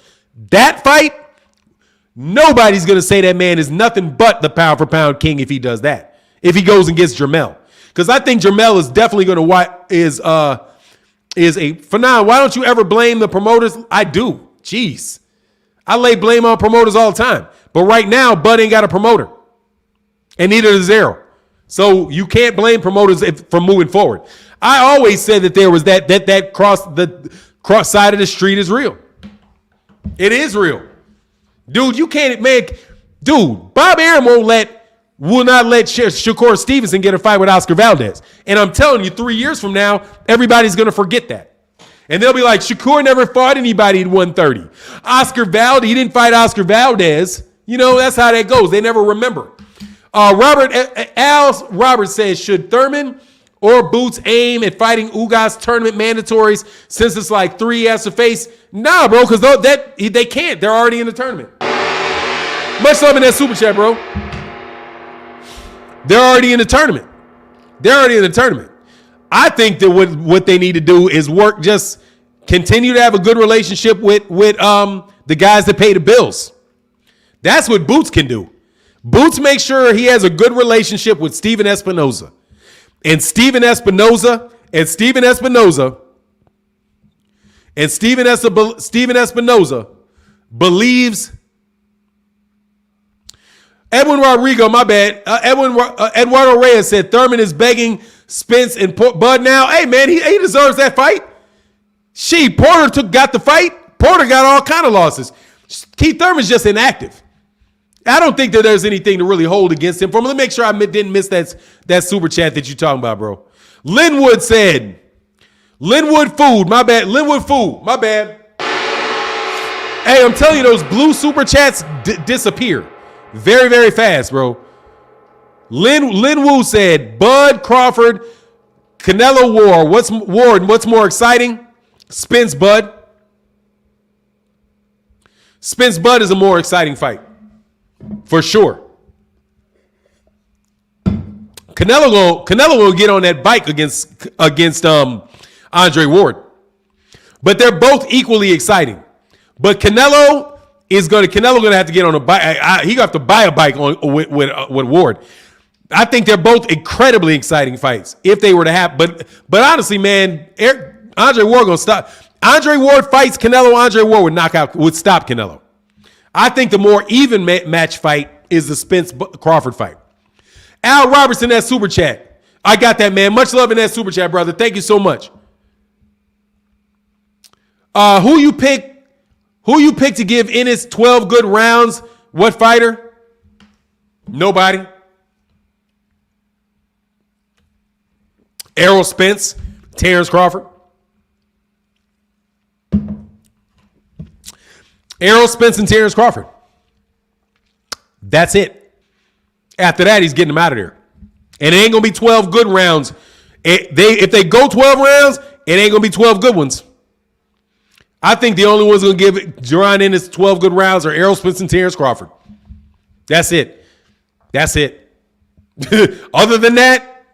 nobody's going to say that man is nothing but the pound for pound king if he does that. If he goes and gets Jermell. Because I think Jermell is definitely going to Fannon, why don't you ever blame the promoters? I do. Jeez. I lay blame on promoters all the time. But right now, Bud ain't got a promoter. And neither does Errol. So you can't blame promoters for moving forward. I always said that there was that cross side of the street is real. It is real. Dude, you can't Bob Arum will not let Shakur Stevenson get a fight with Oscar Valdez. And I'm telling you, 3 years from now, everybody's going to forget that. And they'll be like, Shakur never fought anybody at 130. Oscar Valdez, he didn't fight Oscar Valdez. You know, that's how that goes. They never remember. Al Roberts says, should Thurman or Boots aim at fighting Ugas tournament mandatories since it's like 3 he has to face? Nah, bro, because they can't. They're already in the tournament. Much love in that super chat, bro. They're already in the tournament. I think that what they need to do is just continue to have a good relationship with the guys that pay the bills. That's what Boots can do. Boots makes sure he has a good relationship with Steven Espinoza. And Steven Espinoza believes Edwin Rodrigo, my bad. Eduardo Reyes said Thurman is begging Spence and Bud now. Hey, man, he deserves that fight. Porter got the fight. Porter got all kind of losses. Keith Thurman's just inactive. I don't think that there's anything to really hold against him. Let me make sure I didn't miss that super chat that you're talking about, bro. Linwood said, Linwood food, my bad. Hey, I'm telling you, those blue super chats disappear very, very fast, bro. Lin Wu said, Bud, Crawford, Canelo Ward. What's more exciting? Spence Bud. Spence Bud is a more exciting fight. For sure. Canelo will get on that bike against Andre Ward. But they're both equally exciting. But Canelo gonna have to get on a bike. He got to buy a bike with Ward. I think they're both incredibly exciting fights if they were to happen. But honestly, man, Andre Ward gonna stop. Andre Ward fights Canelo. Andre Ward would stop Canelo. I think the more even match fight is the Spence Crawford fight. Al Robertson, that super chat. I got that, man. Much love in that super chat, brother. Thank you so much. Who you pick to give Ennis 12 good rounds? What fighter? Nobody. Errol Spence, Terence Crawford. Errol Spence and Terence Crawford. That's it. After that, he's getting them out of there. And it ain't going to be 12 good rounds. If they go 12 rounds, it ain't going to be 12 good ones. I think the only ones going to give Jaron Ennis 12 good rounds are Errol Spence and Terence Crawford. That's it. Other than that,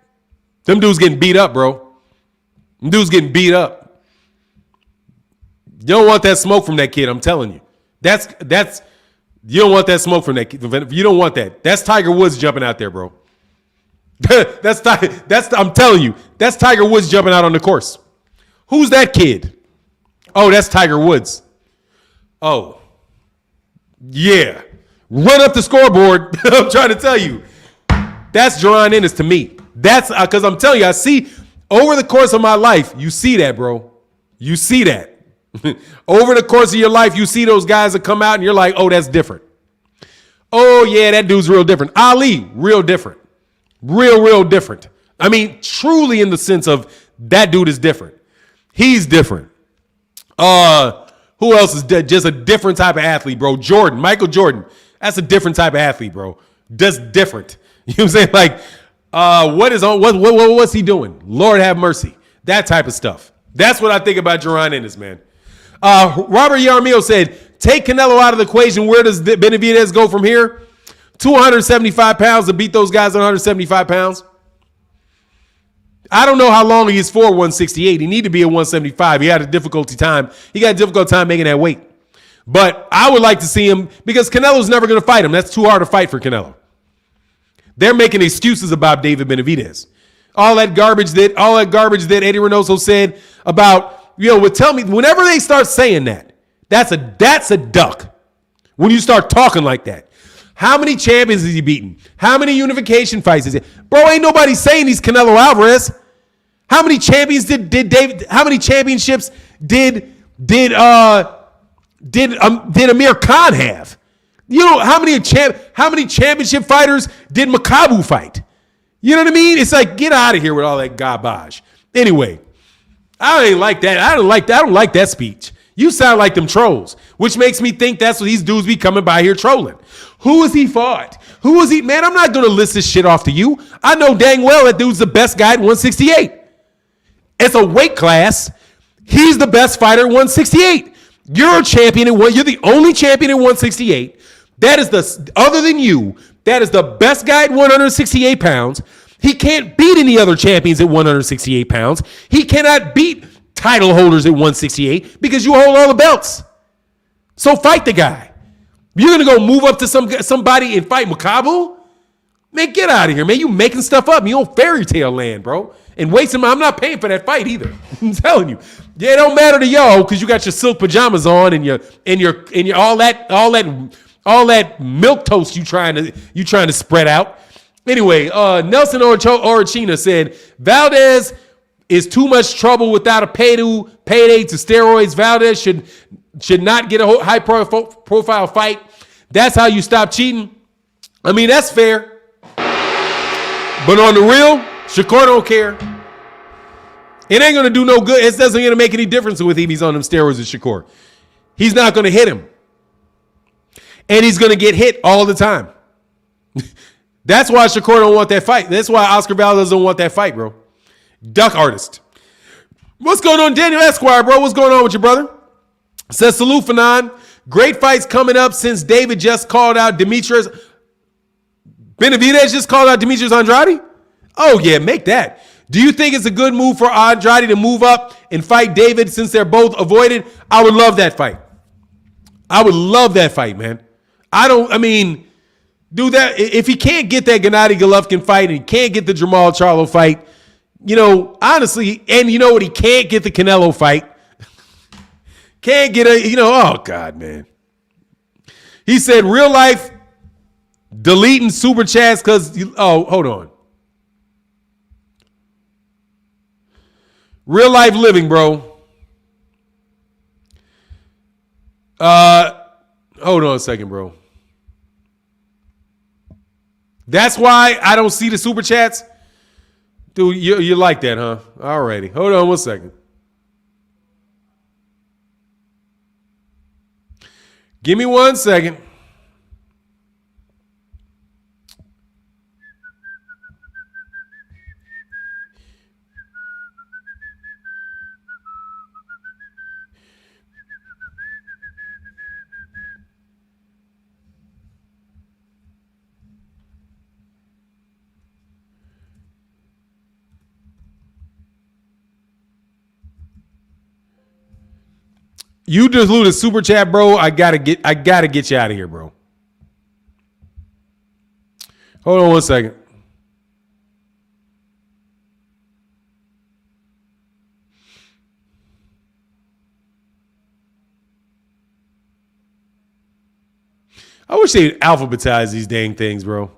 them dudes getting beat up, bro. Them dudes getting beat up. You don't want that smoke from that kid, I'm telling you. You don't want that smoke from that kid. You don't want that. That's Tiger Woods jumping out there, bro. I'm telling you, that's Tiger Woods jumping out on the course. Who's that kid? Oh, that's Tiger Woods. Oh, yeah. Run up the scoreboard. I'm trying to tell you. That's Jaron Ennis to me. That's because I'm telling you, I see over the course of my life, you see that, bro. You see that. Over the course of your life, you see those guys that come out and you're like, oh, that's different. Oh, yeah, that dude's real different. Ali, real different. Real different. I mean, truly in the sense of that dude is different. He's different. Who else is just a different type of athlete, bro? Michael Jordan. That's a different type of athlete, bro. Just different. You know what I'm saying? Like, what's he doing? Lord have mercy. That type of stuff. That's what I think about Jaron Ennis, man. Robert Yaramillo said, take Canelo out of the equation. Where does Benavidez go from here? 275 pounds to beat those guys at 175 pounds. I don't know how long he is for 168. He need to be at 175. He got a difficult time making that weight. But I would like to see him because Canelo's never going to fight him. That's too hard to fight for Canelo. They're making excuses about David Benavidez. All that garbage that Eddie Reynoso said about, tell me, whenever they start saying that, that's a duck. When you start talking like that. How many champions is he beaten? How many unification fights is it? Bro, ain't nobody saying he's Canelo Alvarez. How many champions did David? How many championships did Amir Khan have? How many championship fighters did Makabu fight? You know what I mean? It's like, get out of here with all that garbage. Anyway, I ain't like that. I don't like that speech. You sound like them trolls, which makes me think that's what these dudes be coming by here trolling. Who has he fought? Who is he? Man, I'm not going to list this shit off to you. I know dang well that dude's the best guy at 168. It's a weight class. He's the best fighter at 168. You're a champion at one. You're the only champion at 168. That is other than you, that is the best guy at 168 pounds. He can't beat any other champions at 168 pounds. He cannot beat title holders at 168 because you hold all the belts. So fight the guy. You're going to go move up to somebody and fight Makabu? Man, get out of here, man. You making stuff up. You on fairy tale land, bro. And wasting my, I'm not paying for that fight either. I'm telling you. Yeah, it don't matter to y'all because you got your silk pajamas on and your all that milk toast you trying to spread out. Anyway, Nelson Orachina said Valdez is too much trouble without a payday to steroids. Valdez should not get a high profile fight. That's how you stop cheating. I mean, that's fair. But on the real, Shakur don't care. It ain't going to do no good. It doesn't going to make any difference with him. He's on them steroids with Shakur. He's not going to hit him. And he's going to get hit all the time. That's why Shakur don't want that fight. That's why Oscar Valdez don't want that fight, bro. Duck artist. What's going on, Daniel Esquire, bro? What's going on with your brother? Says, salute, Fannon. Great fights coming up since David just called out Demetrius. Benavidez just called out Demetrius Andrade? Oh, yeah, make that. Do you think it's a good move for Andrade to move up and fight David since they're both avoided? I would love that fight. I would love that fight, man. Do that. If he can't get that Gennady Golovkin fight and he can't get the Jamal Charlo fight, honestly, and you know what? He can't get the Canelo fight. Can't get oh, God, man. He said real life deleting super chats because, hold on. Real life living, bro. Hold on a second, bro. That's why I don't see the super chats? Dude, you like that, huh? Alrighty. Hold on one second. Give me 1 second. You just lose a super chat, bro. I gotta get you out of here, bro. Hold on 1 second. I wish they'd alphabetize these dang things, bro.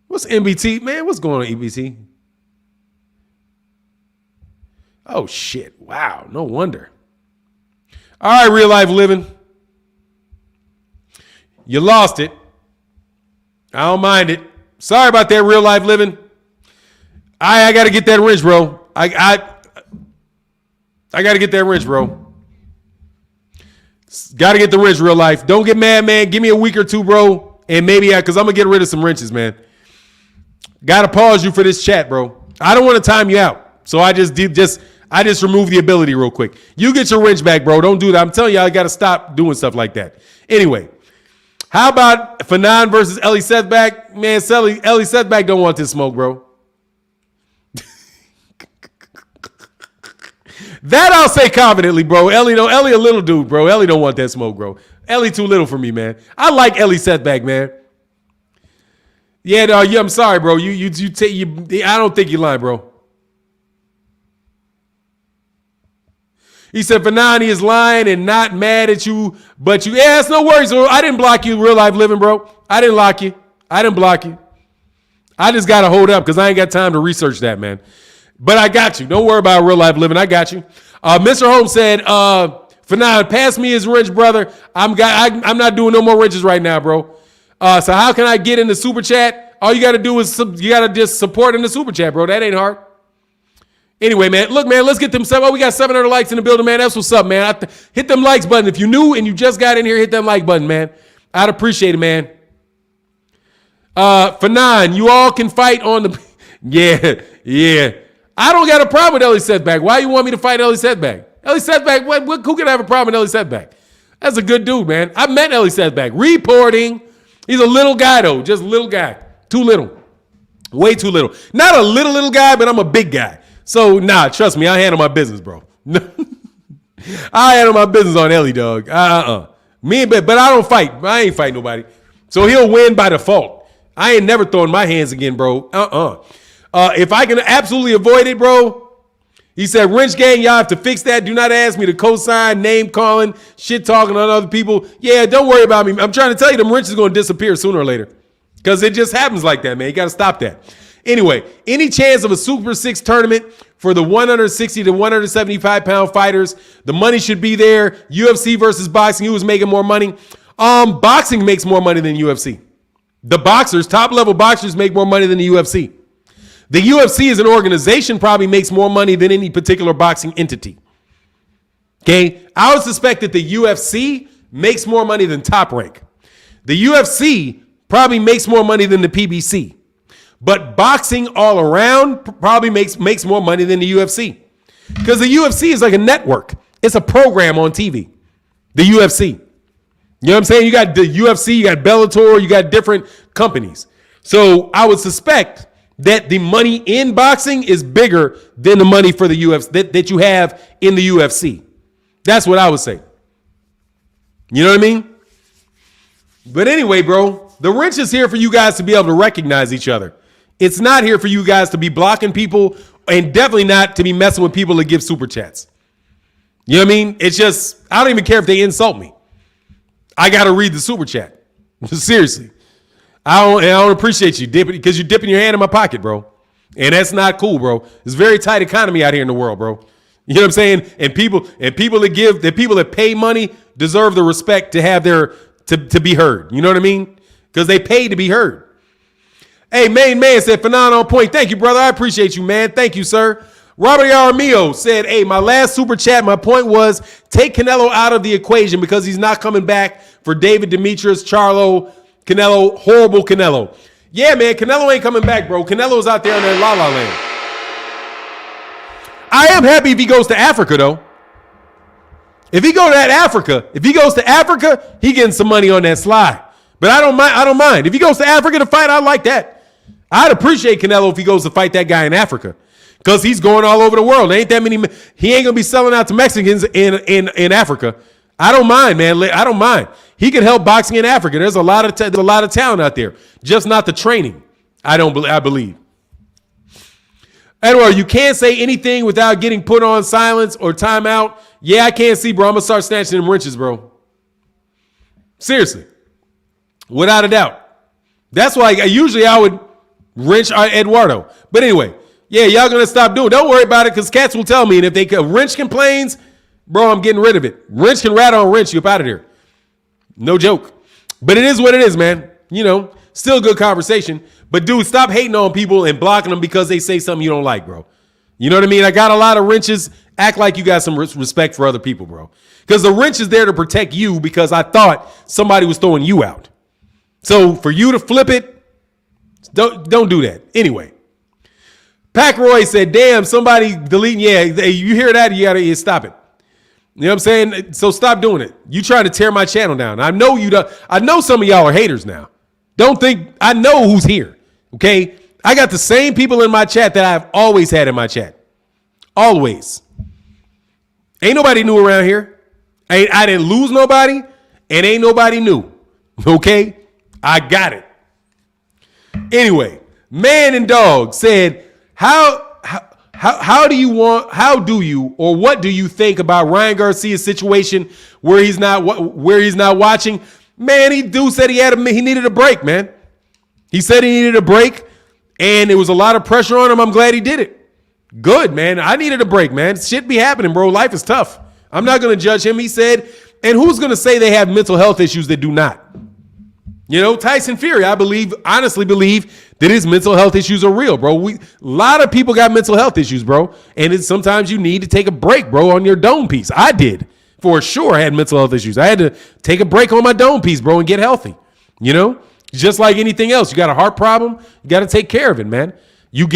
What's MBT? Man, what's going on, MBT? Oh, shit. Wow. No wonder. All right, real life living. You lost it. I don't mind it. Sorry about that, real life living. I got to get that wrench, bro. I got to get that wrench, bro. Got to get the wrench, real life. Don't get mad, man. Give me a week or two, bro. And maybe because I'm going to get rid of some wrenches, man. Got to pause you for this chat, bro. I don't want to time you out. So I just removed the ability real quick. You get your wrench back, bro. Don't do that. I'm telling you, I got to stop doing stuff like that. Anyway, how about Fannon versus Ellie Sethback? Man, Ellie Sethback don't want this smoke, bro. That I'll say confidently, bro. Ellie a little dude, bro. Ellie don't want that smoke, bro. Ellie too little for me, man. I like Ellie Sethback, man. Yeah, no, I'm sorry, bro. I don't think you're lying, bro. He said, Fanani is lying and not mad at you, but you, yeah, it's no worries. Bro. I didn't block you, real life living, bro. I didn't lock you. I didn't block you. I just got to hold up because I ain't got time to research that, man. But I got you. Don't worry about real life living. I got you. Mr. Holmes said, Fanani, pass me his wrench, brother. I'm not doing no more wrenches right now, bro. So how can I get in the super chat? All you got to do is you got to just support in the super chat, bro. That ain't hard. Anyway, man, look, man, let's get them. We got 700 likes in the building, man. That's what's up, man. Hit them likes button. If you're new and you just got in here, hit that like button, man. I'd appreciate it, man. Fannon, you all can fight on the. Yeah. I don't got a problem with Ellie Setback. Why you want me to fight Ellie Setback? Ellie Setback, who can have a problem with Ellie Setback? That's a good dude, man. I met Ellie Setback. Reporting. He's a little guy, though. Just a little guy. Too little. Way too little. Not a little guy, but I'm a big guy. So, trust me, I handle my business, bro. I handle my business on Ellie, dog. But I don't fight. I ain't fight nobody. So he'll win by default. I ain't never throwing my hands again, bro. If I can absolutely avoid it, bro, he said, Wrench Gang, y'all have to fix that. Do not ask me to co-sign, name calling, shit talking on other people. Yeah, don't worry about me. I'm trying to tell you, them wrench is going to disappear sooner or later. Because it just happens like that, man. You got to stop that. Anyway, any chance of a Super 6 tournament for the 160 to 175 pound fighters? The money should be there. UFC versus boxing. Who was making more money? Boxing makes more money than UFC. The boxers, top level boxers, make more money than the UFC. The UFC as an organization probably makes more money than any particular boxing entity. Okay? I would suspect that the UFC makes more money than Top Rank. The UFC probably makes more money than the PBC. But boxing all around probably makes more money than the UFC. Because the UFC is like a network. It's a program on TV. The UFC. You know what I'm saying? You got the UFC, you got Bellator, you got different companies. So I would suspect that the money in boxing is bigger than the money for the UFC that you have in the UFC. That's what I would say. You know what I mean? But anyway, bro, the wrench is here for you guys to be able to recognize each other. It's not here for you guys to be blocking people, and definitely not to be messing with people that give super chats. You know what I mean? It's just, I don't even care if they insult me. I got to read the super chat. Seriously. I don't appreciate you dipping, because you're dipping your hand in my pocket, bro. And that's not cool, bro. It's a very tight economy out here in the world, bro. You know what I'm saying? And people that pay money deserve the respect to have to be heard. You know what I mean? Because they pay to be heard. Hey, main man said, Fannon on point. Thank you, brother. I appreciate you, man. Thank you, sir. Robert Yaramillo said, hey, my last super chat, my point was take Canelo out of the equation because he's not coming back for David Demetrius, Charlo, Canelo, horrible Canelo. Yeah, man, Canelo ain't coming back, bro. Canelo's out there in that la-la land. I am happy if he goes to Africa, though. If he goes to Africa, he getting some money on that slide. But I don't mind. If he goes to Africa to fight, I like that. I'd appreciate Canelo if he goes to fight that guy in Africa. Because he's going all over the world. Ain't that many. He ain't going to be selling out to Mexicans in Africa. I don't mind, man. I don't mind. He can help boxing in Africa. There's a lot of talent out there. Just not the training. I believe. Edward, you can't say anything without getting put on silence or timeout. Yeah, I can't see, bro. I'm going to start snatching them wrenches, bro. Seriously. Without a doubt. That's why usually I would wrench Eduardo. But anyway, yeah, y'all going to stop doing it. Don't worry about it because cats will tell me. And if wrench complains, bro, I'm getting rid of it. Wrench can rat on wrench. You up out of there. No joke. But it is what it is, man. You know, still a good conversation. But dude, stop hating on people and blocking them because they say something you don't like, bro. You know what I mean? I got a lot of wrenches. Act like you got some respect for other people, bro. Because the wrench is there to protect you because I thought somebody was throwing you out. So for you to flip it, don't do that. Anyway, Packroy said, damn, somebody deleting. Yeah, you hear that, you got to stop it. You know what I'm saying? So stop doing it. You trying to tear my channel down. I know you don't. I know some of y'all are haters now. Don't think I know who's here. Okay? I got the same people in my chat that I've always had in my chat. Always. Ain't nobody new around here. I didn't lose nobody, and ain't nobody new. Okay? I got it. Anyway, Man and Dog said, how do you or what do you think about Ryan Garcia's situation where he's not watching? Man, he said he needed a break, man. He said he needed a break, and it was a lot of pressure on him. I'm glad he did it. Good, man. I needed a break, man. Shit be happening, bro. Life is tough. I'm not going to judge him, he said. And who's going to say they have mental health issues that do not? You know, Tyson Fury, I honestly believe that his mental health issues are real, bro. A lot of people got mental health issues, bro. And sometimes you need to take a break, bro, on your dome piece. I did. For sure, I had mental health issues. I had to take a break on my dome piece, bro, and get healthy. You know, just like anything else. You got a heart problem, you got to take care of it, man. You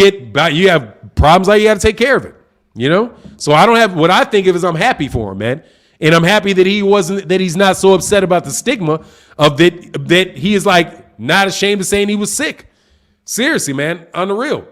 have problems, like you got to take care of it. You know, so I don't have what I think of is I'm happy for him, man. And I'm happy that he's not so upset about the stigma of that he is like not ashamed of saying he was sick. Seriously, man, on the real.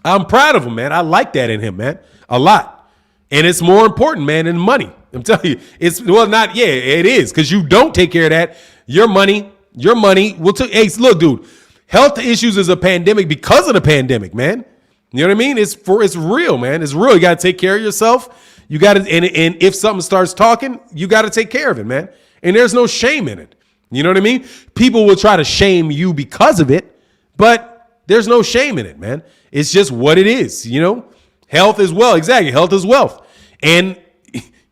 I'm proud of him, man. I like that in him, man, a lot. And it's more important, man, than money. I'm telling you, it is, because you don't take care of that. Your money will take. Hey, look, dude, health issues is a pandemic because of the pandemic, man. You know what I mean? It's real, man. It's real. You got to take care of yourself. You got to, and if something starts talking, you got to take care of it, man. And there's no shame in it. You know what I mean? People will try to shame you because of it, but there's no shame in it, man. It's just what it is, you know? Health is wealth. Exactly. Health is wealth. And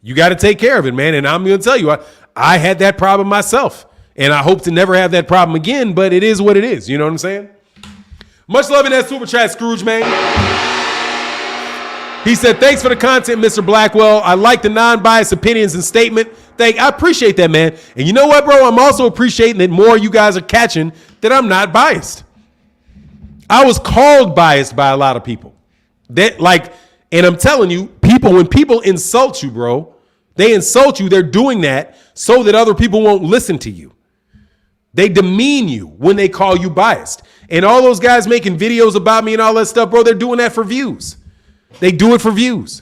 you got to take care of it, man. And I'm going to tell you, I had that problem myself, and I hope to never have that problem again, but it is what it is. You know what I'm saying? Much love in that super chat, Scrooge, man. He said, thanks for the content, Mr. Blackwell. I like the non-biased opinions and statement. I appreciate that, man. And you know what, bro? I'm also appreciating that more you guys are catching that I'm not biased. I was called biased by a lot of people. And I'm telling you, when people insult you, bro, they insult you. They're doing that so that other people won't listen to you. They demean you when they call you biased. And all those guys making videos about me and all that stuff, bro, they're doing that for views. They do it for views.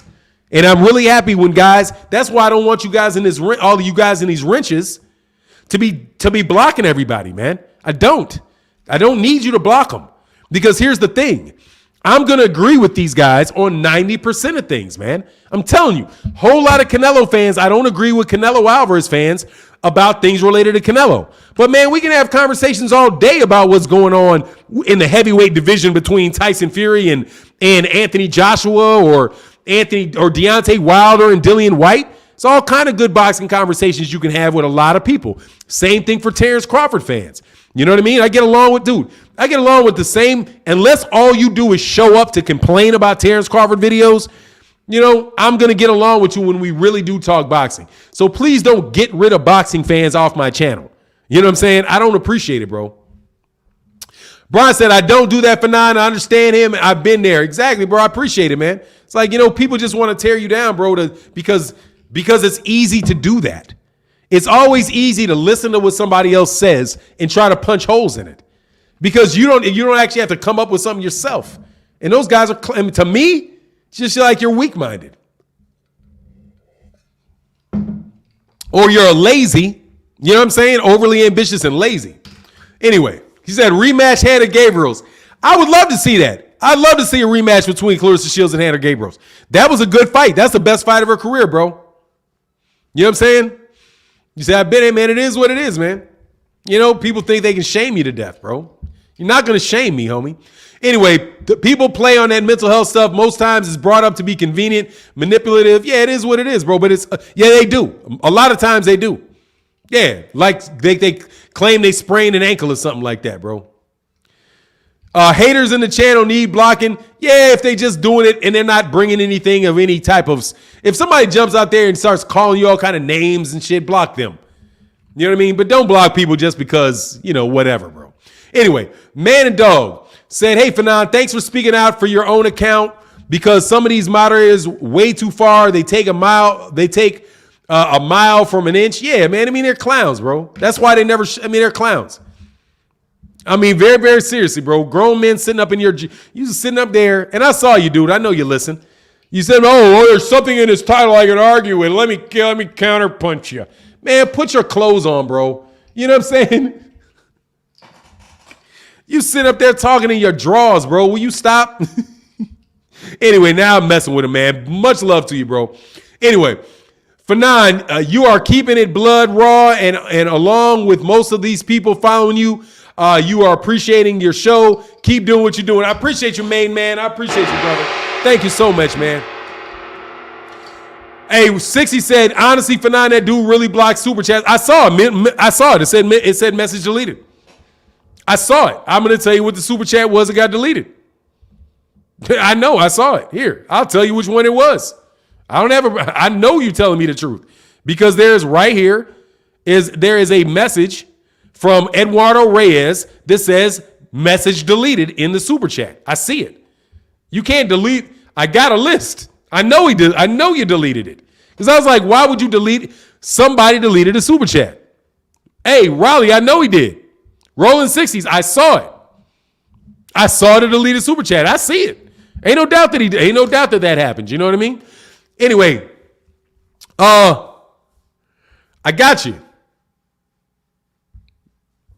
And I'm really happy when guys, that's why I don't want you guys all of you guys in these wrenches to be blocking everybody, man. I don't need you to block them, because here's the thing. I'm going to agree with these guys on 90% of things, man. I'm telling you, whole lot of Canelo fans, I don't agree with Canelo Alvarez fans about things related to Canelo. But, man, we can have conversations all day about what's going on in the heavyweight division between Tyson Fury and Anthony Joshua or Deontay Wilder and Dillian White. It's all kind of good boxing conversations you can have with a lot of people. Same thing for Terence Crawford fans. You know what I mean? I get along with the same, unless all you do is show up to complain about Terence Crawford videos. You know, I'm going to get along with you when we really do talk boxing. So please don't get rid of boxing fans off my channel. You know what I'm saying? I don't appreciate it, bro. Brian said, I don't do that for nine. I understand him. I've been there. Exactly, bro. I appreciate it, man. It's like, you know, people just want to tear you down, bro, because it's easy to do that. It's always easy to listen to what somebody else says and try to punch holes in it, because you don't actually have to come up with something yourself. And those guys are, to me, it's just like you're weak-minded. Or you're lazy. You know what I'm saying? Overly ambitious and lazy. Anyway, he said rematch Hannah Gabriels. I would love to see that. I'd love to see a rematch between Clarissa Shields and Hannah Gabriels. That was a good fight. That's the best fight of her career, bro. You know what I'm saying? You say, I've been in, man. It is what it is, man. You know, people think they can shame you to death, bro. You're not going to shame me, homie. Anyway, the people play on that mental health stuff. Most times it's brought up to be convenient, manipulative. Yeah, it is what it is, bro. But they do. A lot of times they do. Yeah, like they claim they sprained an ankle or something like that, bro. Haters in the channel need blocking. Yeah, if they just doing it and they're not bringing anything of any type of. If somebody jumps out there and starts calling you all kind of names and shit, block them. You know what I mean? But don't block people just because, you know, whatever, bro. Anyway, Man and Dog said, hey, Fannon, thanks for speaking out for your own account, because some of these moderators way too far. They take a mile from an inch. Yeah, man. I mean, they're clowns, bro. That's why they never. They're clowns. I mean, very, very seriously, bro. Grown men sitting up you just sitting up there, and I saw you, dude. I know you listen. You said, oh, there's something in this title I can argue with. Let me counterpunch you. Man, put your clothes on, bro. You know what I'm saying? You sit up there talking in your drawers, bro. Will you stop? Anyway, now I'm messing with him, man. Much love to you, bro. Anyway, Fannon, you are keeping it blood raw, and along with most of these people following you, you are appreciating your show. Keep doing what you're doing. I appreciate you, main man. I appreciate you, brother. Thank you so much, man. Hey, 60 said, honestly, Fannon, that dude really blocked super chats. I saw it. I saw it. It said message deleted. I saw it. I'm going to tell you what the super chat was that got deleted. I know. I saw it. Here, I'll tell you which one it was. I know you telling me the truth because there's right here there is a message from Eduardo Reyes that says message deleted in the super chat. I see it. You can't delete. I got a list. I know he did. I know you deleted it because I was like, why would you delete? Somebody deleted a super chat. Hey, Raleigh, I know he did. Rolling 60s. I saw it. I saw the deleted super chat. I see it. Ain't no doubt that happened. You know what I mean? Anyway, I got you.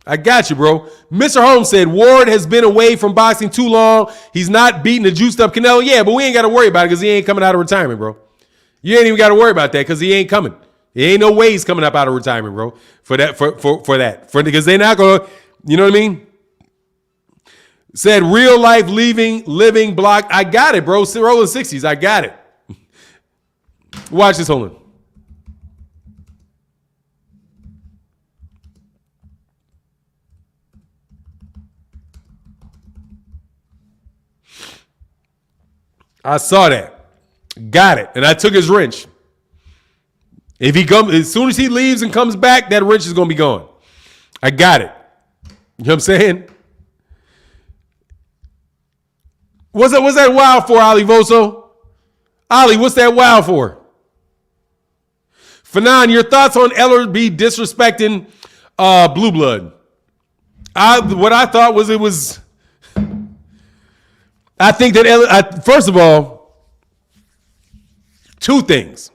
I got you, bro. Mr. Holmes said Ward has been away from boxing too long. He's not beating the juiced up Canelo. Yeah, but we ain't got to worry about it because he ain't coming out of retirement, bro. You ain't even got to worry about that because he ain't coming. There ain't no way he's coming up out of retirement, bro. Because they're not gonna. You know what I mean? Said real life living block. I got it, bro. Rolling 60s. I got it. Watch this. Hold on. I saw that. Got it. And I took his wrench. If he comes, as soon as he leaves and comes back, that wrench is going to be gone. I got it. You know what I'm saying? What's that wow for, Ali Voso? Ali, what's that wow for? Fannon, your thoughts on LRB disrespecting Blue Blood? What I thought was I think that, first of all, two things.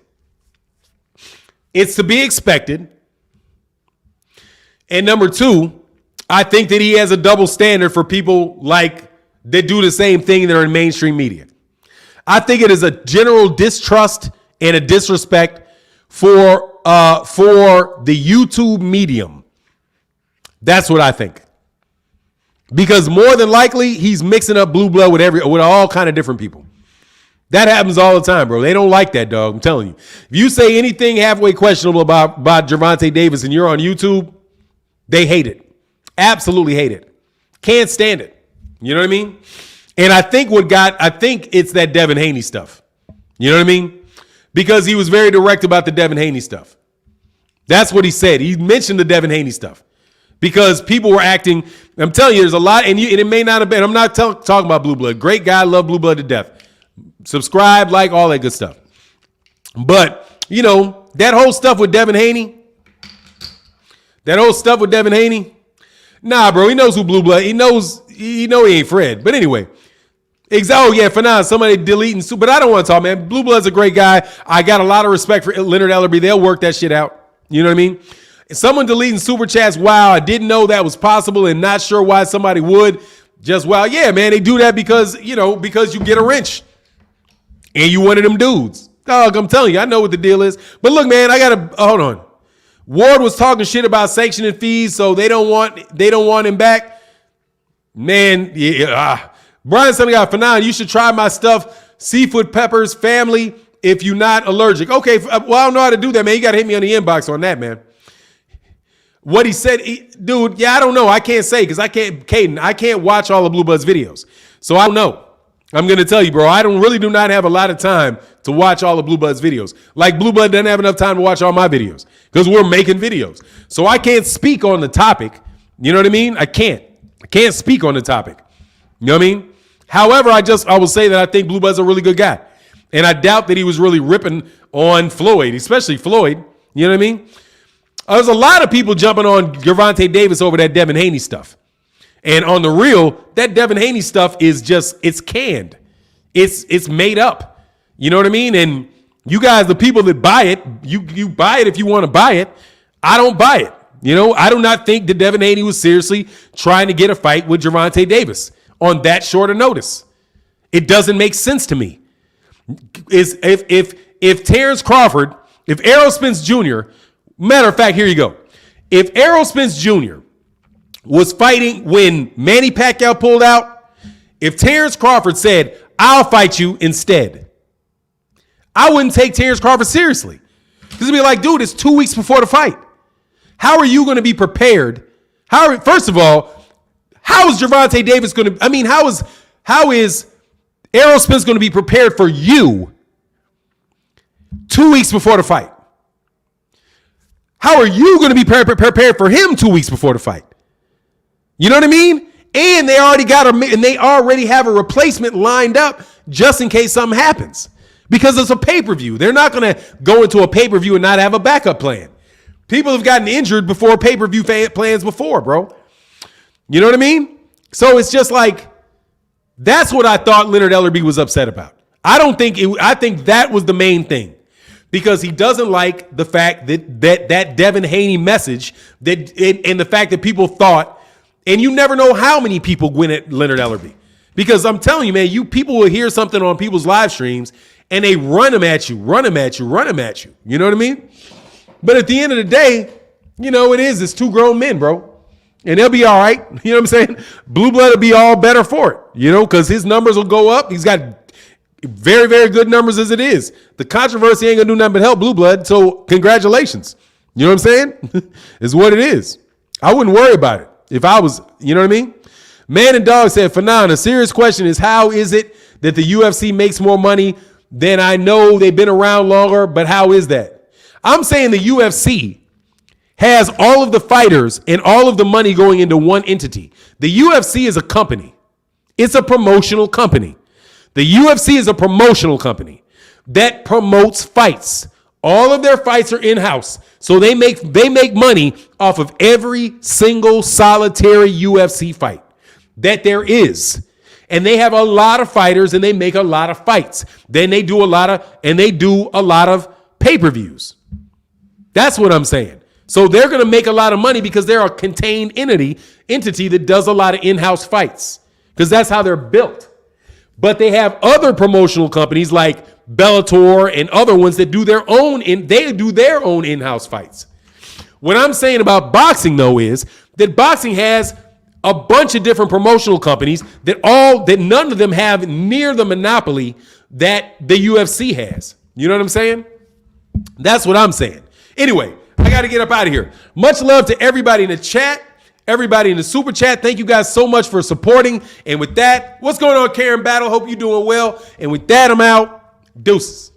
It's to be expected. And number two, I think that he has a double standard for people like that do the same thing that are in mainstream media. I think it is a general distrust and a disrespect for the YouTube medium. That's what I think. Because more than likely, he's mixing up Blue Blood with all kind of different people. That happens all the time, bro. They don't like that, dog. I'm telling you. If you say anything halfway questionable about Gervonta Davis and you're on YouTube, they hate it. Absolutely hate it. Can't stand it. You know what I mean? And I think it's that Devin Haney stuff. You know what I mean? Because he was very direct about the Devin Haney stuff. That's what he said. He mentioned the Devin Haney stuff. Because people were acting, I'm telling you, there's a lot, and it may not have been, I'm not talking about Blue Blood. Great guy, love Blue Blood to death. Subscribe, like, all that good stuff. But, you know, that whole stuff with Devin Haney, nah, bro, he knows who Blue Blood, he ain't Fred. But anyway, oh yeah, for now, somebody deleting, but I don't want to talk, man. Blue Blood's a great guy. I got a lot of respect for Leonard Ellerby. They'll work that shit out. You know what I mean? Someone deleting super chats. Wow, I didn't know that was possible and not sure why somebody would. Just, wow, yeah, man, they do that because you get a wrench and you one of them dudes. Dog, I'm telling you, I know what the deal is. But look, man, I gotta hold on. Ward was talking shit about sanctioning fees, so they don't want him back. Man, yeah. Brian, something got Fannon, you should try my stuff, seafood peppers, family, if you're not allergic. Okay, well, I don't know how to do that, man. You got to hit me on the inbox on that, man. What he said, dude, yeah, I don't know. I can't say because I can't watch all of Blue Blood's videos. So I don't know. I'm going to tell you, bro, I do not have a lot of time to watch all of Blue Blood's videos. Like Blue Blood doesn't have enough time to watch all my videos because we're making videos. So I can't speak on the topic. You know what I mean? I can't speak on the topic. You know what I mean? However, I will say that I think Blue Blood's a really good guy. And I doubt that he was really ripping on Floyd, especially Floyd. You know what I mean? There's a lot of people jumping on Gervonta Davis over that Devin Haney stuff. And on the real, that Devin Haney stuff is just, it's canned. It's made up. You know what I mean? And you guys, the people that buy it, you buy it if you want to buy it. I don't buy it. You know, I do not think that Devin Haney was seriously trying to get a fight with Gervonta Davis on that short a notice. It doesn't make sense to me. If Terence Crawford, if Errol Spence Jr., matter of fact, here you go. If Errol Spence Jr. was fighting when Manny Pacquiao pulled out, if Terence Crawford said, I'll fight you instead, I wouldn't take Terence Crawford seriously. Because it'd be like, dude, it's 2 weeks before the fight. How are you going to be prepared? First of all, how is Gervonta Davis going to, how is Errol Spence going to be prepared for you 2 weeks before the fight? How are you going to be prepared for him 2 weeks before the fight? You know what I mean? And they already have a replacement lined up just in case something happens. Because it's a pay-per-view. They're not going to go into a pay-per-view and not have a backup plan. People have gotten injured before pay-per-view plans before, bro. You know what I mean? So it's just like, that's what I thought Leonard Ellerbe was upset about. I think that was the main thing. Because he doesn't like the fact that Devin Haney message and the fact that people thought, and you never know how many people went at Leonard Ellerbe. Because I'm telling you, man, people will hear something on people's live streams and they run them at you. You know what I mean? But at the end of the day, it's two grown men, bro. And they'll be all right. You know what I'm saying? Blue Blood will be all better for it, because his numbers will go up. He's got very, very good numbers as it is. The controversy ain't going to do nothing but help Blue Blood. So congratulations. You know what I'm saying? Is what it is. I wouldn't worry about it if I was, you know what I mean? Man and Dog said, Fannon, a serious question is, how is it that the UFC makes more money than I know they've been around longer, but how is that? I'm saying the UFC has all of the fighters and all of the money going into one entity. The UFC is a company. It's a promotional company. The UFC is a promotional company that promotes fights. All of their fights are in-house. So they make money off of every single solitary UFC fight that there is. And they have a lot of fighters and they make a lot of fights. Then they do a lot of pay-per-views. That's what I'm saying. So they're going to make a lot of money because they're a contained entity that does a lot of in-house fights, because that's how they're built. But they have other promotional companies like Bellator and other ones that do their own in-house fights. What I'm saying about boxing, though, is that boxing has a bunch of different promotional companies that none of them have near the monopoly that the UFC has. You know what I'm saying? That's what I'm saying. Anyway, I got to get up out of here. Much love to everybody in the chat, everybody in the super chat. Thank you guys so much for supporting. And with that, what's going on, Karen Battle? Hope you're doing well. And with that, I'm out. Deuces.